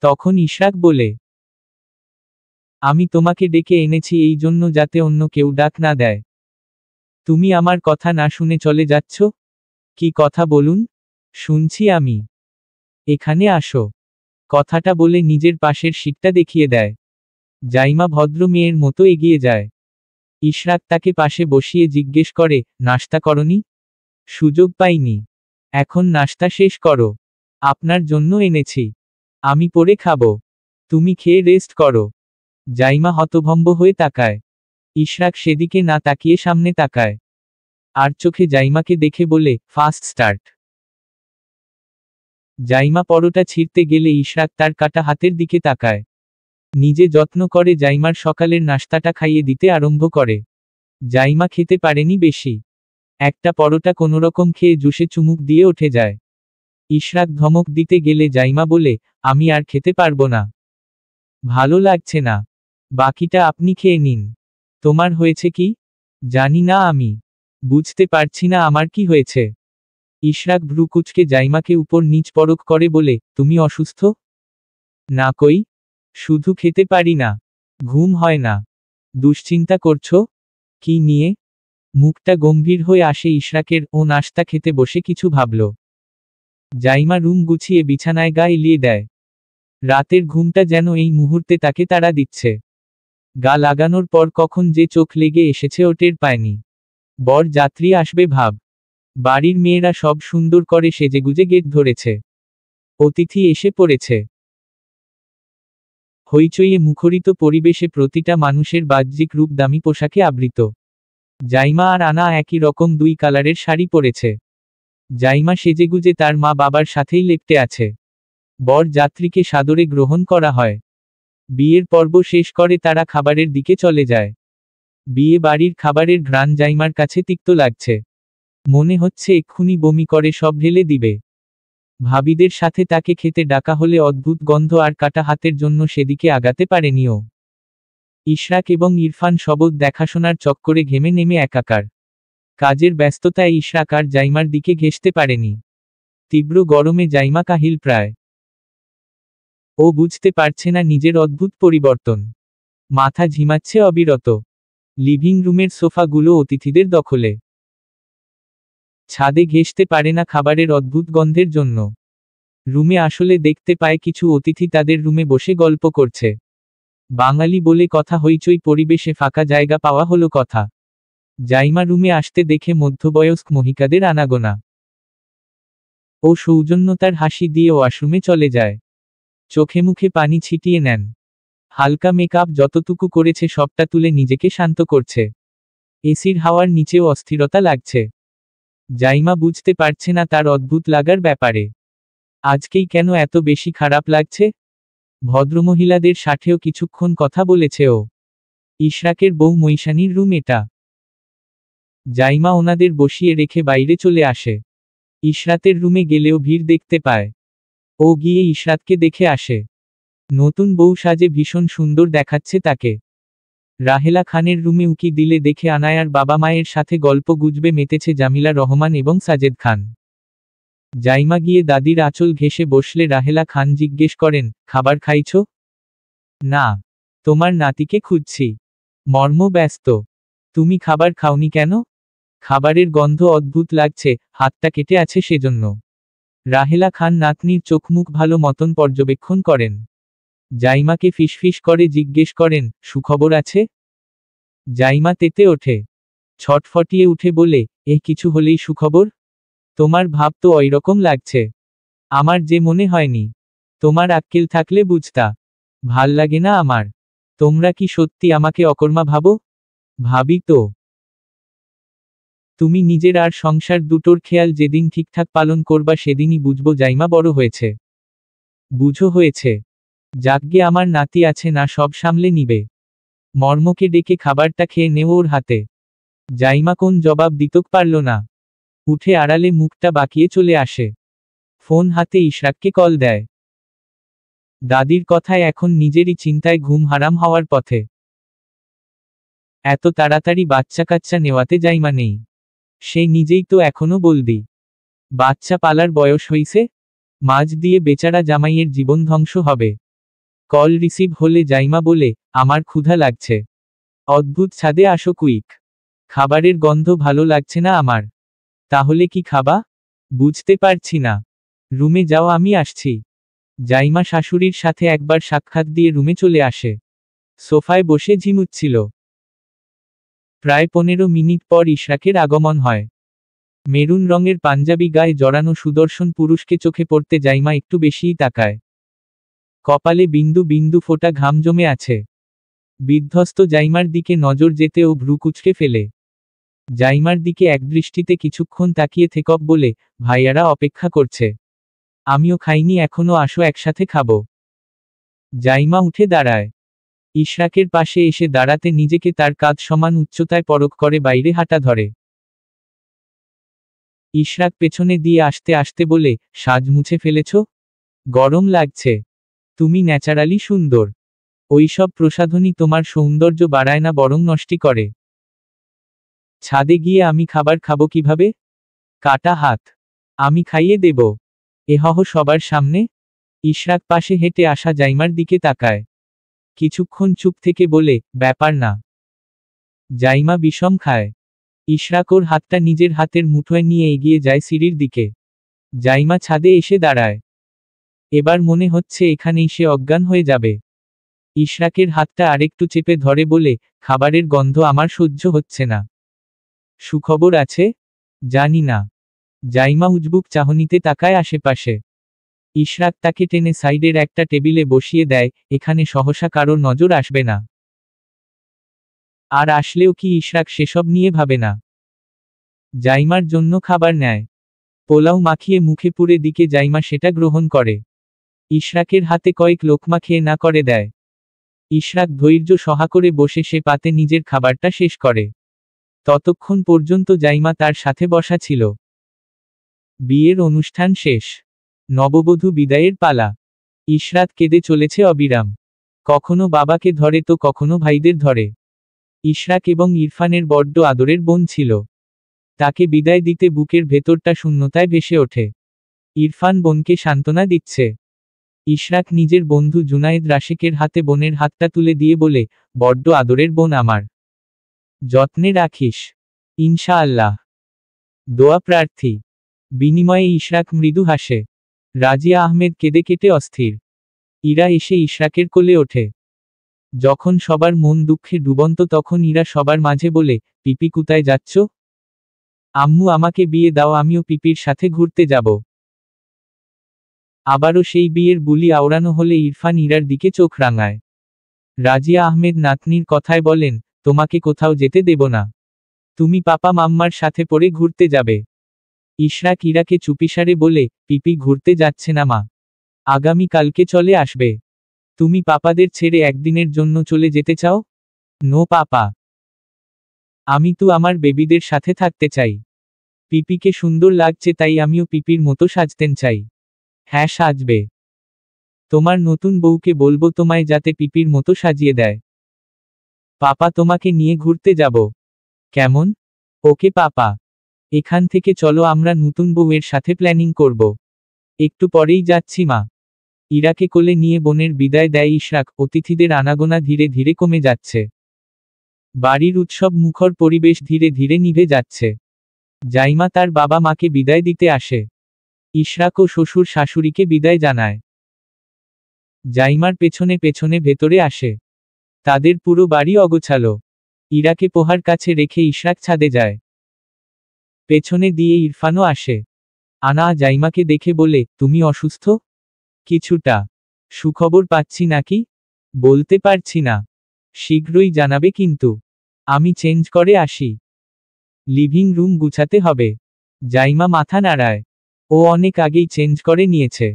তখন ইশরাক বলে, আমি তোমাকে ডেকে এনেছি এই জন্য যাতে অন্য কেউ ডাক না দেয়। তুমি আমার কথা না শুনে চলে যাচ্ছ? কি কথা বলুন? শুনছি আমি। এখানে আসো। কথাটা বলে নিজের পাশের সিটটা দেখিয়ে দেয়। জাইমা ভদ্র মেয়ের মতো এগিয়ে যায়। ইশরাক তাকে পাশে বসিয়ে জিজ্ঞেস করে, নাশতা করনি? সুযোগ পাইনি। এখন নাশতা শেষ করো। আপনার জন্য এনেছি। আমি পরে খাবো। তুমি খেয়ে রেস্ট করো। জাইমা হতভম্ব হয়ে তাকায়। ইশরাক সেদিকে না তাকিয়ে সামনে তাকায়। আর চোখে জাইমাকে দেখে বলে, ফাস্ট স্টার্ট। জাইমা পরোটা ছিঁড়তে গেলে ইশরাক তার কাটা হাতের দিকে তাকায়। নিজে যত্ন করে জাইমার সকালের নাশতাটা খাইয়ে দিতে আরম্ভ করে। জাইমা খেতে পারেনি বেশি। একটা পরোটা কোনোরকম খেয়ে জুসে চুমুক দিয়ে উঠে যায়। ইশরাক ধমক দিতে গেলে জাইমা বলে, আমি আর খেতে পারবো না। ভালো লাগছে না। বাকিটা আপনি খেয়ে নিন। তোমার হয়েছে কি? জানি না আমি। বুঝতে পারছি না আমার কি হয়েছে। ইশরাক ভ্রু কুঁচকে জাইমাকে উপর নিচ পরখ করে বলে, তুমি অসুস্থ? না কই। শুধু খেতে পারি না। ঘুম হয় না। দুশ্চিন্তা করছো? কি নিয়ে? মুখটা গম্ভীর হয়ে আসে ইশরাকের। ও নাশতা খেতে বসে কিছু ভাবল। জাইমা রুম গুছিয়ে বিছানায় গা এলিয়ে দেয়। রাতের ঘুমটা যেন এই মুহূর্তে তাকে তাড়া দিচ্ছে। গা লাগানোর পর কখন যে চোখ লেগে এসেছে ও টের পায়নি। বর যাত্রী আসবে ভাব। বাড়ির মেয়েরা সব সুন্দর করে সেজেগুজে গেট ধরেছে। অতিথি এসে পড়েছে। হইচইয়ে মুখরিত পরিবেশে প্রতিটা মানুষের বাহ্যিক রূপ দামি পোশাকে আবৃত। জাইমা আর আনা একই রকম 2 কালারের শাড়ি পরেছে। জাইমা সেজেগুজে তার মা বাবার সাথেই লেপ্টে আছে। বর যাত্রীকে সাদরে গ্রহণ করা হয়। বিয়ের পর্ব শেষ করে তারা খাবারের দিকে চলে যায়। বিয়ে বাড়ির খাবারের ঘ্রাণ জাইমার কাছে তিক্ত লাগছে। মনে হচ্ছে এক্ষুনি বমি করে সব ঢেলে দিবে। ভাবিদের সাথে তাকে খেতে ডাকা হলে অদ্ভুত গন্ধ আর কাটা হাতের জন্য সেদিকে আগাতে পারেনিও। ইশরাক এবং ইরফান শবদ দেখাশোনার চক্করে ঘেমে নেমে একাকার। কাজের ব্যস্ততায় ইশরাক আর জাইমার দিকে ঘেঁষতে পারেনি। তীব্র গরমে জাইমা কাহিল প্রায়। ও বুঝতে পারছে না নিজের অদ্ভুত পরিবর্তন। মাথা ঝিমাচ্ছে অবিরত। লিভিং রুমের সোফাগুলো অতিথিদের দখলে। ছাদে ঘেঁষতে পারে না খাবারের অদ্ভুত গন্ধের জন্য। রুমে আসলে দেখতে পায় কিছু অতিথি তাদের রুমে বসে গল্প করছে। বাঙালি বলে কথা, হইচই পরিবেশে ফাঁকা জায়গা পাওয়া হলো কথা। জাইমা রুমে আসতে দেখে মধ্যবয়স্ক মহিকাদের আনাগোনা। ও সৌজন্যতার হাসি দিয়ে ওয়াশরুমে চলে যায়। চোখে মুখে পানি ছিটিয়ে নেন। হালকা মেকআপ যতটুকু করেছে সবটা তুলে নিজেকে শান্ত করছে। এসির হাওয়ার নিচেও অস্থিরতা লাগছে। জাইমা বুঝতে পারছে না তার অদ্ভুত লাগার ব্যাপারে। আজকেই কেন এত বেশি খারাপ লাগছে? ভদ্রমহিলাদের সাথেও কিছুক্ষণ কথা বলেছে ও। ইশরাকের বউ মৈশানির রুম এটা। জাইমা ওনাদের বসিয়ে রেখে বাইরে চলে আসে। ইশরাতের রুমে গেলেও ভিড় দেখতে পায়। ও গিয়ে ইশরাতকে দেখে আসে। নতুন বউ সাজে ভীষণ সুন্দর দেখাচ্ছে তাকে। রাহেলা খানের রুমে উকি দিলে দেখে আনায়ার বাবা মায়ের সাথে গল্প গুজবে মেতেছে জামিলা রহমান এবং সাজেদ খান। জাইমা গিয়ে দাদির আঁচল ঘেঁষে বসলে রাহেলা খান জিজ্ঞেস করেন, খাবার খাইছো? না। তোমার নাতিকে খুঁজছি। মর্ম ব্যস্ত। তুমি খাবার খাওনি কেন? খাবারের গন্ধ অদ্ভুত লাগছে, হাতটা কেটে আছে সেজন্য। রাহেলা খান নাতনির চোখমুখ ভালো মতন পর্যবেক্ষণ করেন। জাইমাকে ফিসফিস করে জিজ্ঞেস করেন, সুখবর আছে? জাইমা তেতে ওঠে। ছটফটিয়ে উঠে বলে, কিছু হলেই সুখবর? তোমার ভাব তো ওইরকম লাগছে। আমার যে মনে হয়নি। তোমার আক্কেল থাকলে বুঝতা। ভাল লাগে না আমার। তোমরা কি সত্যি আমাকে অকর্মা ভাবো? ভাবি তো। তুমি নিজের আর সংসার দুটোর খেয়াল যেদিন ঠিকঠাক পালন করবা সেদিনই বুঝবো জাইমা বড় হয়েছে। বুঝো হয়েছে। যাকগে আমার নাতি আছে না, সব সামলে নিবে। মর্মকে ডেকে খাবারটা খেয়ে নেও ওর হাতে। জাইমা কোন জবাব দিতক পারল না। উঠে আড়ালে মুখটা বাঁকিয়ে চলে আসে। ফোন হাতে ইশরাককে কল দেয়। দাদির কথায় এখন নিজেরই চিন্তায় ঘুম হারাম হওয়ার পথে। এত তাড়াতাড়ি বাচ্চা কাচ্চা নেওয়াতে জাইমা নেই। সে নিজেই তো এখনো বলদি। বাচ্চা পালার বয়স হইছে? মাঝ দিয়ে বেচারা জামাইয়ের জীবন ধ্বংস হবে। কল রিসিভ হলে জাইমা বলে, আমার ক্ষুধা লাগছে। অদ্ভুত, ছাদে আসো কুইক। খাবারের গন্ধ ভালো লাগছে না আমার। তাহলে কি খাবা? বুঝতে পারছি না। রুমে যাও, আমি আসছি। জাইমা শাশুড়ির সাথে একবার সাক্ষাৎ দিয়ে রুমে চলে আসে। সোফায় বসে ঝিমুচ্ছিল। প্রায় 15 মিনিট পর ইশরাকের আগমন হয়। মেরুন রঙের পাঞ্জাবি গায়ে জড়ানো সুদর্শন পুরুষকে চোখে পড়তে জাইমা একটু বেশিই তাকায়। কপালে বিন্দু বিন্দু ফোঁটা ঘাম জমে আছে। বিধ্বস্ত জাইমার দিকে নজর যেতে ও ভ্রু কুঁচকে ফেলে। জাইমার দিকে একদৃষ্টিতে কিছুক্ষণ তাকিয়ে থেকব বলে, ভাইয়ারা অপেক্ষা করছে। আমিও খাইনি এখনো, আসো একসাথে খাবো। জাইমা উঠে দাঁড়ায়। ইশরাকের পাশে এসে দাঁড়াতে নিজেকে তার কাঁধ সমান উচ্চতায় পরখ করে বাইরে হাঁটা ধরে। ইশরাক পেছনে দিয়ে আসতে আসতে বলে, সাজ মুছে ফেলেছ? গরম লাগছে। তুমি ন্যাচারালি সুন্দর। ওইসব প্রসাধনী তোমার সৌন্দর্য বাড়ায় না, বরং নষ্ট করে। ছাদে গিয়ে আমি খাবার খাবো কিভাবে? কাটা হাত। আমি খাইয়ে দেব। এহহ সবার সামনে? ইশরাক পাশে হেঁটে আসা জাইমার দিকে তাকায়। কিছুক্ষণ চুপ থেকে বলে, ব্যাপার না। জাইমা বিষম খায়। ইশরাক ওর হাতটা নিজের হাতের মুঠোয় নিয়ে এগিয়ে যায় সিঁড়ির দিকে। জাইমা ছাদে এসে দাঁড়ায়। এবার মনে হচ্ছে এখানেই সে অজ্ঞান হয়ে যাবে। ইশরাকের হাতটা আরেকটু চেপে ধরে বলে, খাবারের গন্ধ আমার সহ্য হচ্ছে না। সুখবর আছে? জানি না। জাইমা উজবুক চাহনিতে তাকায় আশেপাশে। ইশরাক তাকে টেনে সাইডের একটা টেবিলে বসিয়ে দেয়, এখানে সহসা কারোর নজর আসবে না। আর আসলেও কি ইশরাক সেসব নিয়ে ভাবে না? জাইমার জন্য খাবার নেয়। পোলাও মাখিয়ে মুখে পুরে দিকে জাইমা সেটা গ্রহণ করে। ইশরাকের হাতে কয়েক লোকমা খেয়ে না করে দেয়। ইশরাক ধৈর্য সহা করে বসে সে পাতে নিজের খাবারটা শেষ করে। ততক্ষণ পর্যন্ত জাইমা তার সাথে বসা ছিল। বিয়ের অনুষ্ঠান শেষ। নববধূ বিদায়ের পালা। ইশরাত কেঁদে চলেছে অবিরাম। কখনো বাবাকে ধরে তো কখনো ভাইদের ধরে। ইশরাক এবং ইরফানের বড্ড আদরের বোন ছিল। তাকে বিদায় দিতে বুকের ভেতরটা শূন্যতায় ভেসে ওঠে। ইরফান বোনকে সান্ত্বনা দিচ্ছে। ইশরাক নিজের বন্ধু জুনায়েদ রাশেকের হাতে বোনের হাতটা তুলে দিয়ে বলে, বড্ড আদরের বোন আমার। যত্নে রাখিস। ইনশাআল্লাহ। দোয়া প্রার্থী। বিনিময়ে ইশরাক মৃদু হাসে। রাজিয়া আহমেদ কেঁদে কেটে অস্থির। ইরা এসে ইশরাকের কোলে ওঠে। যখন সবার মন দুঃখে ডুবন্ত তখন ইরা সবার মাঝে বলে, পিপি কোথায় যাচ্ছ? আম্মু আমাকে বিয়ে দাও, আমিও পিপির সাথে ঘুরতে যাব। আবারও সেই বিয়ের বুলি আওড়ানো হলে ইরফান ইরার দিকে চোখ রাঙায়। রাজিয়া আহমেদ নাতনির কথায় বলেন, তোমাকে কোথাও যেতে দেব না। তুমি পাপা মাম্মার সাথে পড়ে ঘুরতে যাবে। ইশরাক ইরাকে চুপিসারে বলে, পিপি ঘুরতে যাচ্ছে না মা। আগামী কালকে চলে আসবে। তুমি পাপাদের ছেড়ে একদিনের জন্য চলে যেতে চাও? No papa. আমি তো আমার বেবিদের সাথে থাকতে চাই। পিপিকে সুন্দর লাগছে তাই আমিও পিপির মতো সাজতেন চাই। হ্যাঁ সাজবে। তোমার নতুন বউকে বলবো তোমায় যাতে পিপির মতো সাজিয়ে দেয়। পাপা তোমাকে নিয়ে ঘুরতে যাব। কেমন? ওকে পাপা। এখান থেকে চলো আমরা নতুন বউয়ের সাথে প্ল্যানিং করব। একটু পরেই যাচ্ছি মা। ইরাকে কোলে নিয়ে বোনের বিদায় দেয় ইশরাক। অতিথিদের আনাগোনা ধীরে ধীরে কমে যাচ্ছে। বাড়ির উৎসব মুখর পরিবেশ ধীরে ধীরে নিভে যাচ্ছে। জাইমা তার বাবা মাকে বিদায় দিতে আসে। ইশরাক ও শ্বশুর শাশুড়িকে বিদায় জানায়। জাইমার পেছনে পেছনে ভেতরে আসে। তাদের পুরো বাড়ি অগোছালো। ইরাকে পোহার কাছে রেখে ইশরাক ছাদে যায়। পেছনে দিয়ে ইরফানও আসে। আনা জাইমাকে দেখে বলে, তুমি অসুস্থ? কিছুটা। সুখবর পাচ্ছি নাকি? বলতে পারছি না। শীঘ্রই জানাবে কিন্তু। আমি চেঞ্জ করে আসি। লিভিং রুম গুছাতে হবে। জাইমা মাথা নাড়ায়। ও অনেক আগেই চেঞ্জ করে নিয়েছে।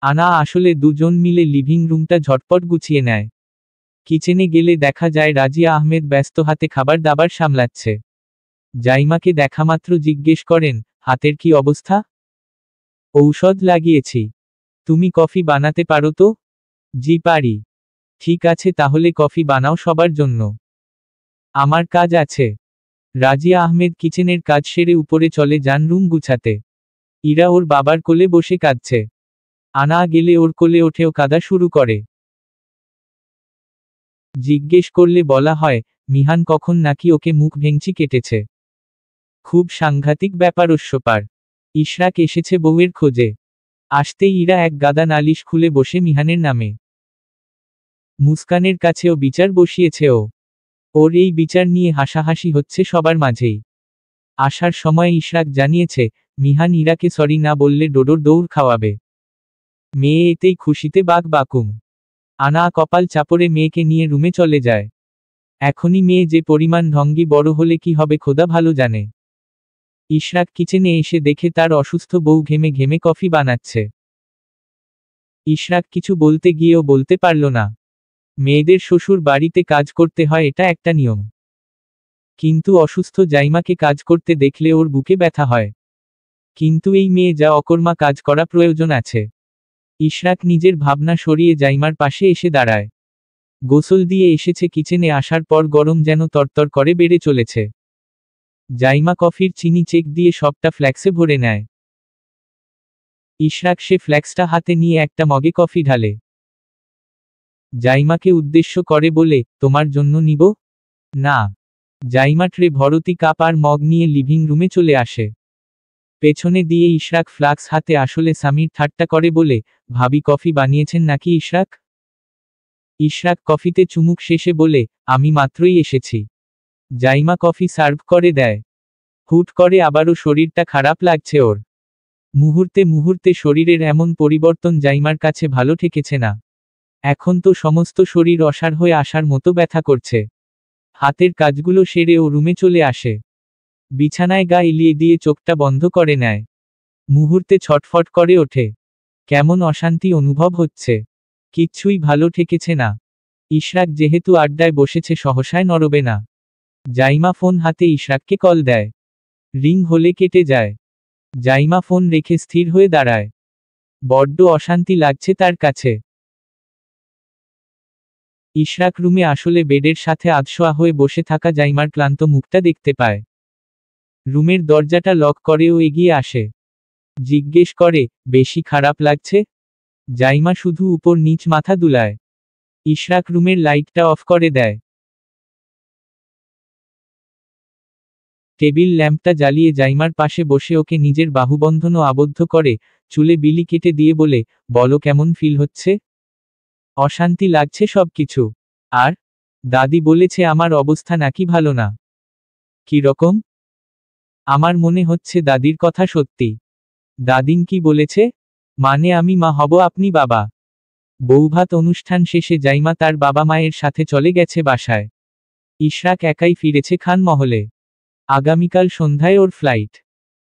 আনা আসলে দুজন মিলে লিভিং রুমটা ঝটপট গুছিয়ে নেয়। কিচেনে গেলে দেখা যায় রাজিয়া আহমেদ ব্যস্ত হাতে খাবার দাবার সামলাচ্ছে। জাইমাকে দেখামাত্র জিজ্ঞেস করেন, হাতের কি অবস্থা? ঔষধ লাগিয়েছি। তুমি কফি বানাতে পারো তো? জি পারি। ঠিক আছে তাহলে কফি বানাও সবার জন্য। আমার কাজ আছে। রাজিয়া আহমেদ কিচেনের কাজ সেরে উপরে চলে যান রুম গুছাতে। ইরা ওর বাবার কোলে বসে কাঁদছে। আনা গেলে ওর কোলে ওঠেও কাঁদা শুরু করে। জিজ্ঞেস করলে বলা হয়, মিহান কখন নাকি ওকে মুখ ভেঙচি কেটেছে। খুব সাংঘাতিক ব্যাপারস্যপার। ইশরাক এসেছে বউয়ের খোঁজে। আসতেই ইরা এক গাদা নালিশ খুলে বসে মিহানের নামে। মুস্কানের কাছেও বিচার বসিয়েছে ও। ওর এই বিচার নিয়ে হাসাহাসি হচ্ছে সবার মাঝেই। আসার সময় ইশরাক জানিয়েছে, মিহান ইরাকে সরি না বললে ডোডোর দৌড় খাওয়াবে। মেয়ে এতেই খুশিতে বাক বাকুম। আনা কপাল চাপড়ে মেয়েকে নিয়ে রুমে চলে যায়। এখনই মেয়ে যে পরিমাণ ঢঙ্গি বড় হলে কি হবে খোদা ভালো জানে। ইশরাক কিচেনে এসে দেখে তার অসুস্থ বউ ঘেমে ঘেমে কফি বানাচ্ছে। ইশরাক কিছু বলতে গিয়েও বলতে পারল না। মেয়েদের শ্বশুর বাড়িতে কাজ করতে হয়, এটা একটা নিয়ম। কিন্তু অসুস্থ জাইমাকে কাজ করতে দেখলে ওর বুকে ব্যথা হয়। কিন্তু এই মেয়ে যা অকর্মা, কাজ করা প্রয়োজন আছে। ইশরাক নিজের ভাবনা সরিয়ে জাইমার পাশে এসে দাঁড়ায়। গোসল দিয়ে এসেছে, কিচেনে আসার পর গরম যেন তরতর করে বেড়ে চলেছে। জাইমা কফির চিনি চেক দিয়ে সবটা ফ্ল্যাক্সে ভরে নেয়। ইশরাক সে ফ্ল্যাক্সটা হাতে নিয়ে একটা মগে কফি ঢালে। জাইমাকে উদ্দেশ্য করে বলে, তোমার জন্য নিব? না। জাইমা ট্রে ভরতি কাপ আর মগ নিয়ে লিভিং রুমে চলে আসে। পেছনে দিয়ে ইশরাক ফ্লাক্স হাতে, আসলে সামির ঠাট্টা করে বলে, ভাবি কফি বানিয়েছেন নাকি ইশরাক? ইশরাক কফিতে চুমুক শেষে বলে, আমি মাত্রই এসেছি। জাইমা কফি সার্ভ করে দেয়। হুট করে আবারও শরীরটা খারাপ লাগছে ওর। মুহূর্তে মুহূর্তে শরীরের এমন পরিবর্তন জাইমার কাছে ভালো ঠেকেছে না। এখন তো সমস্ত শরীর অসাড় হয়ে আসার মতো ব্যথা করছে। হাতের কাজগুলো সেরে ও রুমে চলে আসে। বিছানায় গা এলিয়ে দিয়ে চোখটা বন্ধ করে নেয়। মুহূর্তে ছটফট করে ওঠে। কেমন অশান্তি অনুভব হচ্ছে। কিচ্ছুই ভালো ঠেকেছে না। ইশরাক যেহেতু আড্ডায় বসেছে, সহসায় নড়বে না। জাইমা ফোন হাতে ইশরাককে কল দেয়। রিং হলে কেটে যায়। জাইমা ফোন রেখে স্থির হয়ে দাঁড়ায়। বড্ড অশান্তি লাগছে তার কাছে। ইশরাক রুমে আসলে বেডের সাথে আধশোয়া হয়ে বসে থাকা জাইমার ক্লান্ত মুখটা দেখতে পায়। রুমের দরজাটা লক করে ও এগিয়ে আসে। জিজ্ঞেস করে, বেশি খারাপ লাগছে? জাইমা শুধু উপর নিচ মাথা দুলায়। ইশরাক রুমের লাইটটা অফ করে দেয়। টেবিল ল্যাম্পটা জ্বালিয়ে জাইমার পাশে বসে ওকে নিজের বাহুবন্ধনও আবদ্ধ করে, চুলে বিলি কেটে দিয়ে বলে, বলো কেমন ফিল হচ্ছে? অশান্তি লাগছে সবকিছু। আর দাদি বলেছে আমার অবস্থা নাকি ভালো না। কি রকম? আমার মনে হচ্ছে দাদির কথা সত্যি। দাদিন কি বলেছে? মানে আমি মা হব, আপনি বাবা। বৌভাত অনুষ্ঠান শেষে জাইমা তার বাবা মায়ের সাথে চলে গেছে বাসায়। ইশরাক একাই ফিরেছে খানমহলে। আগামীকাল সন্ধ্যায় ওর ফ্লাইট।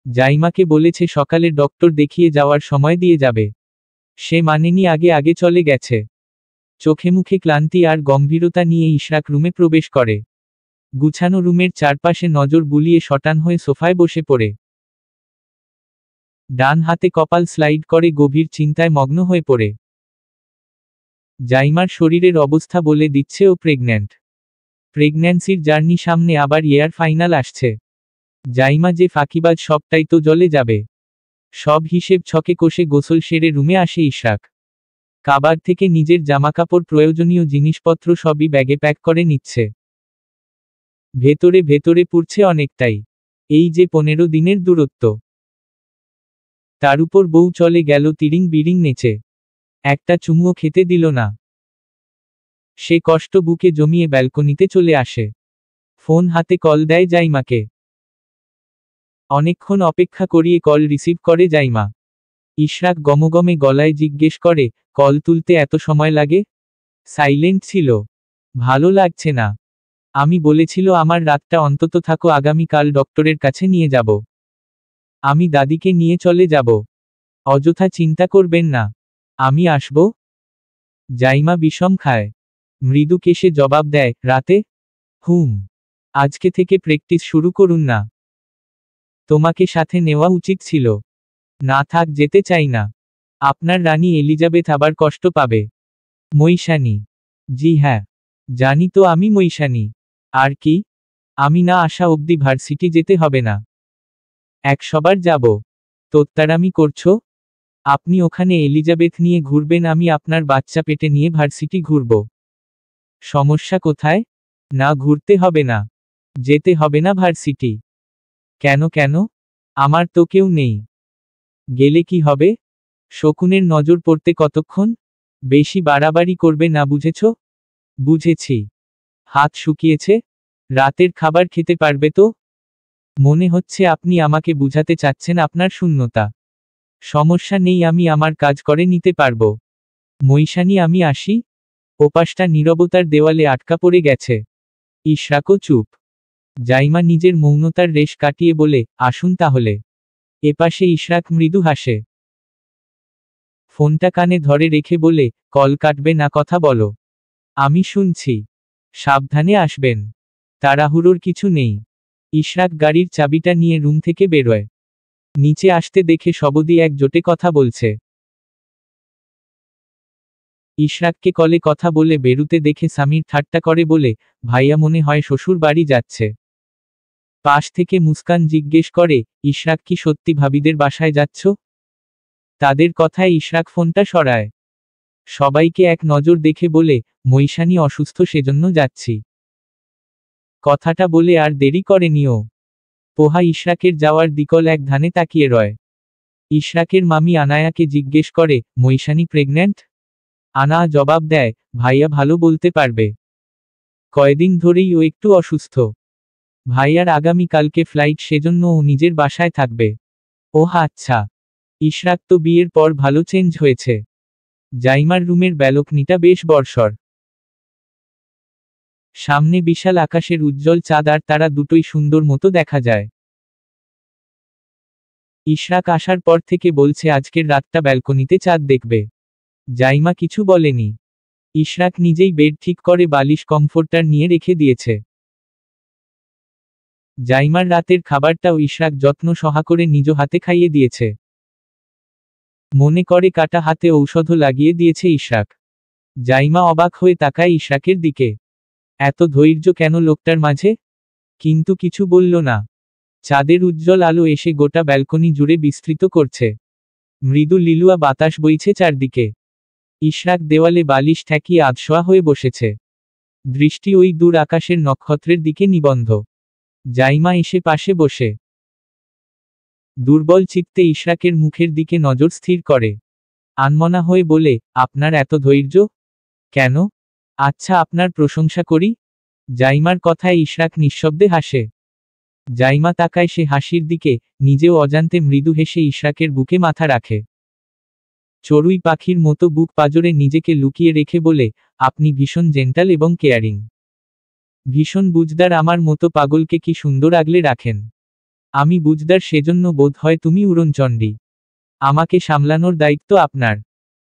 জাইমাকে বলেছে সকালে ডক্টর দেখিয়ে যাওয়ার সময় দিয়ে যাবে। সে মানেনি, আগে আগে চলে গেছে। চোখে মুখে ক্লান্তি আর গম্ভীরতা নিয়ে ইশরাক রুমে প্রবেশ করে। গুছানো রুমের চারপাশে নজর বুলিয়ে শটান হয়ে সোফায় বসে পড়ে। ডান হাতে কপাল স্লাইড করে গভীর চিন্তায় মগ্ন হয়ে পড়ে। জাইমার শরীরের অবস্থা বলে দিচ্ছে ও প্রেগন্যান্ট। প্রেগন্যান্সির জার্নি সামনে, আবার ইয়ার ফাইনাল আসছে। জাইমা যে ফাঁকিবাজ, সবটাই তো জলে যাবে। সব হিসেব ছকে কষে গোসল সেরে রুমে আসে ইশরাক। কাবার থেকে নিজের জামাকাপড়, প্রয়োজনীয় জিনিসপত্র সবই ব্যাগে প্যাক করে নিচ্ছে। ভেতরে ভেতরে পুড়ছে অনেকটাই। এই যে 15 দিনের দূরত্ব। তার উপর বউ চলে গেল তিরিং বিরিং নেচে। একটা চুমুও খেতে দিল না। সে কষ্ট বুকে জমিয়ে ব্যালকনিতে চলে আসে। ফোন হাতে কল দেয় জাইমাকে। অনেকক্ষণ অপেক্ষা করিয়ে কল রিসিভ করে জাইমা। ইশরাক গমগমে গলায় জিজ্ঞেস করে, কল তুলতে এত সময় লাগে? সাইলেন্ট ছিল। ভালো লাগছে না। আমি বলেছিল আমার রাতটা অন্তত থাকো, আগামীকাল ডক্টরের কাছে নিয়ে যাব। আমি দাদিকে নিয়ে চলে যাব। অযথা চিন্তা করবেন না। আমি আসব। জাইমা বিষম খায়। মৃদু কেশে জবাব দেয়, রাতে? আজকে থেকে প্র্যাকটিস শুরু করুন না। তোমাকে সাথে নেওয়া উচিত ছিল। না থাক, যেতে চাই না। আপনার রানী এলিজাবেথ আবার কষ্ট পাবে। মৈশানী? জি হ্যাঁ, জানি তো আমি মৈশানী। আর কি? আমি না আসা অবধি ভার্সিটি যেতে হবে না। 100 বার যাব। তোত্তারামি করছো? আপনি ওখানে এলিজাবেথ নিয়ে ঘুরবেন, আমি আপনার বাচ্চা পেটে নিয়ে ভার্সিটি ঘুরব। সমস্যা কোথায়? না ঘুরতে হবে না। যেতে হবে না ভার্সিটি। কেন কেন? আমার তো কেউ নেই। গেলে কি হবে? শকুনের নজর পড়তে কতক্ষণ? বেশি বাড়াবাড়ি করবে না, বুঝেছ? বুঝেছি। হাত শুকিয়েছে? রাতের খাবার খেতে পারবে তো? মনে হচ্ছে আপনি আমাকে বুঝাতে চাচ্ছেন আপনার শূন্যতা। সমস্যা নেই, আমি আমার কাজ করে নিতে পারব। মৈশানি, আমি আসি। ওপাশটা নীরবতার দেওয়ালে আটকা পড়ে গেছে। ইশরাকও চুপ। জাইমা নিজের মৌনতার রেশ কাটিয়ে বলে, আসুন তাহলে। এপাশে ইশরাক মৃদু হাসে। ফোনটা কানে ধরে রেখে বলে, কল কাটবে না, কথা বলো। আমি শুনছি। সাবধানে আসবেন। তাড়াহুড়োর কিছু নেই। ইশরাক গাড়ির চাবিটা নিয়ে রুম থেকে বেরোয়। নিচে আসতে দেখে সবদি একজোটে কথা বলছে। ইশরাককে কলে কথা বলে বেরুতে দেখে সামির ঠাট্টা করে বলে, ভাইয়া মনে হয় শ্বশুর বাড়ি যাচ্ছে। পাশ থেকে মুস্কান জিজ্ঞেস করে, ইশরাক কি সত্যি ভাবিদের বাসায় যাচ্ছ? তাদের কথায় ইশরাক ফোনটা সরায়। সবাইকে এক নজর দেখে বলে, মৈশানি অসুস্থ, সেজন্য যাচ্ছি। কথাটা বলে আর দেরি করেনিও। পোহা ইশরাকের যাওয়ার দিকল এক ধানে তাকিয়ে রয়। ইশরাকের মামি আনায়াকে জিজ্ঞেস করে, মৈশানি প্রেগন্যান্ট? আনা জবাব দেয়, ভাইয়া ভালো বলতে পারবে। কয়দিন ধরেই ও একটু অসুস্থ। ভাইয়ার আগামী কালকে ফ্লাইট, সেজন্য ও নিজের বাসায় থাকবে। ওহ আচ্ছা। ইশরাক তো বিয়ের পর ভালো চেঞ্জ হয়েছে। জাইমার রুমের ব্যালকনিটা বেশ বর্ষর। সামনে বিশাল আকাশের উজ্জ্বল চাঁদ আর তারা দুটোই সুন্দর মতো দেখা যায়। ইশরাক আসার পর থেকে বলছে আজকের রাতটা ব্যালকনিতে চাঁদ দেখবে। জাইমা কিছু বলেনি। ইশরাক নিজেই বেড ঠিক করে বালিশ কমফোর্টার নিয়ে রেখে দিয়েছে। জাইমার রাতের খাবারটাও ইশরাক যত্ন সহকারে নিজ হাতে খাইয়ে দিয়েছে। মনে করে কাটা হাতে ঔষধও লাগিয়ে দিয়েছে ইশরাক। জাইমা অবাক হয়ে তাকায় ইশরাকের দিকে। এত ধৈর্য কেন লোকটার মাঝে? কিন্তু কিছু বলল না। চাঁদের উজ্জ্বল আলো এসে গোটা ব্যালকনি জুড়ে বিস্তৃত করছে। মৃদু লিলুয়া বাতাস বইছে চারদিকে। ইশরাক দেওয়ালে বালিশ ঠেকিয়ে আধশোয়া হয়ে বসেছে। দৃষ্টি ওই দূর আকাশের নক্ষত্রের দিকে নিবন্ধ। জাইমা এসে পাশে বসে দুর্বল চিত্তে ইশরাকের মুখের দিকে নজর স্থির করে। আনমনা হয়ে বলে, আপনার এত ধৈর্য? কেন? আচ্ছা, আপনার প্রশংসা করি। জাইমার কথায় ইশরাক নিঃশব্দে হাসে। জাইমা তাকায় সে হাসির দিকে, নিজেও অজান্তে মৃদু হেসে ইশরাকের বুকে মাথা রাখে। চড়ুই পাখির মতো বুক পাজরে নিজেকে লুকিয়ে রেখে বলে, আপনি ভীষণ জেন্টাল এবং কেয়ারিং। ভীষণ বুঝদার, আমার মতো পাগলকে কি সুন্দর আগলে রাখেন। আমি বুঝদার, সেজন্য বোধ হয় তুমি উড়নচণ্ডী। আমাকে সামলানোর দায়িত্ব আপনার।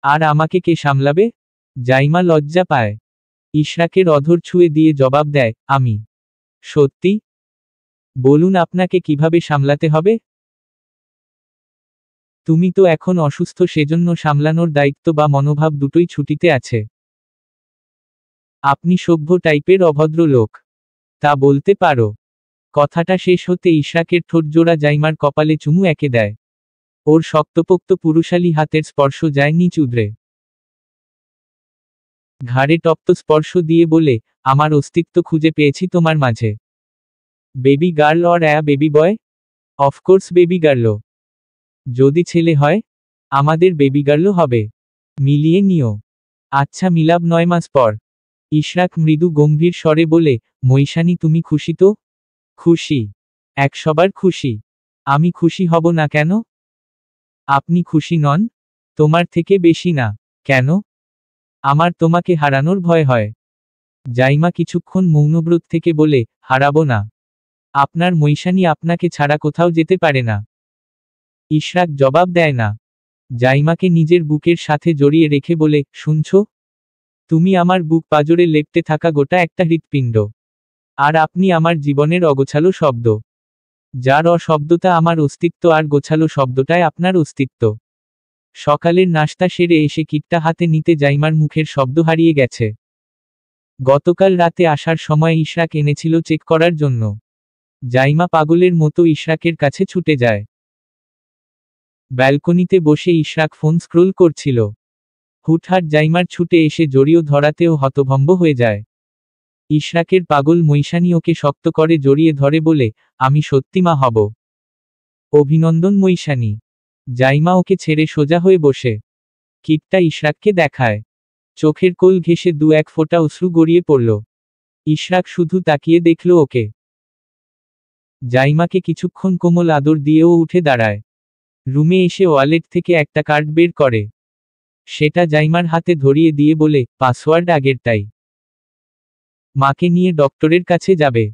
আর আমাকে কে সামলাবে? জাইমা লজ্জা পায়। ইশরাকের অধর ছুঁয়ে দিয়ে জবাব দেয়, আমি। সত্যি? বলুন আপনাকে কিভাবে সামলাতে হবে? তুমি তো এখন অসুস্থ, সেজন্য সামলানোর দায়িত্ব বা মনোভাব দুটোই ছুটিতে আছে। আপনি সভ্য টাইপের অভদ্র লোক। তা বলতে পারো। কথাটা শেষ হতে ইশরাকের ঠোঁটজোড়া জাইমার কপালে চুমু এঁকে দেয়। ওর শক্তপোক্ত পুরুষালী হাতের স্পর্শ যায় নিচ উদরে। ঘাড়ে তপ্ত স্পর্শ দিয়ে বলে, আমার অস্তিত্ব খুঁজে পেয়েছি তোমার মাঝে। Baby girl or baby boy? Of course baby girl. যদি ছেলে হয়? আমাদের বেবি গার্ল হবে। মিলিয়ে নিও। আচ্ছা, মিলাব 9 মাস পর। ইশরাক মৃদু গম্ভীর স্বরে বলে, মৈশানি তুমি খুশি তো? খুশি। 100বার খুশি। আমি খুশি হব না কেন? আপনি খুশি নন? তোমার থেকে বেশি না। কেন? আমার তোমাকে হারানোর ভয় হয়। জাইমা কিছুক্ষণ মৌনব্রত থেকে বলে, হারাবো না। আপনার মৈশানি আপনাকে ছাড়া কোথাও যেতে পারে না। ইশরাক জবাব দেয় না। জাইমাকে নিজের বুকের সাথে জড়িয়ে রেখে বলে, শুনছো? তুমি আমার বুক পাজরে লেপ্টে থাকা গোটা একটা হৃৎপিণ্ড। আর আপনি আমার জীবনের অগোছালো শব্দ। যার অশব্দতা আমার অস্তিত্ব, আর গোছালো শব্দটায় আপনার অস্তিত্ব। সকালের নাশতা সেরে এসে কিটটা হাতে নিতে জাইমার মুখের শব্দ হারিয়ে গেছে। গতকাল রাতে আসার সময় ইশরাক এনেছিল চেক করার জন্য। জাইমা পাগলের মতো ইশরাকের কাছে ছুটে যায়। ব্যালকনিতে বসে ইশরাক ফোন স্ক্রোল করছিল। হুটহাট জাইমার ছুটে এসে জড়িয়ে ধরাতেও হতভম্ব হয়ে যায়। ইশরাকের পাগল মৈশানি ওকে শক্ত করে জড়িয়ে ধরে বলে, আমি সত্যি মা হব। অভিনন্দন মৈশানি। জাইমা ওকে ছেড়ে সোজা হয়ে বসে কিটটা ইশরাককে দেখায়। চোখের কোল ঘেঁষে 2-1 ফোঁটা অশ্রু গড়িয়ে পড়ল। ইশরাক শুধু তাকিয়ে দেখল ওকে। জাইমাকে কিছুক্ষণ কোমল আদর দিয়েও উঠে দাঁড়ায়। রুমে এসে ওয়ালেট থেকে একটা কার্ড বের করে। সেটা জাইমার হাতে ধরিয়ে দিয়ে বলে, পাসওয়ার্ড আগেরটাই। মাকে নিয়ে ডক্টরের কাছে যাবে।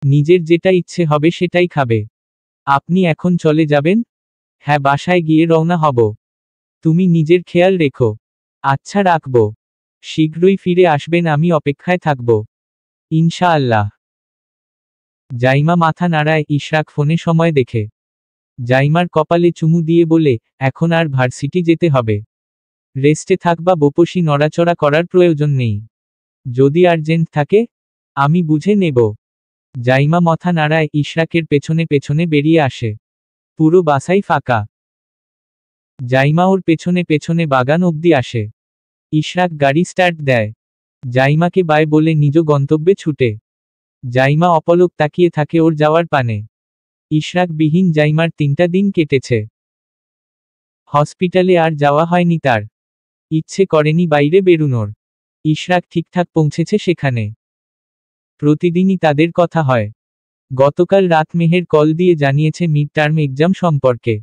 নিজের যেটা ইচ্ছে হবে সেটাই খাবে। আপনি এখন চলে যাবেন? হ্যাঁ, বাসায় গিয়ে রওনা হব। তুমি নিজের খেয়াল রেখো। আচ্ছা, রাখব। শীঘ্রই ফিরে আসবেন, আমি অপেক্ষায় থাকব। ইনশাআল্লাহ। জাইমা মাথা নাড়ায়। ইশরাক ফোনে সময় দেখে জাইমার কপালে চুমু দিয়ে বলে, এখন আর ভার্সিটি যেতে হবে। রেস্টে থাকবা, বপসি নড়াচড়া করার প্রয়োজন নেই। যদি আর্জেন্ট থাকে আমি বুঝে নেব। জাইমা মাথা নাড়ায়। ইশরাকের পেছনে পেছনে বেরিয়ে আসে। পুরো বাসাই ফাঁকা। জাইমা ওর পেছনে পেছনে বাগান অবধি আসে। ইশরাক গাড়ি স্টার্ট দেয়। জাইমাকে বাই বলে নিজ গন্তব্যে ছুটে। জাইমা অপলক তাকিয়ে থাকে ওর যাওয়ার পানে। ইশরাক বিহীন জাইমার 3টা দিন কেটেছে। হসপিটালে আর যাওয়া হয়নি তার। ইচ্ছে করেনি বাইরে বেরুনোর। ইশরাক ঠিকঠাক পৌঁছেছে সেখানে। প্রতিদিনই তাদের কথা হয়। গতকাল রাত মেহের কল দিয়ে জানিয়েছে মিড টার্ম এক্সাম সম্পর্কে।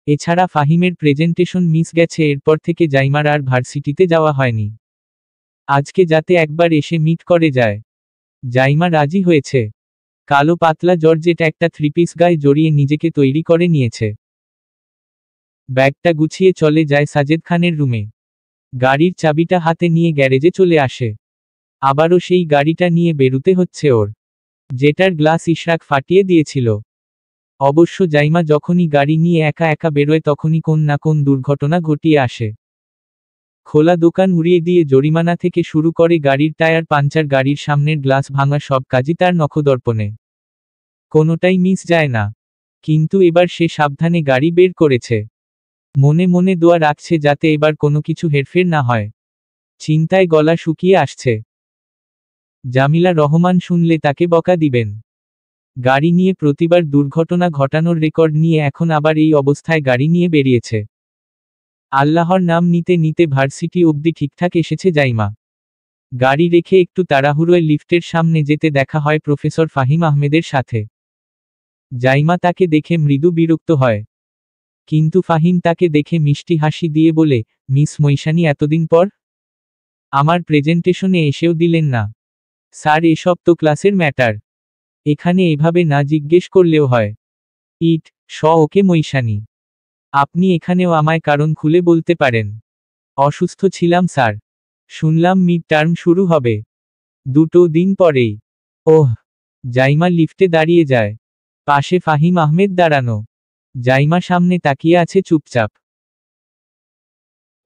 এছাড়া ফাহিমের প্রেজেন্টেশন মিস গেছে। এরপর থেকে জাইমার আর ভার্সিটিতে যাওয়া হয়নি। আজকে যাতে একবার এসে মিট করে যায়। জাইমা রাজি হয়েছে। কালো পাতলা জর্জেট একটা 3 পিস গায়ে জড়িয়ে নিজেকে তৈরি করে নিয়েছে। ব্যাগটা গুছিয়ে চলে যায় সাজেদ খানের রুমে। গাড়ির চাবিটা হাতে নিয়ে গ্যারেজে চলে আসে। আবারও সেই গাড়িটা নিয়ে বেরুতে হচ্ছে ওর, যেটার গ্লাস ইশরাক ফাটিয়ে দিয়েছিল। অবশ্য জাইমা যখনই গাড়ি নিয়ে একা একা বেরোয় তখনই কোন না কোন দুর্ঘটনা ঘটিয়ে আসে। খোলা দোকান উড়িয়ে দিয়ে জরিমানা থেকে শুরু করে গাড়ির টায়ার পাঞ্চার, গাড়ির সামনের গ্লাস ভাঙা, সব কাজই তার নখদর্পণে। কোনোটাই মিস যায় না। কিন্তু এবার সে সাবধানে গাড়ি বের করেছে। মনে মনে দোয়া রাখছে যাতে এবার কোনো কিছু হেরফের না হয়। চিন্তায় গলা শুকিয়ে আসছে। জামিলা রহমান শুনলে তাকে বকা দিবেন। গাড়ি নিয়ে প্রতিবার দুর্ঘটনা ঘটানোর রেকর্ড নিয়ে এখন আবার এই অবস্থায় গাড়ি নিয়ে বেরিয়েছে। আল্লাহর নাম নিতে নিতে ভার্সিটি অবধি ঠিকঠাক এসেছে জাইমা। গাড়ি রেখে একটু তাড়াহুড়োয় লিফটের সামনে যেতে দেখা হয় প্রফেসর ফাহিম আহমেদের সাথে। জাইমা তাকে দেখে মৃদু বিরক্ত হয়। কিন্তু ফাহিম তাকে দেখে মিষ্টি হাসি দিয়ে বলে, মিস মৈশানি, এতদিন পর? আমার প্রেজেন্টেশনে এসেও দিলেন না। স্যার, এসব তো ক্লাসের ম্যাটার। এখানে এভাবে না জিজ্ঞেস করলেও হয়। ওকে মৈশানি। আপনি এখানেও আমায় কারণ খুলে বলতে পারেন। অসুস্থ ছিলাম স্যার। শুনলাম মিড টার্ম শুরু হবে 2 দিন পরেই। ওহ। জাইমা লিফটে দাঁড়িয়ে যায়। পাশে ফাহিম আহমেদ দাঁড়ানো। জাইমা সামনে তাকিয়ে আছে চুপচাপ।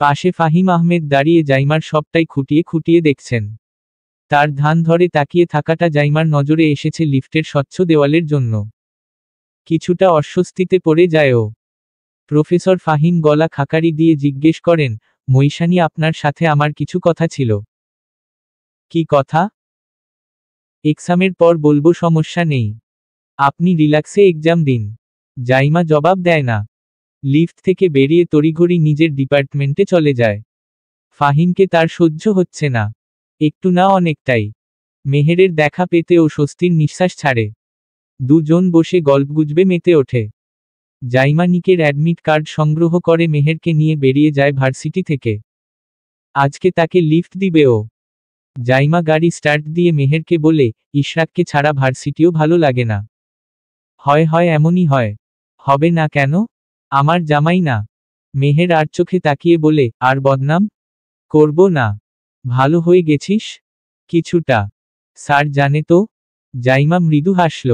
পাশে ফাহিম আহমেদ দাঁড়িয়ে জাইমার সবটাই খুঁটিয়ে খুঁটিয়ে দেখছেন। তার ধ্যান ধরে তাকিয়ে থাকাটা জাইমার নজরে এসেছে লিফটের স্বচ্ছ দেওয়ালের জন্য। কিছুটা অস্বস্তিতে পড়ে যায় ও। প্রফেসর ফাহিম গলা খাকারি দিয়ে জিজ্ঞেস করেন, মৈশানি, আপনার সাথে আমার কিছু কথা ছিল। কি কথা? এক্সামের পর বলবো, সমস্যা নেই। আপনি রিল্যাক্সে এক্সাম দিন। জাইমা জবাব দেয় না। লিফট থেকে বেরিয়ে তড়িঘড়ি নিজের ডিপার্টমেন্টে চলে যায়। ফাহিমকে তার সহ্য হচ্ছে না। একটু না, অনেকটাই। মেহেরের দেখা পেতে ও স্বস্তির নিঃশ্বাস ছাড়ে। দুজন বসে গল্পগুজবে মেতে ওঠে। জাইমা নিকের অ্যাডমিট কার্ড সংগ্রহ করে মেহেরকে নিয়ে বেরিয়ে যায় ভার্সিটি থেকে। আজকে তাকে লিফট দিবে ও। জাইমা গাড়ি স্টার্ট দিয়ে মেহেরকে বলে, ইশরাককে ছাড়া ভার্সিটিও ভালো লাগে না। হয় এমনই হয়। হবে না কেন? আমার জামাই না। মেহের আর চোখে তাকিয়ে বলে, আর বদনাম করব না। ভালো হয়ে গেছিস? কিছুটা। স্যার জানে তো। জাইমা মৃদু হাসল।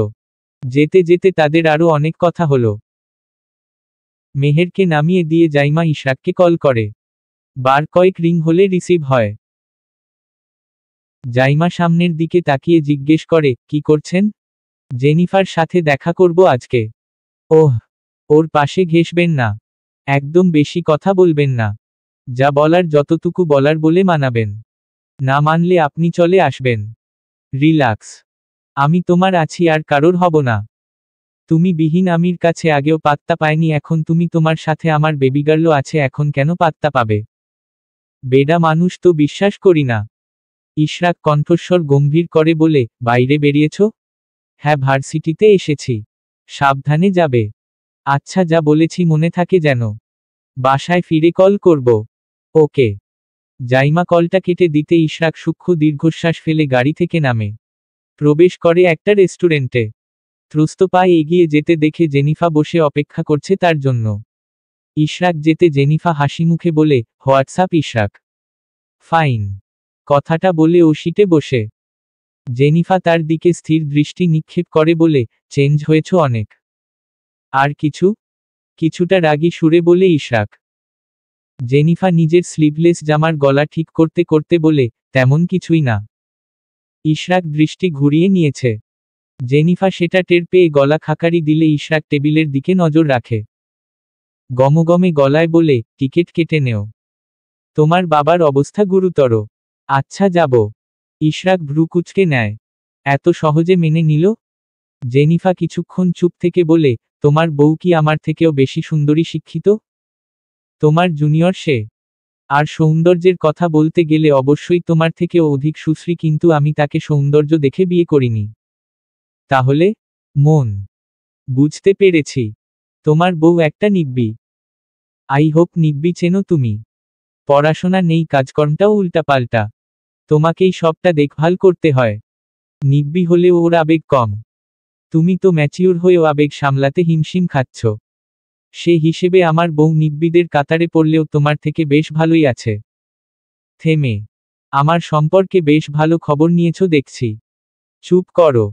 যেতে যেতে তাদের আরও অনেক কথা হলো। মেহেরকে নামিয়ে দিয়ে জাইমা ইশরাককে কল করে। বার কয়েক রিং হলে রিসিভ হয়। জাইমা সামনের দিকে তাকিয়ে জিজ্ঞেস করে, কি করছেন? জেনিফার সাথে দেখা করব আজকে। ওহ। ওর পাশে ঘেঁষবেন না। একদম বেশি কথা বলবেন না। যা বলার যতটুকু বলার বলে মানাবেন। না মানলে আপনি চলে আসবেন। রিল্যাক্স। আমি তোমার আছি, আর কারোর হব না। তুমি বিহীন আমির কাছে আগেও পাত্তা পায়নি, এখন তুমি তোমার সাথে আমার বেবিগার্লও আছে, এখন কেন পাত্তা পাবে? বেডা মানুষ তো বিশ্বাস করি না। ইশরাক কণ্ঠস্বর গম্ভীর করে বলে, বাইরে বেরিয়েছ? হ্যাঁ, ভার্সিটিতে এসেছি। সাবধানে যাবে। আচ্ছা, যা বলেছি মনে থাকে যেন। বাসায় ফিরে কল করব। ওকে। জাইমা কলটা কেটে দিতে ইশরাক সূক্ষ্ম দীর্ঘশ্বাস ফেলে গাড়ি থেকে নামে। প্রবেশ করে একটা রেস্টুরেন্টে। ত্রস্ত পায়ে এগিয়ে যেতে দেখে জেনিফা বসে অপেক্ষা করছে তার জন্য। ইশরাক যেতে জেনিফা হাসি মুখে বলে, হোয়াটসঅ্যাপ ইশরাক? ফাইন। কথাটা বলে ও সিটে বসে। জেনিফা তার দিকে স্থির দৃষ্টি নিক্ষেপ করে বলে, চেঞ্জ হয়েছ অনেক। আর কিছু? কিছুটা রাগী সুরে বলে ইশরাক। জেনিফা নিজের স্লিভলেস জামার গলা ঠিক করতে করতে বলে, তেমন কিছুই না। ইশরাক দৃষ্টি ঘুরিয়ে নিয়েছে। জেনিফা সেটা টের পেয়ে গলা খাকারি দিলে ইশরাক টেবিলের দিকে নজর রাখে। গমগমে গলায় বলে, টিকেট কেটে নেও। তোমার বাবার অবস্থা গুরুতর। আচ্ছা, যাব। ইশরাক ভ্রু কুঁচকে নেয়। এত সহজে মেনে নিল? জেনিফা কিছুক্ষণ চুপ থেকে বলে, তোমার বউ কি আমার থেকেও বেশি সুন্দরী, শিক্ষিত? তোমার জুনিয়র সে। আর সৌন্দর্যের কথা বলতে গেলে অবশ্যই তোমার থেকেও অধিক সুশ্রী, কিন্তু আমি তাকে সৌন্দর্য দেখে বিয়ে করিনি। তাহলে? মন। বুঝতে পেরেছি। তোমার বউ একটা নিব্বি। আই হোপ নিব্বি চেনো তুমি। পড়াশোনা নেই, কাজকর্মটাও উল্টাপাল্টা। তোমাকেই সবটা দেখভাল করতে হয়। নিব্বি হলেও ওর আবেগ কম। তুমি তো ম্যাচিউর হয়েও আবেগ সামলাতে হিমশিম খাচ্ছ। সে হিসেবে আমার বউ নিব্বিদের কাতারে পড়লেও তোমার থেকে বেশ ভালোই আছে। থেমে। আমার সম্পর্কে বেশ ভালো খবর নিয়েছ দেখছি। চুপ করো।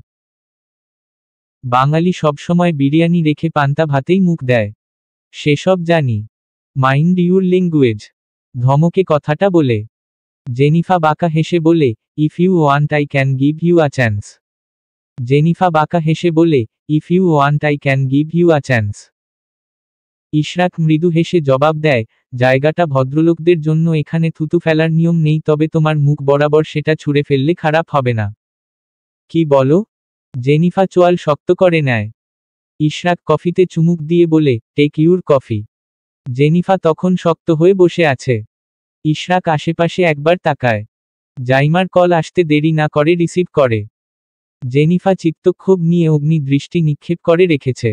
বাঙালি সবসময় বিরিয়ানি রেখে পান্তা ভাতেই মুখ দেয়। সেসব জানি। Mind your language. ধমকে কথাটা বলে। জেনিফা বাঁকা হেসে বলে, if you want I can give you a chance. Jenifa বাঁকা হেসে বলে, if you want I can give you a chance. Ishraq মৃদু হেসে জবাব দেয়, জায়গাটা ভদ্রলোকদের জন্য, এখানে থুতু ফেলার নিয়ম নেই, তবে তোমার মুখ বরাবর সেটা ছুঁড়ে ফেললে খারাপ হবে না। কি বলো? জেনিফা চোয়াল শক্ত করে নেয়। ইশরাক কফিতে চুমুক দিয়ে বলে, টেক ইউর কফি। জেনিফা তখন শক্ত হয়ে বসে আছে। ইশরাক আশেপাশে একবার তাকায়। জাইমার কল আসতে দেরি না করে রিসিভ করে। জেনিফা চিত্তক্ষোভ নিয়ে অগ্নি দৃষ্টি নিক্ষেপ করে রেখেছে।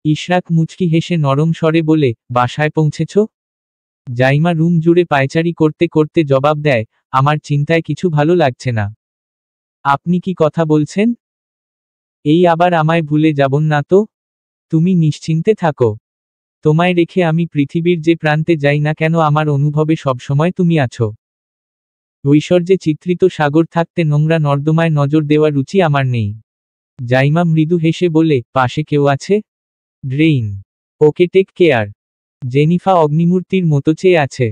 ইশরাক মুচকি হেসে নরম স্বরে বলে, বাসায় পৌঁছেছ? জাইমা রুম জুড়ে পায়চারি করতে করতে জবাব দেয়, আমার চিন্তায় কিছু ভালো লাগছে না। আপনি কি কথা বলছেন? এই আবার আমায় ভুলে যাবন না তো? তুমি নিশ্চিন্তে থাকো। তোমায় রেখে আমি পৃথিবীর যে প্রান্তে যাই না কেন, আমার অনুভবে সবসময় তুমি আছো। ঐশ্বর্যে চিত্রিত সাগর থাকতে নোংরা নর্দমায় নজর দেওয়ার রুচি আমার নেই। জাইমা মৃদু হেসে বলে, পাশে কেউ আছে? ড্রেইন। ওকে, টেক কেয়ার। জেনিফা অগ্নিমূর্তির মতো চেয়ে আছে।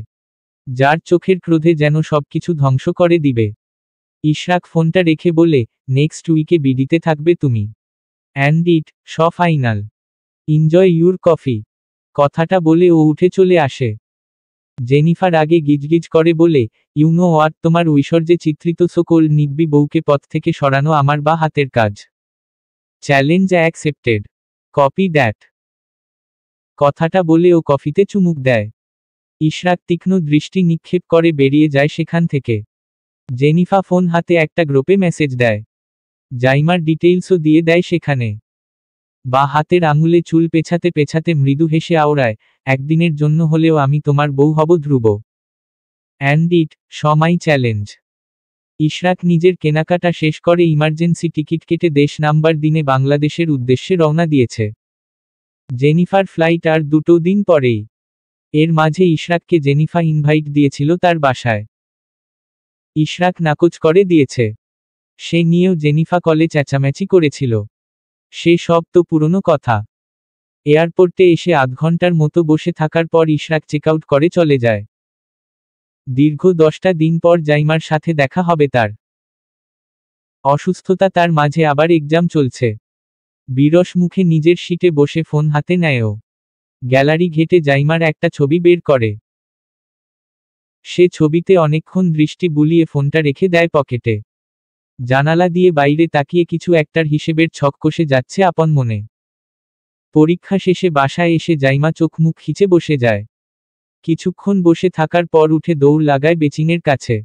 যার চোখের ক্রোধে যেন সবকিছু ধ্বংস করে দিবে। ইশরাক ফোনটা রেখে বলে, নেক্সট উইকে বিডিতে থাকবে তুমি। And it final. Enjoy your coffee. কথাটা বলে ও উঠে চলে আসে। জেনিফার আগে গিজগিজ করে বলে, ইউ নো হোয়াট, তোমার ঐশ্বর্যে চিত্রিত সকল নিব্বি বউকে পথ থেকে সরানো আমার বা হাতের কাজ। Challenge accepted. Copy that. কথাটা বলে ও কফিতে চুমুক দেয়। ইশরাক তীক্ষ্ণ দৃষ্টি নিক্ষেপ করে বেরিয়ে যায় সেখান থেকে। জেনিফা ফোন হাতে একটা গ্রুপে মেসেজ দেয়। জাইমার ডিটেইলসও দিয়ে দেয় সেখানে। বা হাতের আঙুলে চুল পেছাতে পেছাতে মৃদু হেসে আওড়ায়, একদিনের জন্য হলেও আমি তোমার বউ হব Dhruv. And it my challenge. Ishraq নিজের কেনাকাটা শেষ করে ইমার্জেন্সি টিকিট কেটে দেশ নাম্বার দিনে বাংলাদেশের উদ্দেশ্যে রওনা দিয়েছে। জেনিফার ফ্লাইট আর 2 দিন পরেই। এর মাঝে ইশরাককে জেনিফা ইনভাইট দিয়েছিল তার বাসায়। ইশরাক নাকচ করে দিয়েছে। সে নিয়েও জেনিফা কলে চেঁচামেচি করেছিল। সে সব তো পুরনো কথা। এয়ারপোর্টে এসে আধ ঘন্টার মতো বসে থাকার পর ইশরাক চেকআউট করে চলে যায়। দীর্ঘ 10টা দিন পর জাইমার সাথে দেখা হবে তার। অসুস্থতা তার মাঝে আবার এক্সাম চলছে। বিরস মুখে নিজের সিটে বসে ফোন হাতে নেয় ও। গ্যালারি ঘেটে জাইমার একটা ছবি বের করে। সে ছবিতে অনেকক্ষণ দৃষ্টি বুলিয়ে ফোনটা রেখে দেয় পকেটে। জানালা দিয়ে বাইরে তাকিয়ে কিছু একটার হিসেবের ছক কষে যাচ্ছে আপন মনে। পরীক্ষা শেষে বাসায় এসে জাইমা চোখ মুখ খিচে বসে যায়। কিছুক্ষণ বসে থাকার পর উঠে দৌড় লাগায় বেচিনের কাছে।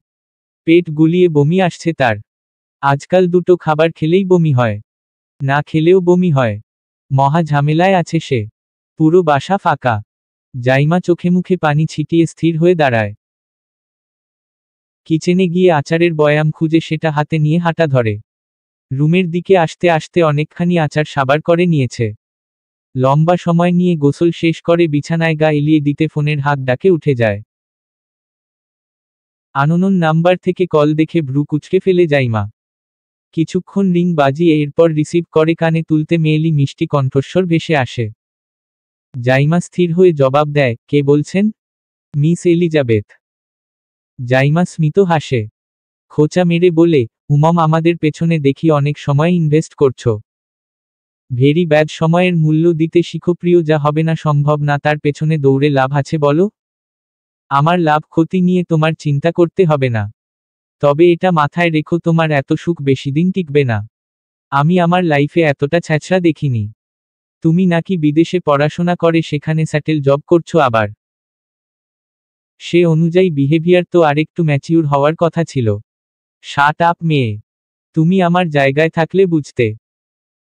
পেট গুলিয়ে বমি আসছে তার। আজকাল দুটো খাবার খেলেই বমি হয়, না খেলেও বমি হয়। মহা ঝামেলায় আছে সে। পুরো বাসা ফাঁকা। জাইমা চোখে মুখে পানি ছিটিয়ে স্থির হয়ে দাঁড়ায়। কিচেনে গিয়ে আচারের বয়াম খুঁজে সেটা হাতে নিয়ে হাঁটা ধরে। রুমের দিকে আসতে আসতে অনেকখানি আচার সাবার করে নিয়েছে। লম্বা সময় নিয়ে গোসল শেষ করে বিছানায় গা এলিয়ে দিতে ফোনের হাত ডাকে উঠে যায়। আননোন নাম্বার থেকে কল দেখে ভ্রু কুঁচকে ফেলে জাইমা। কিছুক্ষণ রিং বাজিয়ে এরপর রিসিভ করে কানে তুলতে মেয়েলি মিষ্টি কণ্ঠস্বর ভেসে আসে। জাইমা স্থির হয়ে জবাব দেয়, কে বলছেন? Miss Elizabeth. জাইমা স্মিত হাসে। খোঁচা মেরে বলে, আমাদের পেছনে দেখি অনেক সময় ইনভেস্ট করছো। Very bad. সময়ের মূল্য দিতে শিখো প্রিয়। যা হবে না সম্ভব না তার পেছনে দৌড়ে লাভ আছে বলো? আমার লাভ ক্ষতি নিয়ে তোমার চিন্তা করতে হবে না। তবে এটা মাথায় রেখো, তোমার এত সুখ বেশিদিন টিকবে না। আমি আমার লাইফে এতটা ছ্যাঁচড়া দেখিনি। তুমি নাকি বিদেশে পড়াশোনা করে সেখানে স্যাটেল জব করছো আবার। সে অনুযায়ী বিহেভিয়ার তো আরেকটু ম্যাচিউর হওয়ার কথা ছিল। শাট আপ মেয়ে। তুমি আমার জায়গায় থাকলে বুঝতে।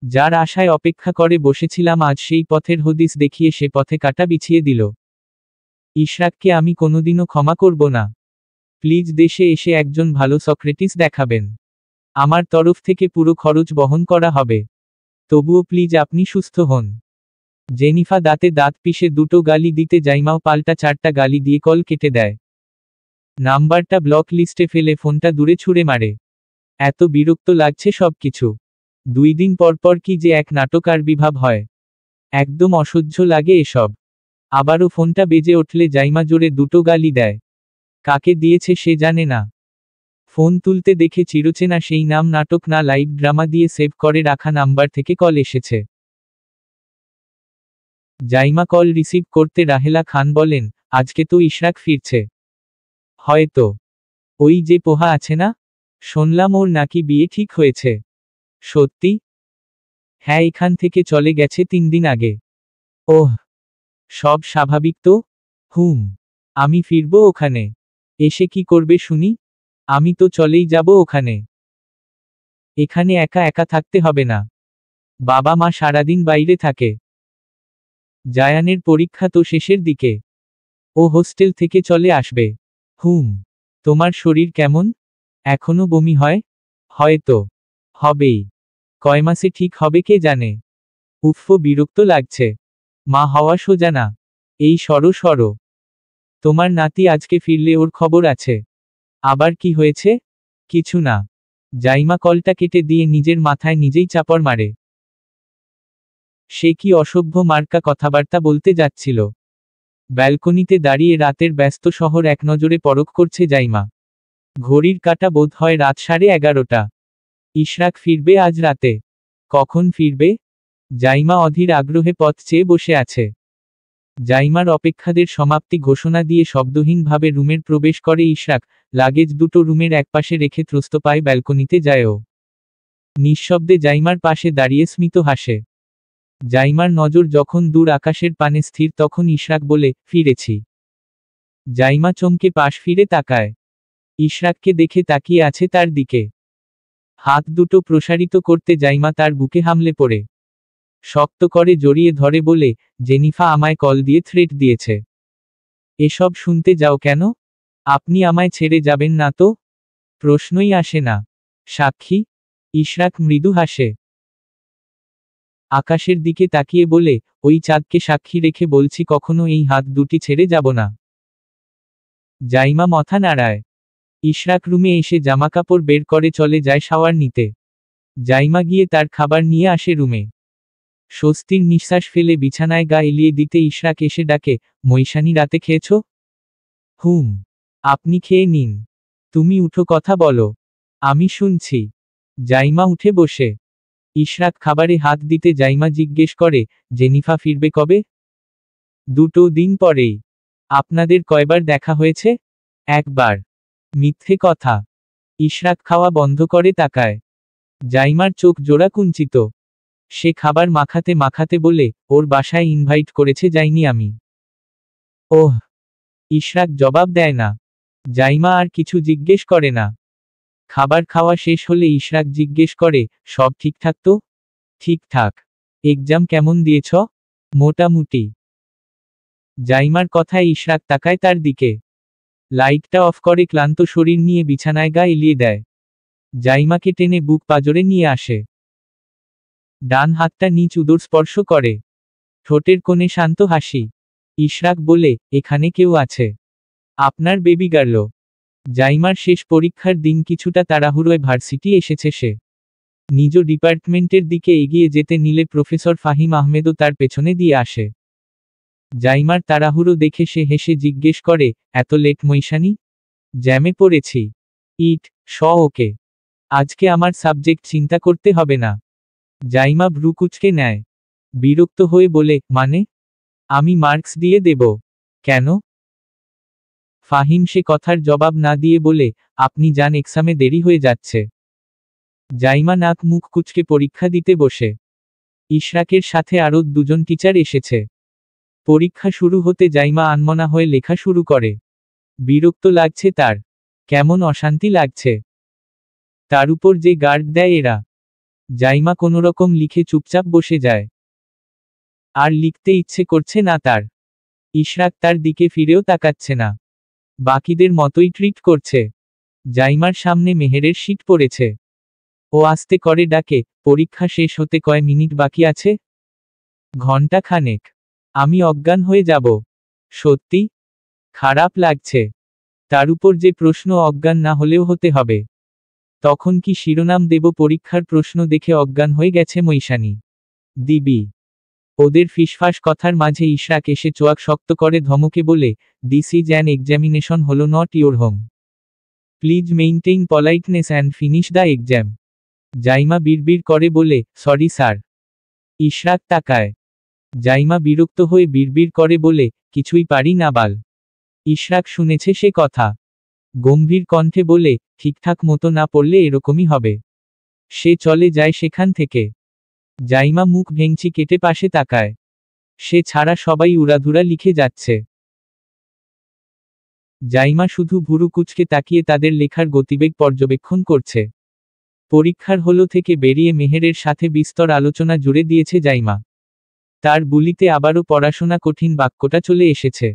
যার আশায় অপেক্ষা করে বসেছিলাম আজ সেই পথের হদিস দেখিয়ে সে পথে কাটা বিছিয়ে দিল। ইশরাককে আমি কোনোদিনও ক্ষমা করব না। প্লিজ দেশে এসে একজন ভালো সক্রেটিস দেখাবেন। আমার তরফ থেকে পুরো খরচ বহন করা হবে। তবুও প্লিজ আপনি সুস্থ হন। জেনিফা দাঁতে দাঁত পিষে দুটো গালি দিতে জাইমাও পাল্টা 4টা গালি দিয়ে কল কেটে দেয়। নাম্বারটা ব্লক লিস্টে ফেলে ফোনটা দূরে ছুঁড়ে মারে। এত বিরক্ত লাগছে সবকিছু। 2 দিন পর পর কি যে এক নাটক আবির্ভাব হয়। একদম অসহ্য লাগে এসব। আবারও ফোনটা বেজে উঠলে জাইমা জোরে দুটো গালি দেয়। কাকে দিয়েছে সে জানে না। ফোন তুলতে দেখে চিরচেনা সেই নাম। নাটক না লাইভ ড্রামা দিয়ে সেভ করে রাখা নাম্বার থেকে কল এসেছে। জাইমা কল রিসিভ করতে রাহেলা খান বলেন, আজকে তো ইশরাক ফিরছে। হয়তো। ওই যে পোহা আছে না, শুনলাম ওর নাকি বিয়ে ঠিক হয়েছে। সত্যি? হ্যাঁ, এখান থেকে চলে গেছে 3 দিন আগে। ওহ, সব স্বাভাবিক তো? আমি ফিরবো ওখানে। এসে কি করবে শুনি? আমি তো চলেই যাব ওখানে। এখানে একা একা থাকতে হবে না। বাবা মা সারাদিন বাইরে থাকে। জায়ানের পরীক্ষা তো শেষের দিকে। ও হোস্টেল থেকে চলে আসবে। তোমার শরীর কেমন? এখনো বমি হয়? হয়তো। হবেই। কয় মাসে ঠিক হবে কে জানে। উফ, বিরক্ত লাগছে। মা হওয়া সোজা না। এই সরো সরো। তোমার নাতি আজকে ফিরলে ওর খবর আছে। আবার কি হয়েছে? কিছু না। জাইমা কলটা কেটে দিয়ে নিজের মাথায় নিজেই চাপড় মারে। সে কি অসভ্য মার্কা কথাবার্তা বলতে যাচ্ছিল। ব্যালকনিতে দাঁড়িয়ে রাতের ব্যস্ত শহর এক নজরে পরখ করছে জাইমা। ঘড়ির কাঁটা বোধ হয় রাত 11:30। ইশরাক ফিরবে আজ রাতে। কখন ফিরবে? জাইমা অধীর আগ্রহে পথ চেয়ে বসে আছে। জাইমার অপেক্ষাদের সমাপ্তি ঘোষণা দিয়ে শব্দহীনভাবে রুমের প্রবেশ করে ইশরাক। লাগেজ দুটো রুমের একপাশে রেখে ত্রস্ত পায়ে ব্যালকনিতে যায় ও। নিঃশব্দে জাইমার পাশে দাঁড়িয়ে স্মিত হাসে। জাইমার নজর যখন দূর আকাশের পানে স্থির তখন ইশরাক বলে, ফিরেছি। জাইমা চমকে পাশ ফিরে তাকায়। ইশরাককে দেখে তাকিয়ে আছে তার দিকে। হাত দুটো প্রসারিত করতে জাইমা তার বুকে হামলে পড়ে। শক্ত করে জড়িয়ে ধরে বলে, জেনিফা আমায় কল দিয়ে থ্রেট দিয়েছে। এসব শুনতে যাও কেন? আপনি আমায় ছেড়ে যাবেন না তো? প্রশ্নই আসে না। সাক্ষী? ইশরাক মৃদু হাসে। আকাশের দিকে তাকিয়ে বলে, ওই চাঁদকে সাক্ষী রেখে বলছি কখনো এই হাত দুটি ছেড়ে যাব না। জাইমা মাথা নাড়ায়। ইশরাক রুমে এসে জামাকাপড় বের করে চলে যায় শাওয়ার নিতে। জাইমা গিয়ে তার খাবার নিয়ে আসে রুমে। স্বস্তির নিঃশ্বাস ফেলে বিছানায় গা এলিয়ে দিতে ইশরাক এসে ডাকে, মৈশানি রাতে খেয়েছ? আপনি খেয়ে নিন। তুমি উঠো, কথা বলো। আমি শুনছি। জাইমা উঠে বসে। ইশরাক খাবারে হাত দিতে জাইমা জিজ্ঞেস করে, জেনিফা ফিরবে কবে? 2 দিন পরেই। আপনাদের কয়বার দেখা হয়েছে? একবার। মিথ্যে কথা। ইশরাক খাওয়া বন্ধ করে তাকায়। জাইমার চোখ জোড়া কুঞ্চিত। সে খাবার মাখাতে মাখাতে বলে, ওর বাসায় ইনভাইট করেছে, যাইনি আমি। ওহ। ইশরাক জবাব দেয় না। জাইমা আর কিছু জিজ্ঞেস করে না। খাবার খাওয়া শেষ হলে ইশরাক জিজ্ঞেস করে, সব ঠিকঠাক তো? ঠিকঠাক। এক্সাম কেমন দিয়েছ? মোটামুটি। জাইমার কথায় ইশরাক তাকায় তার দিকে। লাইটটা অফ করে ক্লান্ত শরীর নিয়ে বিছানায় গা এলিয়ে দেয়। জাইমাকে টেনে বুক পাজরে নিয়ে আসে। ডান হাতটা নিচ উদর স্পর্শ করে। ঠোঁটের কোণে শান্ত হাসি। ইশরাক বলে, এখানে কেউ আছে। আপনার বেবি গার্ল। জাইমার শেষ পরীক্ষার দিন কিছুটা তাড়াহুড়োয় ভার্সিটি এসেছে সে। নিজ ডিপার্টমেন্টের দিকে এগিয়ে যেতে নিলে প্রফেসর ফাহিম আহমেদও তার পেছনে দিয়ে আসে। জাইমার তাড়াহুড়ো দেখে সে হেসে জিজ্ঞেস করে, এত লেট মৈশানি? জ্যামে পড়েছি। ইট ওকে। আজকে আমার সাবজেক্ট চিন্তা করতে হবে না। জাইমা ভ্রু কুঁচকে নেয়। বিরক্ত হয়ে বলে, মানে? আমি মার্কস দিয়ে দেব। কেন? ফাহিম সে কথার জবাব না দিয়ে বলে, আপনি যান, এক্সামে দেরি হয়ে যাচ্ছে। জাইমা নাক মুখ কুঁচকে পরীক্ষা দিতে বসে। ইশরাকের সাথে আরও দুজন টিচার এসেছে। পরীক্ষা শুরু হতে জাইমা আনমনা হয়ে লেখা শুরু করে। বিরক্ত লাগছে তার। কেমন অশান্তি লাগছে। তার উপর যে গার্ড দেয় এরা। জাইমা কোনোরকম লিখে চুপচাপ বসে যায়। আর লিখতে ইচ্ছে করছে না তার। ইশরাক তার দিকে ফিরেও তাকাচ্ছে না। বাকিদের মতোই ট্রিট করছে। জাইমার সামনে মেহেরের শীট পড়েছে। ও আস্তে করে ডাকে, পরীক্ষা শেষ হতে কয় মিনিট বাকি আছে? ঘন্টা খানেক। আমি অজ্ঞান হয়ে যাব। সত্যি? খারাপ লাগছে। তার উপর যে প্রশ্ন অজ্ঞান না হলেও হতে হবে। তখন কি শিরোনাম দেব, পরীক্ষার প্রশ্ন দেখে অজ্ঞান হয়ে গেছে মৈশানি? দিবি? ওদের ফিসফাস কথার মাঝে ইশরাক এসে চোয়াক শক্ত করে ধমকে বলে, দিস ইজ অ্যান এক্সামিনেশন, হলো not your home. Please maintain পলাইটনেস and finish the exam. Zaima বিড়বিড় করে বলে, সরি স্যার। ইশরাক তাকায়। জাইমা বিরক্ত হয়ে বিড়বিড় করে বলে, কিছুই পারি না বাল। ইশরাক শুনেছে সে কথা। গম্ভীর কণ্ঠে বলে, ঠিকঠাক মতো না পড়লে এরকমই হবে। সে চলে যায় সেখান থেকে। জাইমা মুখ ভেঙচি কেটে পাশে তাকায়। সে ছাড়া সবাই উড়াধুরা লিখে যাচ্ছে। জাইমা শুধু ভুরু কুঁচকে তাকিয়ে তাদের লেখার গতিবেগ পর্যবেক্ষণ করছে। পরীক্ষার হলো থেকে বেরিয়ে মেহেরের সাথে বিস্তর আলোচনা জুড়ে দিয়েছে জাইমা। তার বুলিতে আবারও পড়াশোনা কঠিন বাক্যটা চলে এসেছে।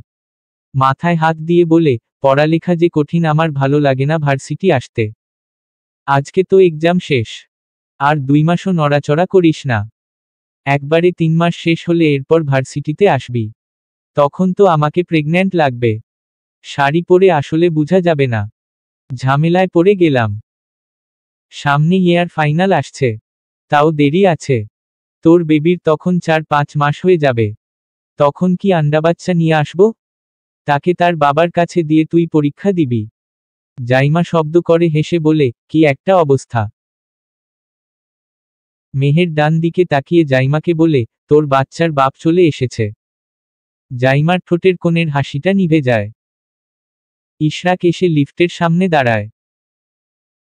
মাথায় হাত দিয়ে বলে, পড়ালেখা যে কঠিন, আমার ভালো লাগে না ভার্সিটি আসতে। আজকে তো এক্সাম শেষ। আর 2 মাসও নড়াচড়া করিস না। একবারে 3 মাস শেষ হলে এরপর ভার্সিটিতে আসবি। তখন তো আমাকে প্রেগন্যান্ট লাগবে। শাড়ি পরে আসলে বোঝা যাবে না। ঝামেলায় পড়ে গেলাম। সামনে ইয়ার ফাইনাল আসছে। তাও দেরি আছে। তোর বেবির তখন 4-5 মাস হয়ে যাবে। তখন কি আন্ডাবাচ্চা নিয়ে আসব? তাকে তার বাবার কাছে দিয়ে তুই পরীক্ষা দিবি? জাইমা শব্দ করে হেসে বলে, কি একটা অবস্থা। মেহের ডান দিকে তাকিয়ে জাইমাকে বলে, তোর বাচ্চার বাপ চলে এসেছে। জাইমার ঠোঁটের কোণের হাসিটা নিভে যায়। ইশরাক এসে লিফটের সামনে দাঁড়ায়।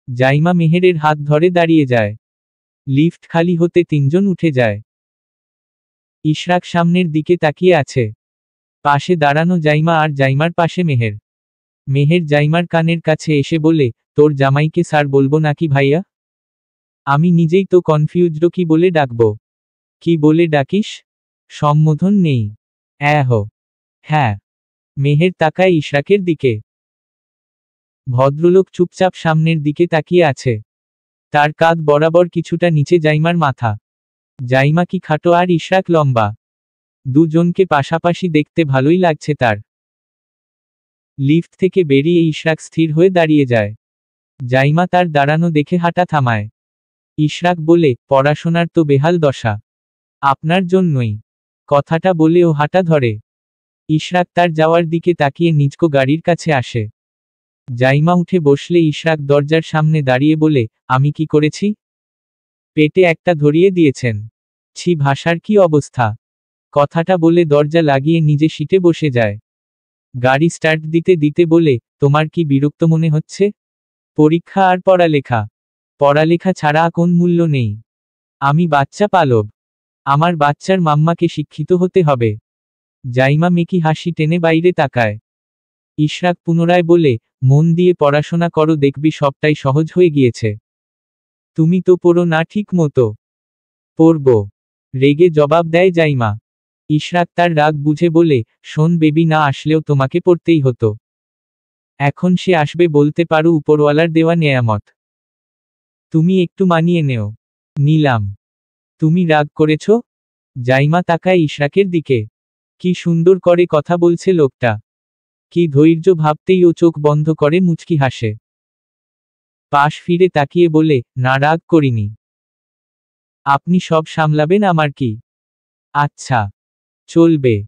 জাইমা মেহেরের হাত ধরে দাঁড়িয়ে যায়। লিফট খালি হতে 3 জন উঠে যায়। ইশরাক সামনের দিকে তাকিয়ে আছে। পাশে দাঁড়ানো জাইমা আর জাইমার পাশে মেহের। মেহের জাইমার কানের কাছে এসে বলে, তোর জামাইকে স্যার বলবো নাকি ভাইয়া? আমি নিজেই তো কনফিউজড, কি বলে ডাকবো? কি বলে ডাকিস? সম্বোধন নেই? হ্যাঁ। মেহের তাকায় ইশরাকের দিকে। ভদ্রলোক চুপচাপ সামনের দিকে তাকিয়ে আছে। তার কাঁধ বরাবর কিছুটা নিচে জাইমার মাথা। জাইমা কি খাটো আর ইশরাক লম্বা। দুজনকে পাশাপাশি দেখতে ভালোই লাগছে তার। লিফট থেকে বেরিয়ে ইশরাক স্থির হয়ে দাঁড়িয়ে যায়। জাইমা তার দাঁড়ানো দেখে হাঁটা থামায়। ইশরাক বলে, পড়াশোনার তো বেহাল দশা। আপনার জন্যই। কথাটা বলে ও হাঁটা ধরে। ইশরাক তার যাওয়ার দিকে তাকিয়ে নিজকো গাড়ির কাছে আসে। জাইমা উঠে বসলে ইশরাক দরজার সামনে দাঁড়িয়ে বলে, আমি কি করেছি? পেটে একটা ধরিয়ে দিয়েছেন। ছি, ভাষার কি অবস্থা। কথাটা বলে দরজা লাগিয়ে নিজে সিটে বসে যায়। গাড়ি স্টার্ট দিতে দিতে বলে, তোমার কি বিরক্ত মনে হচ্ছে? পরীক্ষা আর পড়ালেখা। পড়ালেখা ছাড়া কোন মূল্য নেই। আমি বাচ্চা পালব। আমার বাচ্চার মাম্মাকে শিক্ষিত হতে হবে। জাইমা মেকি হাসি টেনে বাইরে তাকায়। ইশরাক পুনরায় বলে, মন দিয়ে পড়াশোনা করো, দেখবি সবটাই সহজ হয়ে গিয়েছে। তুমি তো পড়ো না ঠিক মতো। পড়ব, রেগে জবাব দেয় জাইমা। ইশরাক তার রাগ বুঝে বলে, শোন বেবি, না আসলেও তোমাকে পড়তেই হতো। এখন সে আসবে বলতে পারো উপরওয়ালার দেওয়া নেয়ামত। তুমি একটু মানিয়ে নেও। নিলাম। তুমি রাগ করেছ? জাইমা তাকায় ইশরাকের দিকে। কি সুন্দর করে কথা বলছে লোকটা। কি ধৈর্য, ভাবতেই ও চোখ বন্ধ করে মুচকি হাসে। পাশ ফিরে তাকিয়ে বলে, না রাগ করিনি। আপনি সব সামলাবেন, আমার কি? আচ্ছা, চলবে।